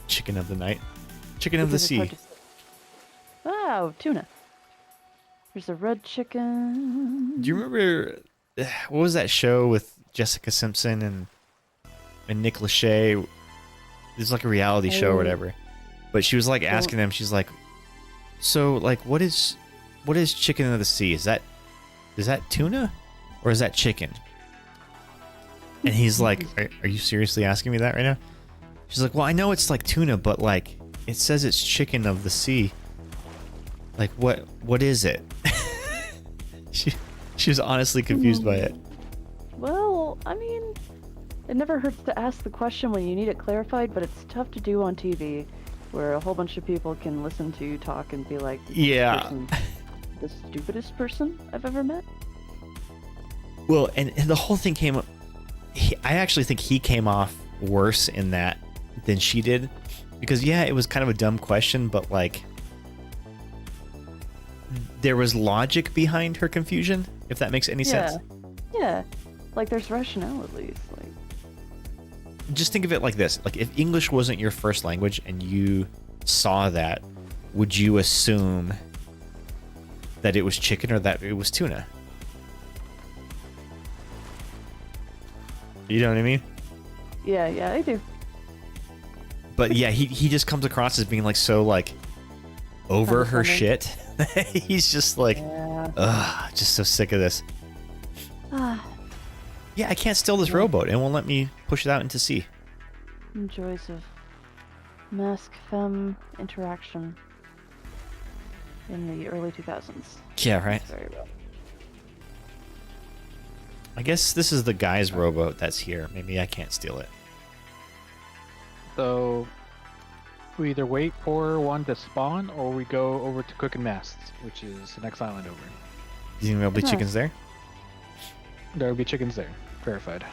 Chicken of the night. Chicken of the Because it's hard sea. to say. Oh, tuna. There's a red chicken. Do you remember what was that show with Jessica Simpson and Nick Lachey. It's like a reality show or whatever. But she was like asking him. She's like, "So like, what is chicken of the sea? Is that tuna, or is that chicken?" And he's like, "Are you seriously asking me that right now?" She's like, "Well, I know it's like tuna, but like it says it's chicken of the sea. Like what is it?" She was honestly confused by it. Well, I mean, it never hurts to ask the question when you need it clarified, but it's tough to do on TV, where a whole bunch of people can listen to you talk and be like, "Yeah, the stupidest person I've ever met." Well, and the whole thing came up. I actually think he came off worse in that than she did, because yeah, it was kind of a dumb question, but like there was logic behind her confusion, if that makes any sense. Yeah, like there's rationale at least. Like, just think of it like this: like if English wasn't your first language and you saw that, would you assume that it was chicken or that it was tuna? You know what I mean? Yeah, I do. But yeah, he just comes across as being like so like over her shit. He's just like, ugh, just so sick of this. Yeah, I can't steal this rowboat. It won't let me push it out into sea. Joys of mask-femme interaction in the early 2000s. Yeah, right. Very well. I guess this is the guy's rowboat that's here. Maybe I can't steal it. So we either wait for one to spawn or we go over to Cooking Masts, which is the next island over. You think there'll be chickens there? There will be chickens there. Verified.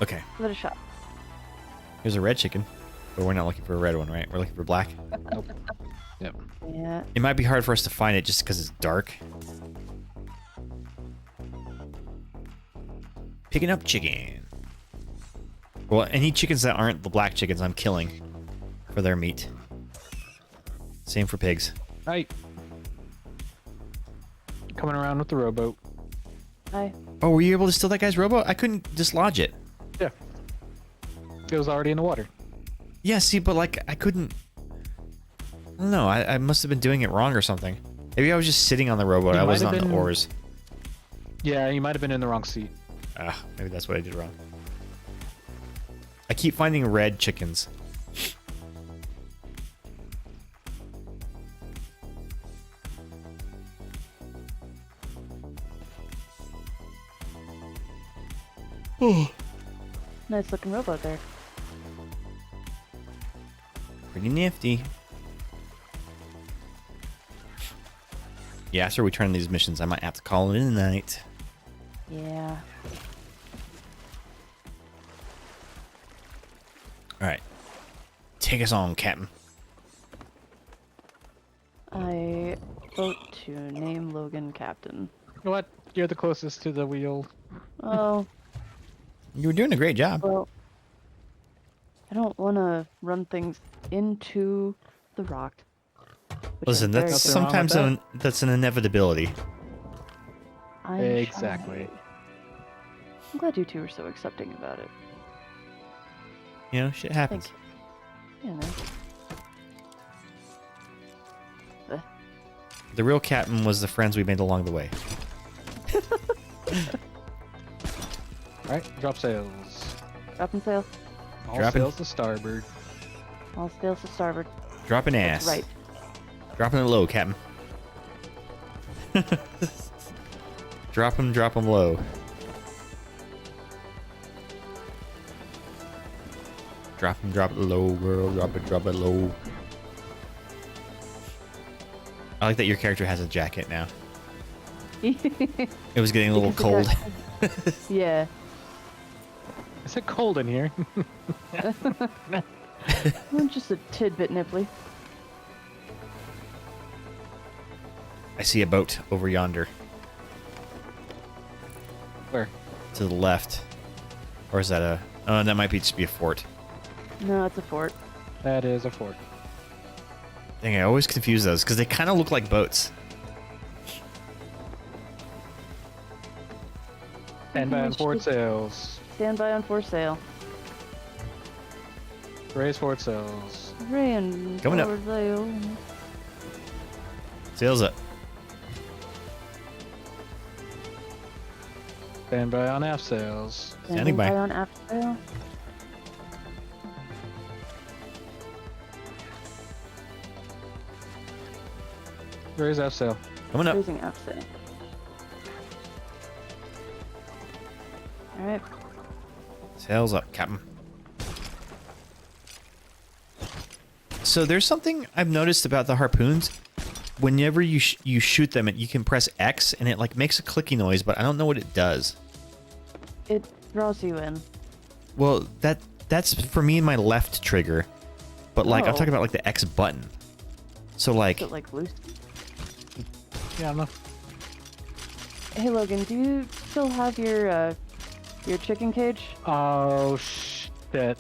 Okay. Give it a shot. Here's a red chicken, but we're not looking for a red one, right? We're looking for black. Nope. Yep. Yeah. It might be hard for us to find it just because it's dark. Picking up chicken. Well, any chickens that aren't the black chickens, I'm killing for their meat. Same for pigs. Hi. Coming around with the rowboat. Hi. Oh, were you able to steal that guy's rowboat? I couldn't dislodge it. Yeah. It was already in the water. Yeah, see, but like I couldn't. No, I must have been doing it wrong or something. Maybe I was just sitting on the rowboat. I wasn't on the oars. Yeah, you might have been in the wrong seat. Maybe that's what I did wrong. I keep finding red chickens. Oh. Nice looking rowboat there. Pretty nifty. Yeah, after we turn these missions, I might have to call it in the night. Yeah. Alright. Take us on, Captain. I vote to name Logan captain. You know what? You're the closest to the wheel. Oh. You were doing a great job. Well, I don't want to run things into the rock. Listen, that's sometimes that's an inevitability. Exactly. I'm glad you two are so accepting about it. You know, shit happens. You know. The real captain was the friends we made along the way. Alright, drop sails. Dropping sails. All Dropping. sails to starboard. All sails to starboard. Dropping ass. That's right. Dropping it low, Captain. drop him low. Drop it low, girl. Drop it low. I like that your character has a jacket now. It was getting a little cold. Yeah. Is it cold in here? I'm just a tidbit nipply. I see a boat over yonder. Where? To the left. Or is that a... Oh, that might just be a fort. No, it's a fort. That is a fort. Dang, I always confuse those, because they kind of look like boats. Stand by on forward sails. Stand by on foresail. Raise forward sails. Rain. Coming up. forward sail. Sails up. Stand by on aft sails. Standing by. on aft sail. Raise aft sail. Coming up. Raising aft sail. All right. Sails up, Captain. So there's something I've noticed about the harpoons. Whenever you shoot them, you can press X and it like makes a clicky noise, but I don't know what it does. It draws you in. Well, that's for me my left trigger, but like I'm Oh. talking about like the X button. So like, Is it like loose? Yeah, I don't know. Hey Logan, do you still have your chicken cage? Oh shit!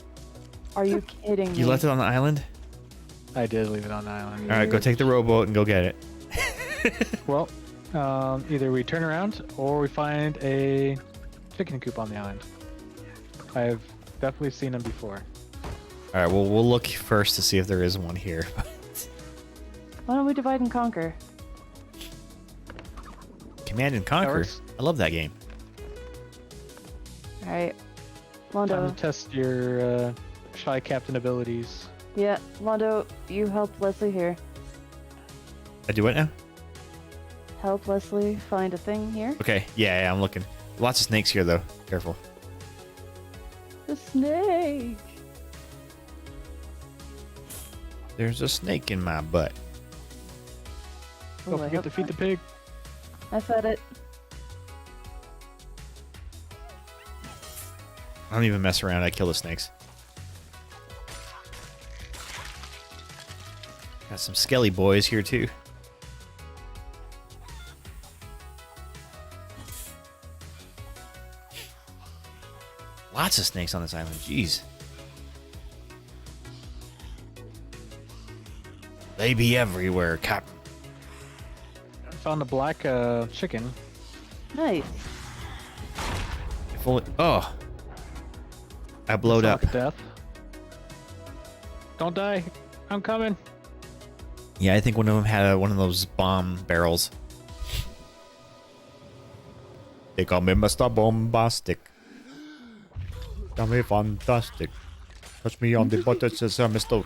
Are you kidding me? you left it on the island? I did leave it on the island. All right, go take the rowboat and go get it. Well, either we turn around or we find a chicken coop on the island. I've definitely seen them before. All right, well we'll look first to see if there is one here. Why don't we divide and conquer? Command and Conquer. works. I love that game. All right, Time Londo. to test your shy captain abilities. Yeah, Londo, you help Leslie here. I do what now? Help Leslie find a thing here. Okay, yeah, I'm looking. Lots of snakes here though. Careful. The snake. There's a snake in my butt. Oh, Don't I forget hope to feed not. the pig. I fed it. I don't even mess around. I kill the snakes. Got some skelly boys here too. Lots of snakes on this island. Jeez. They be everywhere, Captain. I found a black chicken. Nice. If only, oh. I blowed up. Sock Death. Don't die. I'm coming. Yeah, I think one of them had one of those bomb barrels. They call me Mr. Bombastic. Call me fantastic. Touch me on the butt, it says Mr.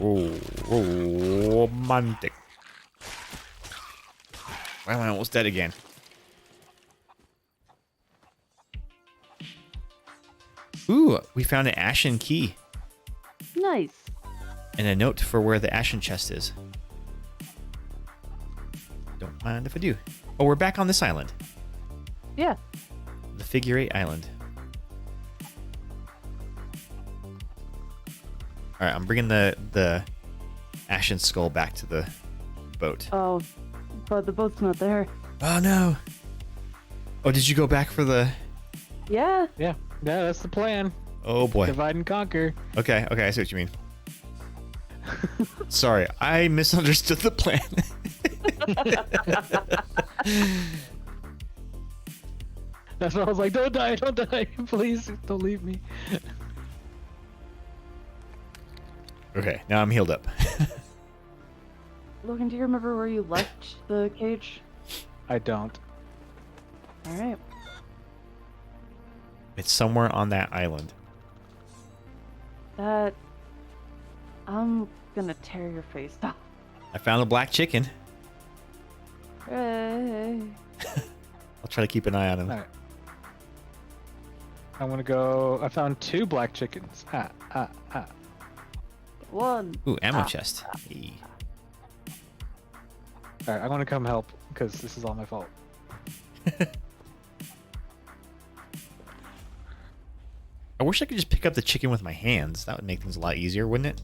Romantic. Why am I almost dead again? Ooh, we found an ashen key. Nice. And a note for where the ashen chest is. Don't mind if I do. Oh, we're back on this island. Yeah. The Figure 8 Island. Alright, I'm bringing the ashen skull back to the boat. Oh, but the boat's not there. Oh no! Oh, did you go back for the... Yeah. Yeah, that's the plan. Oh boy. Divide and conquer. Okay, I see what you mean. Sorry, I misunderstood the plan. That's why I was like, don't die, please, don't leave me. Okay, now I'm healed up. Logan, do you remember where you left the cage? I don't. All right. It's somewhere on that island. I'm gonna tear your face off. I found a black chicken. Hey. I'll try to keep an eye on him. Alright. I'm gonna go. I found 2 black chickens. One. Ooh, ammo chest. Hey. Alright, I'm gonna come help because this is all my fault. I wish I could just pick up the chicken with my hands. That would make things a lot easier, wouldn't it?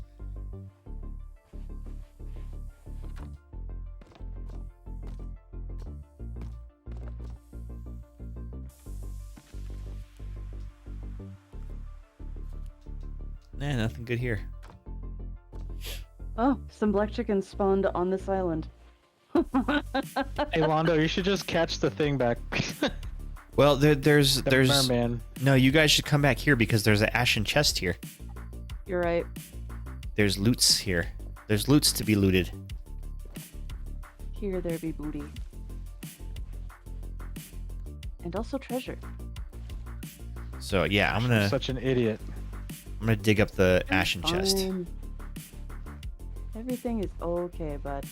Nah, nothing good here. Oh, some black chickens spawned on this island. Hey Londo, you should just catch the thing back. Well, there's merman. no. You guys should come back here because there's an ashen chest here. You're right. There's loots here. There's loots to be looted. Here there be booty. And also treasure. So yeah, I'm gonna Such an idiot. dig up the ashen chest. Fine. Everything is okay, bud.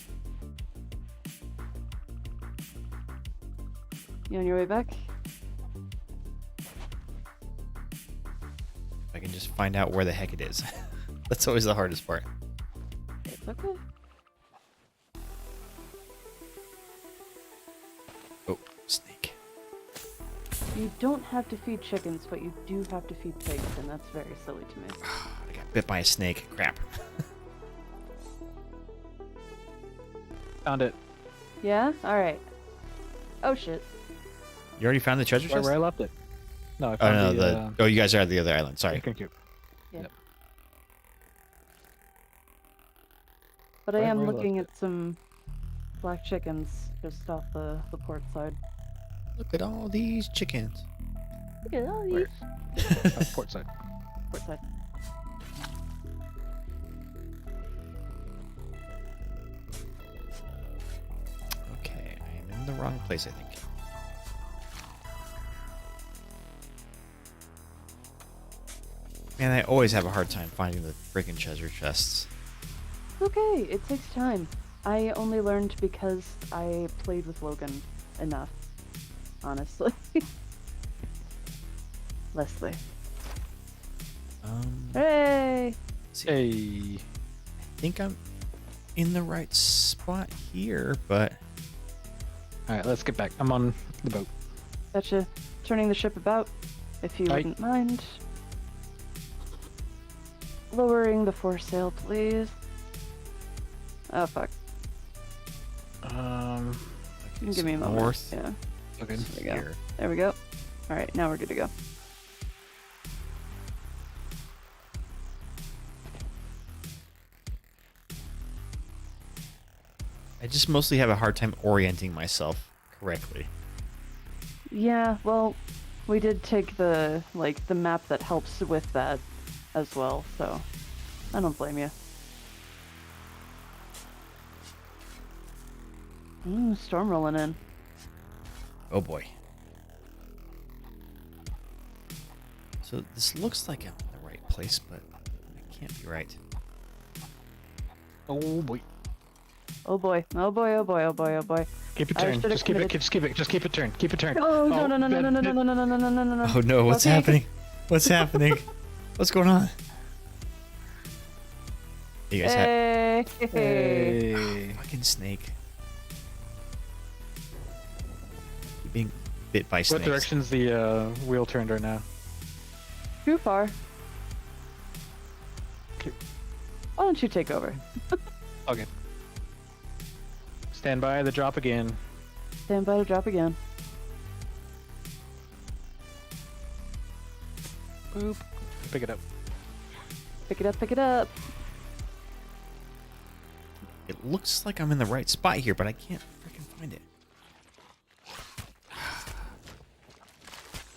You on your way back? If I can just find out where the heck it is. That's always the hardest part. It's okay. Oh, snake. You don't have to feed chickens, but you do have to feed pigs, and that's very silly to me. I got bit by a snake. Crap. Found it. Yeah? Alright. Oh shit. You already found the treasure Right chest? where I left it. No, I Oh found no, oh, you guys are at the other island. Sorry. chicken coop. Yeah. Yep. But I Right am where I looking left at some black chickens just off the port side. Look at all these chickens. Look at all Where? these. Port side. Port side. Okay, I am in the wrong place, I think. Man, I always have a hard time finding the freaking treasure chests. Okay, it takes time. I only learned because I played with Logan enough, honestly. Leslie. Hey! Hey. I think I'm in the right spot here, but Alright, let's get back. I'm on the boat. Gotcha. Turning the ship about, if you Aye. wouldn't mind. Lowering the foresail, please. Oh, fuck. You can give me a moment. north. Yeah. Okay. There we go. Here. There we go. Alright, now we're good to go. I just mostly have a hard time orienting myself correctly. Yeah, well, we did take the map that helps with that as well, so I don't blame you. Storm rolling in. Oh boy. So this looks like I'm in the right place, but it can't be right. Oh boy. Oh boy. Oh boy, oh boy, oh boy, oh boy. Keep it I turned. should've Just keep it. committed. Just keep it turned. Keep it turned. Oh, no, no, no, no, no, no, that- no, no, no, no, no, no, no, no. Oh no, what's Okay. happening? What's happening? What's going on? You guys Hey. Hey. fucking snake. Keep being bit by snakes. What direction's the wheel turned right now? Too far. Okay. Why don't you take over? Okay. Stand by the drop again. Stand by to drop again. Boop. Pick it up. Pick it up, pick it up. It looks like I'm in the right spot here, but I can't freaking find it.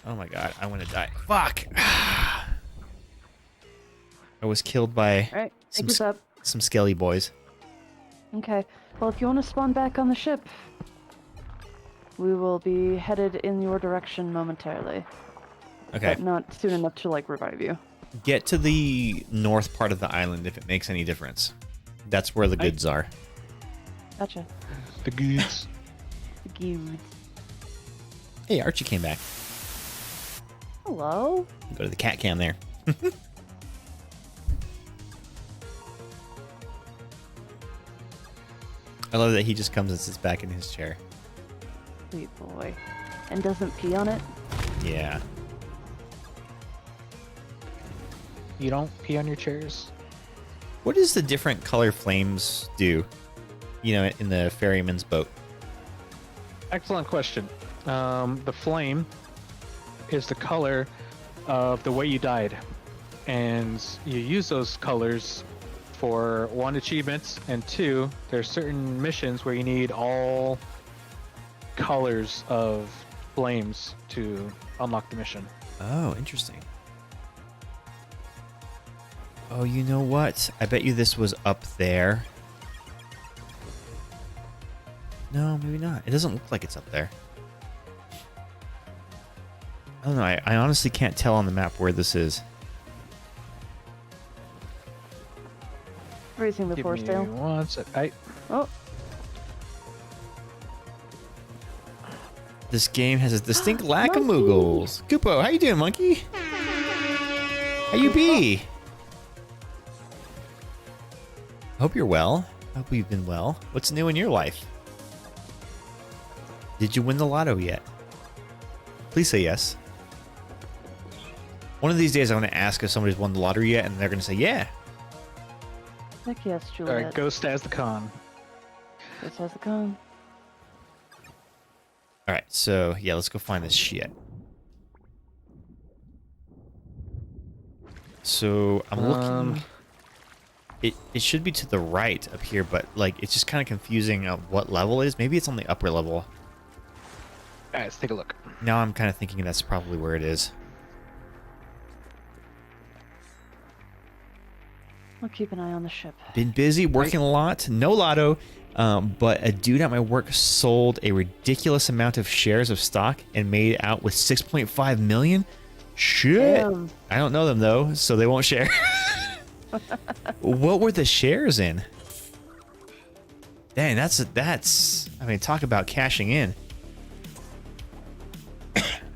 Oh my god, I want to die. Fuck! I was killed by Alright, some, pick this up. some skelly boys. Okay. Well, if you want to spawn back on the ship, we will be headed in your direction momentarily. Okay, But not soon enough to, revive you. get to the north part of the island if it makes any difference. That's where the goods are. Gotcha. The goods. The goods. Hey, Archie came back. Hello? Go to the cat cam there. I love that he just comes and sits back in his chair. Sweet boy. And doesn't pee on it? Yeah. You don't pee on your chairs? What does the different color flames do? You know, in the ferryman's boat. Excellent question. The flame is the color of the way you died. And you use those colors for one, achievements, and two, there's certain missions where you need all colors of flames to unlock the mission. Oh, interesting. Oh, you know what? I bet you this was up there. No, maybe not. It doesn't look like it's up there. I don't know. I honestly can't tell on the map where this is. Raising the force tail. One sec. Oh. This game has a distinct lack of moogles. Koopo, how you doing, monkey? How you be? Hope you're well. Hope you've been well. What's new in your life? Did you win the lotto yet? Please say yes. One of these days, I'm going to ask if somebody's won the lottery yet, and they're going to say, yeah. Heck yes, Juliet. Alright, Ghost as the con. Ghost has the con. Alright, so, yeah, let's go find this shit. So, I'm looking... It should be to the right up here, but, like, it's just kind of confusing what level it is. Maybe it's on the upper level. Alright, let's take a look. Now I'm kind of thinking that's probably where it is. We'll keep an eye on the ship. Been busy, working a lot. No lotto, but a dude at my work sold a ridiculous amount of shares of stock and made out with 6.5 million. Shit. Damn. I don't know them, though, so they won't share. What were the shares in? Dang, that's. I mean, talk about cashing in.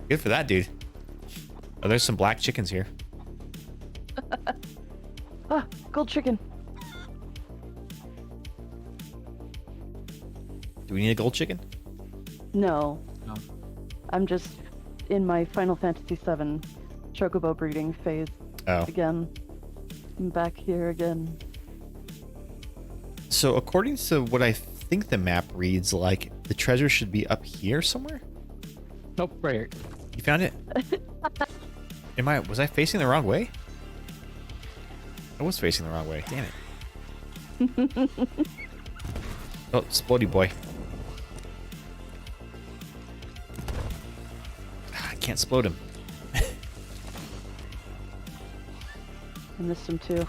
Good for that, dude. Oh, there's some black chickens here. Ah, gold chicken. Do we need a gold chicken? No. No. I'm just in my Final Fantasy VII chocobo breeding phase. Oh. Again. I'm back here again. So according to what I think the map reads, like, the treasure should be up here somewhere? Nope, right here. You found it? Was I facing the wrong way? I was facing the wrong way. Damn it. Oh, Splody boy. I can't explode him. I missed him too.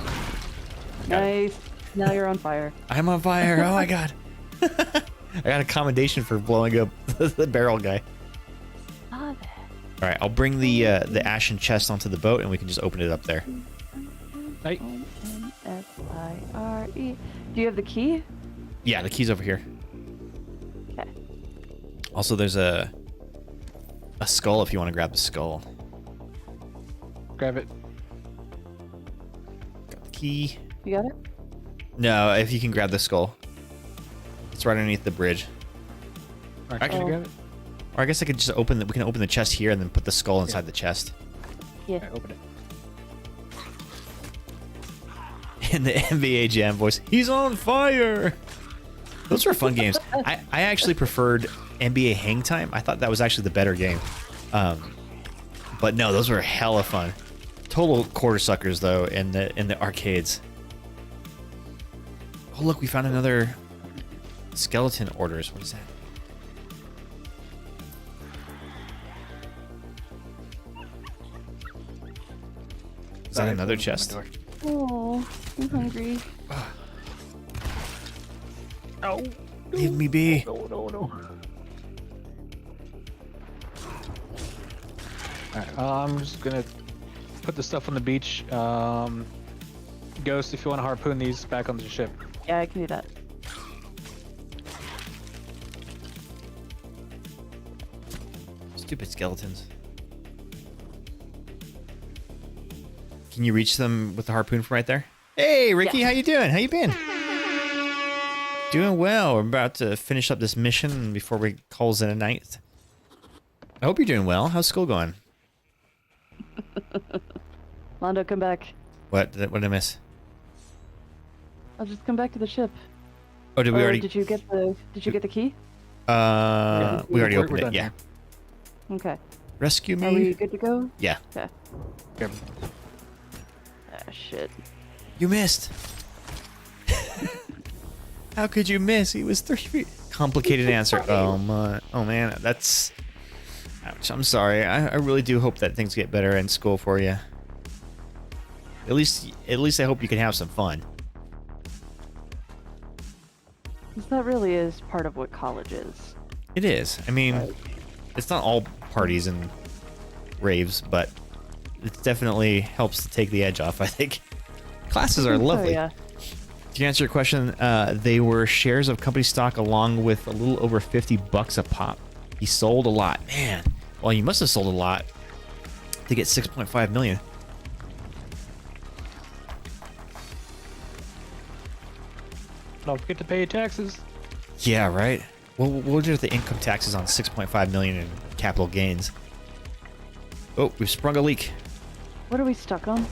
Nice. Now you're on fire. I'm on fire. Oh my god. I got a commendation for blowing up the barrel guy. Ah, there. All right, I'll bring the ashen chest onto the boat, and we can just open it up there. Hey. N-S-I-R-E. Do you have the key? Yeah, the key's over here. Okay. Also, there's a skull if you want to grab the skull. Grab it. Got the key. You got it? No, if you can grab the skull. It's right underneath the bridge. Alright, can you grab it? Or I guess I could just open we can open the chest here and then put the skull inside the chest. Yeah. Alright, open it. In the NBA Jam voice, he's on fire! Those were fun games. I actually preferred NBA Hang Time. I thought that was actually the better game. But no, those were hella fun. Total quarter suckers though in the arcades. Oh look, we found another skeleton orders. What is that? Is that another chest? Oh, I'm hungry. Oh. Leave me be. No. Alright, I'm just gonna put the stuff on the beach. Ghost, if you want to harpoon these back onto the ship. Yeah, I can do that. Stupid skeletons. Can you reach them with the harpoon from right there? Hey, Ricky, how you doing? How you been? Doing well. We're about to finish up this mission before we calls in a night. I hope you're doing well. How's school going? Londo, come back. What did I miss? I'll just come back to the ship. Oh, did we already? Did you get the key? We already opened it. Yeah. Okay. Rescue me. Are we good to go? Yeah. Okay. Ah, shit. You missed. How could you miss? He was 3 feet. Complicated answer. Oh my. Oh man, that's. Ouch, I'm sorry. I really do hope that things get better in school for you. At least I hope you can have some fun. 'Cause that really is part of what college is. It is. I mean, it's not all parties and raves, but it definitely helps to take the edge off, I think. Classes are lovely. Oh, yeah. To answer your question, they were shares of company stock along with a little over $50 a pop. He sold a lot. Man, well, you must have sold a lot to get 6.5 million. Don't forget to pay your taxes. Yeah, right. Well, what are the income taxes on 6.5 million in capital gains? Oh, we've sprung a leak. What are we stuck on?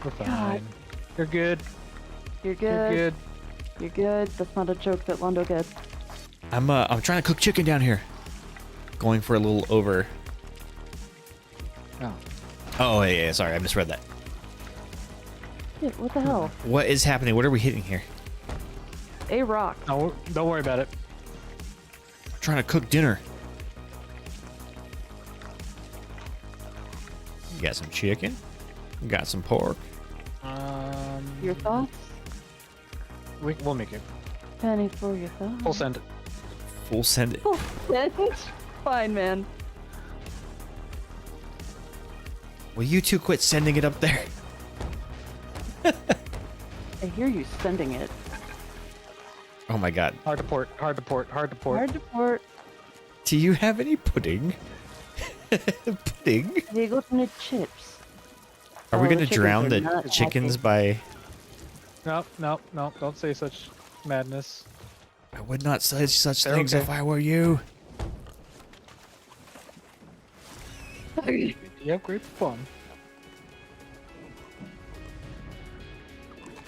We're fine. God. You're good. You're good. You're good. You're good. That's not a joke that Londo gets. I'm trying to cook chicken down here. Going for a little over. Oh. Oh, yeah, sorry, I misread that. Shit, what the hell? What is happening? What are we hitting here? A rock. No, don't worry about it. I'm trying to cook dinner. You got some chicken. You got some pork. Your thoughts? We'll make it. Penny for your thoughts. We'll send it. Full send it. Oh, it's fine, man. Will you two quit sending it up there? I hear you sending it. Oh my god. Hard to port. Hard to port. Hard to port. Hard to port. Do you have any pudding? Pudding? They got any chips. Are we Oh, going the to chickens drown are the not chickens happy. by... No. Don't say such madness. I would not say such They're things okay. if I were you. You have great fun.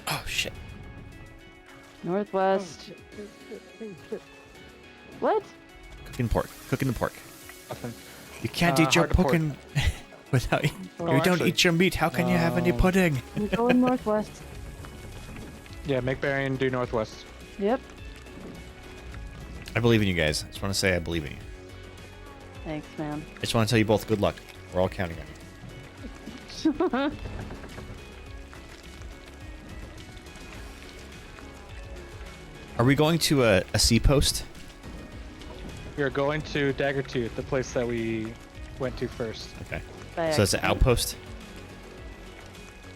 Oh, shit. Northwest. What? Cooking pork. Cooking the pork. Nothing. You can't eat your hard to port. pudding without... you don't actually- eat your meat. How can you have any pudding? I'm going northwest. Yeah, make Barian do northwest. Yep. I believe in you guys. I just want to say I believe in you. Thanks, man. I just want to tell you both good luck. We're all counting on you. Are we going to a sea post? We are going to Daggertooth, the place that we went to first. Okay. By So it's an accident. outpost?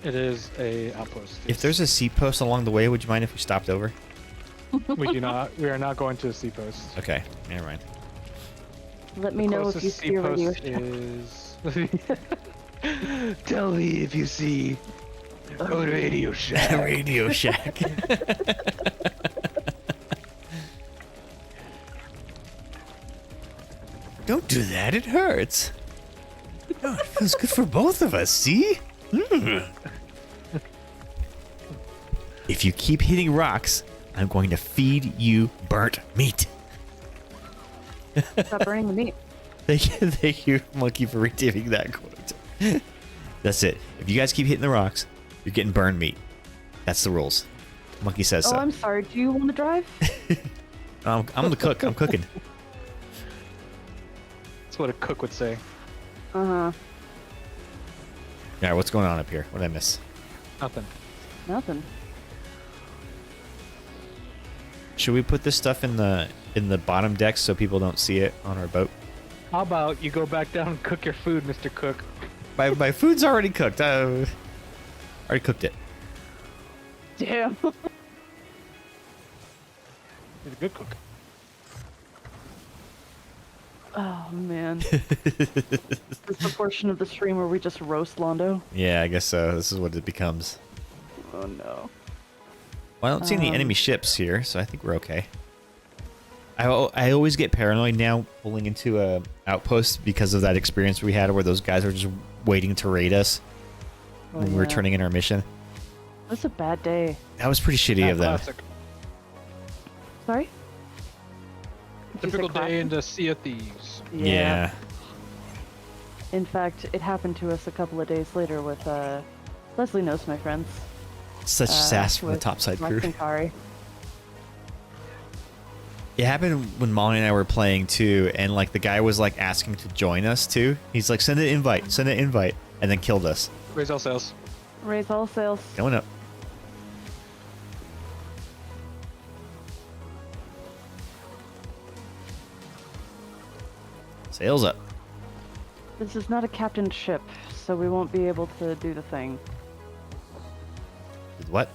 It is a outpost. If there's a sea post along the way, would you mind if we stopped over? we do not. We are not going to a sea post. Okay, never mind. Let me know if you Closest see a radio sea shack. post is. Tell me if you see a Radio Shack. Radio Shack. Don't do that, it hurts. No, it feels good for both of us, see? Mm. If you keep hitting rocks, I'm going to feed you burnt meat. Stop burning the meat. Thank you, Monkey, for redeeming that quote. That's it. If you guys keep hitting the rocks, you're getting burned meat. That's the rules. Monkey says Oh, so. I'm sorry. Do you want to drive? I'm the cook. I'm cooking. That's what a cook would say. Uh-huh. All right, what's going on up here? What did I miss? Nothing. Nothing. Should we put this stuff in the bottom deck so people don't see it on our boat? How about you go back down and cook your food, Mr. Cook? My food's already cooked. I already cooked it. Damn. He's a good cook. Oh, man. This is the portion of the stream where we just roast Londo. Yeah, I guess so. This is what it becomes. Oh, no. Well, I don't see any enemy ships here, so I think we're okay. I always get paranoid now pulling into a outpost because of that experience we had where those guys were just waiting to raid us when we were turning in our mission. That's a bad day. That was pretty shitty of them. Classic. Sorry? Did you say Typical day classic? in the Sea of Thieves. Yeah. In fact, it happened to us a couple of days later with, Leslie knows my friends. Such sass from the with topside Max crew. and Kari. It happened when Molly and I were playing too, and like the guy was like asking to join us too. He's like, send an invite, and then killed us. Raise all sails. Raise all sails. Going up. Sails up. This is not a captained ship, so we won't be able to do the thing. What?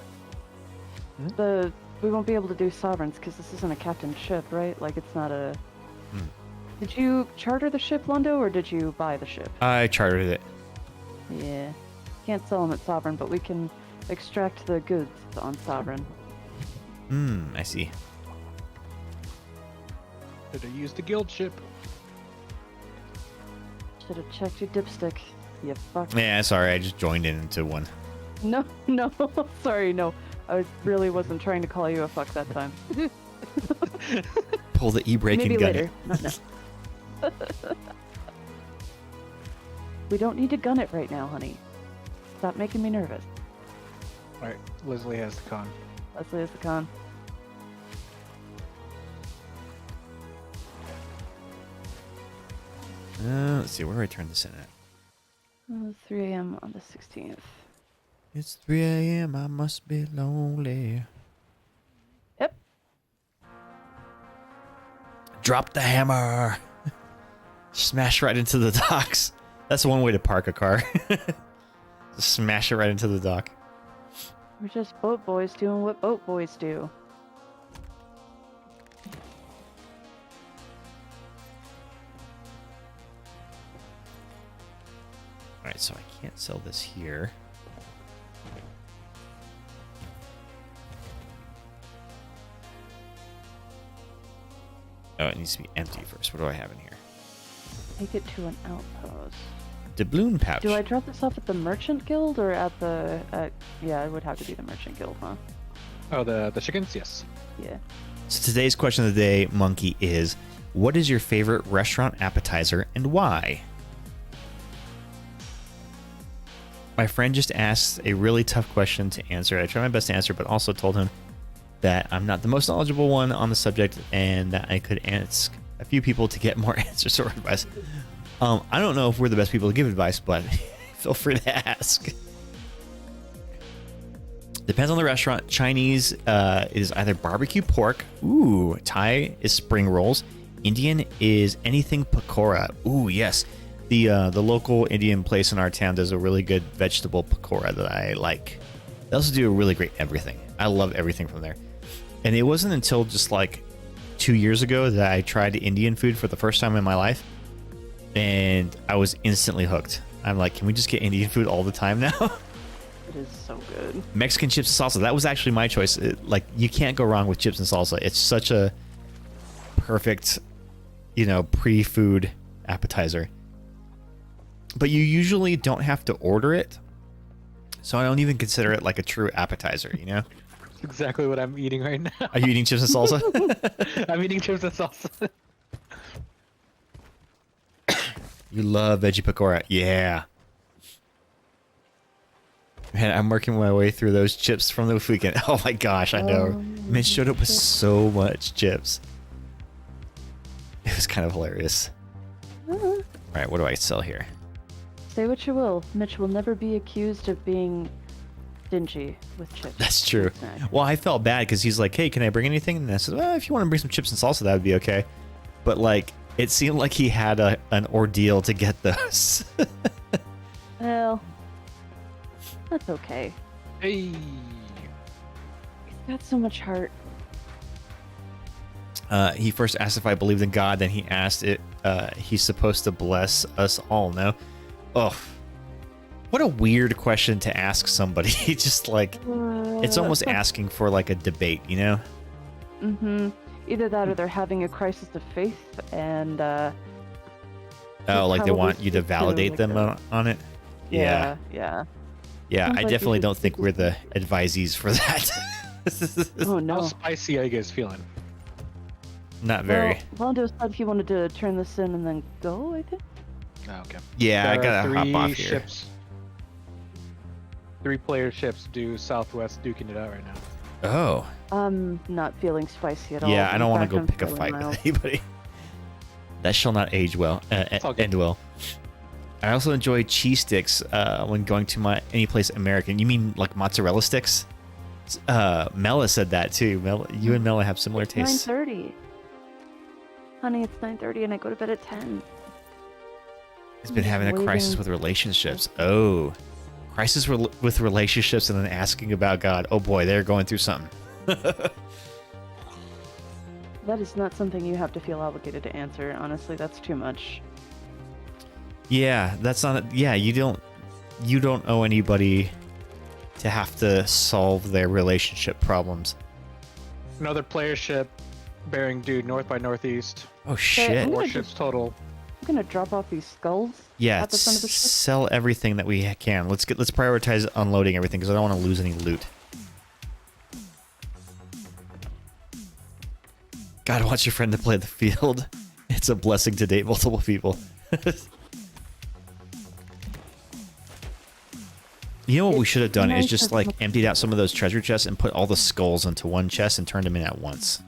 We won't be able to do sovereigns because this isn't a captained ship, right? Like it's not a. Did you charter the ship, Londo, or did you buy the ship? I chartered it. Yeah. Can't sell them at sovereign, but we can extract the goods on sovereign. I see. Should have used the guild ship. Should have checked your dipstick. You fuck. Yeah, sorry, I just joined into one. No, sorry, no. I really wasn't trying to call you a fuck that time. Pull the e-brake and gun later. it. Not now. We don't need to gun it right now, honey. Stop making me nervous. Alright, Leslie has the con. Leslie has the con. Let's see, where do I turn this in at? 3 a.m. on the 16th. It's 3 a.m. I must be lonely. Yep. Drop the hammer. Smash right into the docks. That's one way to park a car. Just smash it right into the dock. We're just boat boys doing what boat boys do. Alright, so I can't sell this here. Oh, it needs to be empty first. What do I have in here? Take it to an outpost. Doubloon pouch. Do I drop this off at the Merchant Guild or at the... yeah, it would have to be the Merchant Guild, huh? Oh, the chickens? Yes. Yeah. So today's question of the day, Monkey, is what is your favorite restaurant appetizer and why? My friend just asked a really tough question to answer. I tried my best to answer, but also told him that I'm not the most knowledgeable one on the subject and that I could ask a few people to get more answers or advice. I don't know if we're the best people to give advice, but feel free to ask. Depends on the restaurant. Chinese is either barbecue pork. Ooh, Thai is spring rolls. Indian is anything pakora. Ooh, yes. The local Indian place in our town does a really good vegetable pakora that I like. They also do a really great everything. I love everything from there. And it wasn't until just like 2 years ago that I tried Indian food for the first time in my life. And I was instantly hooked. I'm like, can we just get Indian food all the time now? It is so good. Mexican chips and salsa. That was actually my choice. Like, you can't go wrong with chips and salsa. It's such a perfect, pre-food appetizer. But you usually don't have to order it. So I don't even consider it like a true appetizer, That's exactly what I'm eating right now. Are you eating chips and salsa? I'm eating chips and salsa. You love veggie pakora. Yeah. Man, I'm working my way through those chips from the weekend. Oh my gosh, I know. Mitch showed up with so much chips. It was kind of hilarious. All right, what do I sell here? Say what you will, Mitch will never be accused of being stingy with chips. That's true. Well, I felt bad because he's like, hey, can I bring anything? And I said, well, if you want to bring some chips and salsa, that would be okay. But like, it seemed like he had an ordeal to get those. Well, that's okay. Hey. He's got so much heart. He first asked if I believed in God, then he asked it. He's supposed to bless us all, no? Oh, what a weird question to ask somebody. Just like, it's almost asking for like a debate, Mm-hmm. Either that or they're having a crisis of faith and oh, like they want you to validate them on it? Yeah. Yeah, Sounds I like definitely you don't should think we're the advisees for that. Oh no. How spicy are you guys feeling? Not very. Well, Londo said he wanted to turn this in and then go, I think. Oh, okay. Yeah, I There are gotta hop 3 off here. ships. 3-player ships due southwest, duking it out right now. Oh, I'm not feeling spicy at all. Yeah, I don't want to In go fact, pick a I'm fight feeling with anybody. That shall not age well. all good. End well. I also enjoy cheese sticks when going to any place American. You mean like mozzarella sticks? Mela said that too. You and Mela have similar tastes. 9:30. Honey, it's 9:30 and I go to bed at 10. He's been having a crisis with relationships. Oh, crisis with relationships and then asking about God. Oh boy, they're going through something. That is not something you have to feel obligated to answer. Honestly, that's too much. Yeah, that's not. Yeah, you don't owe anybody to have to solve their relationship problems. Another player ship bearing due north by northeast. Oh shit! Four ships total. I'm gonna drop off these skulls. Yeah, at the front of the ship. sell everything that we can. Let's prioritize unloading everything because I don't want to lose any loot. Gotta watch your friend to play the field. It's a blessing to date multiple people. You know what we should have done is just like emptied out some of those treasure chests and put all the skulls into one chest and turned them in at once.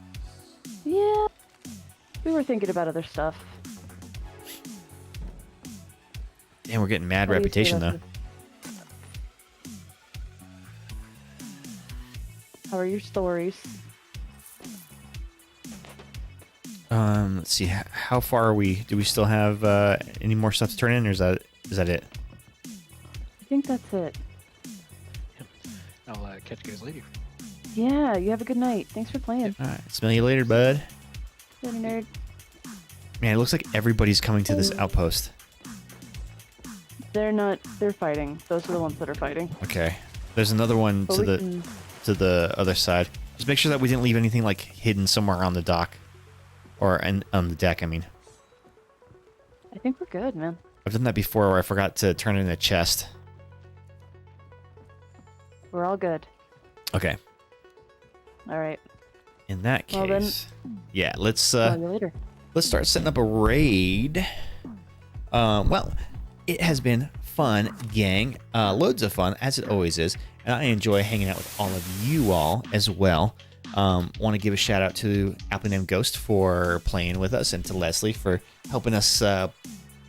Yeah. We were thinking about other stuff. Damn, we're getting mad What do you say reputation about though. How are your stories? Let's see. How far are we? Do we still have any more stuff to turn in, or is that it? I think that's it. I'll catch you guys later. Yeah, you have a good night. Thanks for playing. All right. Smell you later, bud. Later, nerd. Man, it looks like everybody's coming to this outpost. They're not. They're fighting. Those are the ones that are fighting. Okay. There's another one But to we the can- to the other side. Just make sure that we didn't leave anything like hidden somewhere on the dock, or on the deck. I mean. I think we're good, man. I've done that before where I forgot to turn in a chest. We're all good. Okay. All right. In that Well, then- case, yeah, let's Call you later. let's start setting up a raid. Well, it has been fun, gang. Loads of fun, as it always is, and I enjoy hanging out with all of you all as well. Want to give a shout out to Applenamed Ghost for playing with us, and to Leslie for helping us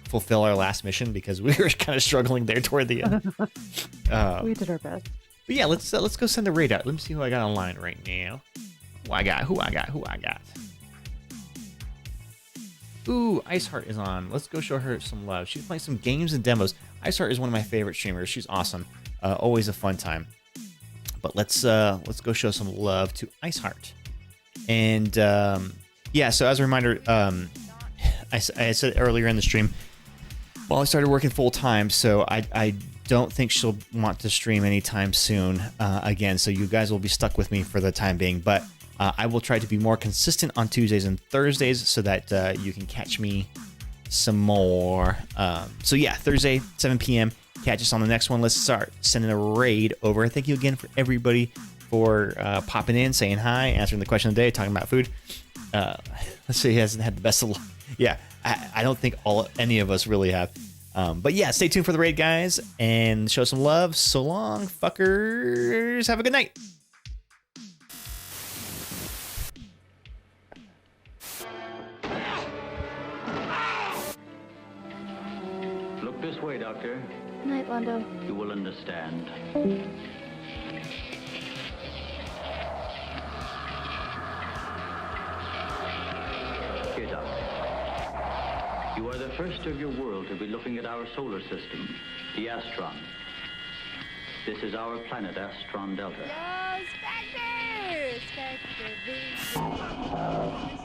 fulfill our last mission because we were kind of struggling there toward the end. We did our best. But yeah, let's go send a raid out. Let me see who I got online right now. Who I got? Ooh, Iceheart is on. Let's go show her some love. She's playing some games and demos. Iceheart is one of my favorite streamers. She's awesome. Always a fun time. But let's go show some love to Iceheart. And yeah, so as a reminder, I said earlier in the stream, well, I started working full time, so I don't think she'll want to stream anytime soon again. So you guys will be stuck with me for the time being. But I will try to be more consistent on Tuesdays and Thursdays so that you can catch me some more. So yeah, Thursday, 7 p.m. Catch us on the next one. Let's start sending a raid over. Thank you again for everybody for popping in, saying hi, answering the question of the day, talking about food. Let's say he hasn't had the best of luck. Yeah, I don't think any of us really have. But yeah, stay tuned for the raid, guys, and show some love. So long, fuckers. Have a good night. Look this way, Doctor. Night, Londo. You will understand. Here, Doctor. You are the first of your world to be looking at our solar system, the Astron. This is our planet, Astron Delta. Spectre! Spectervision.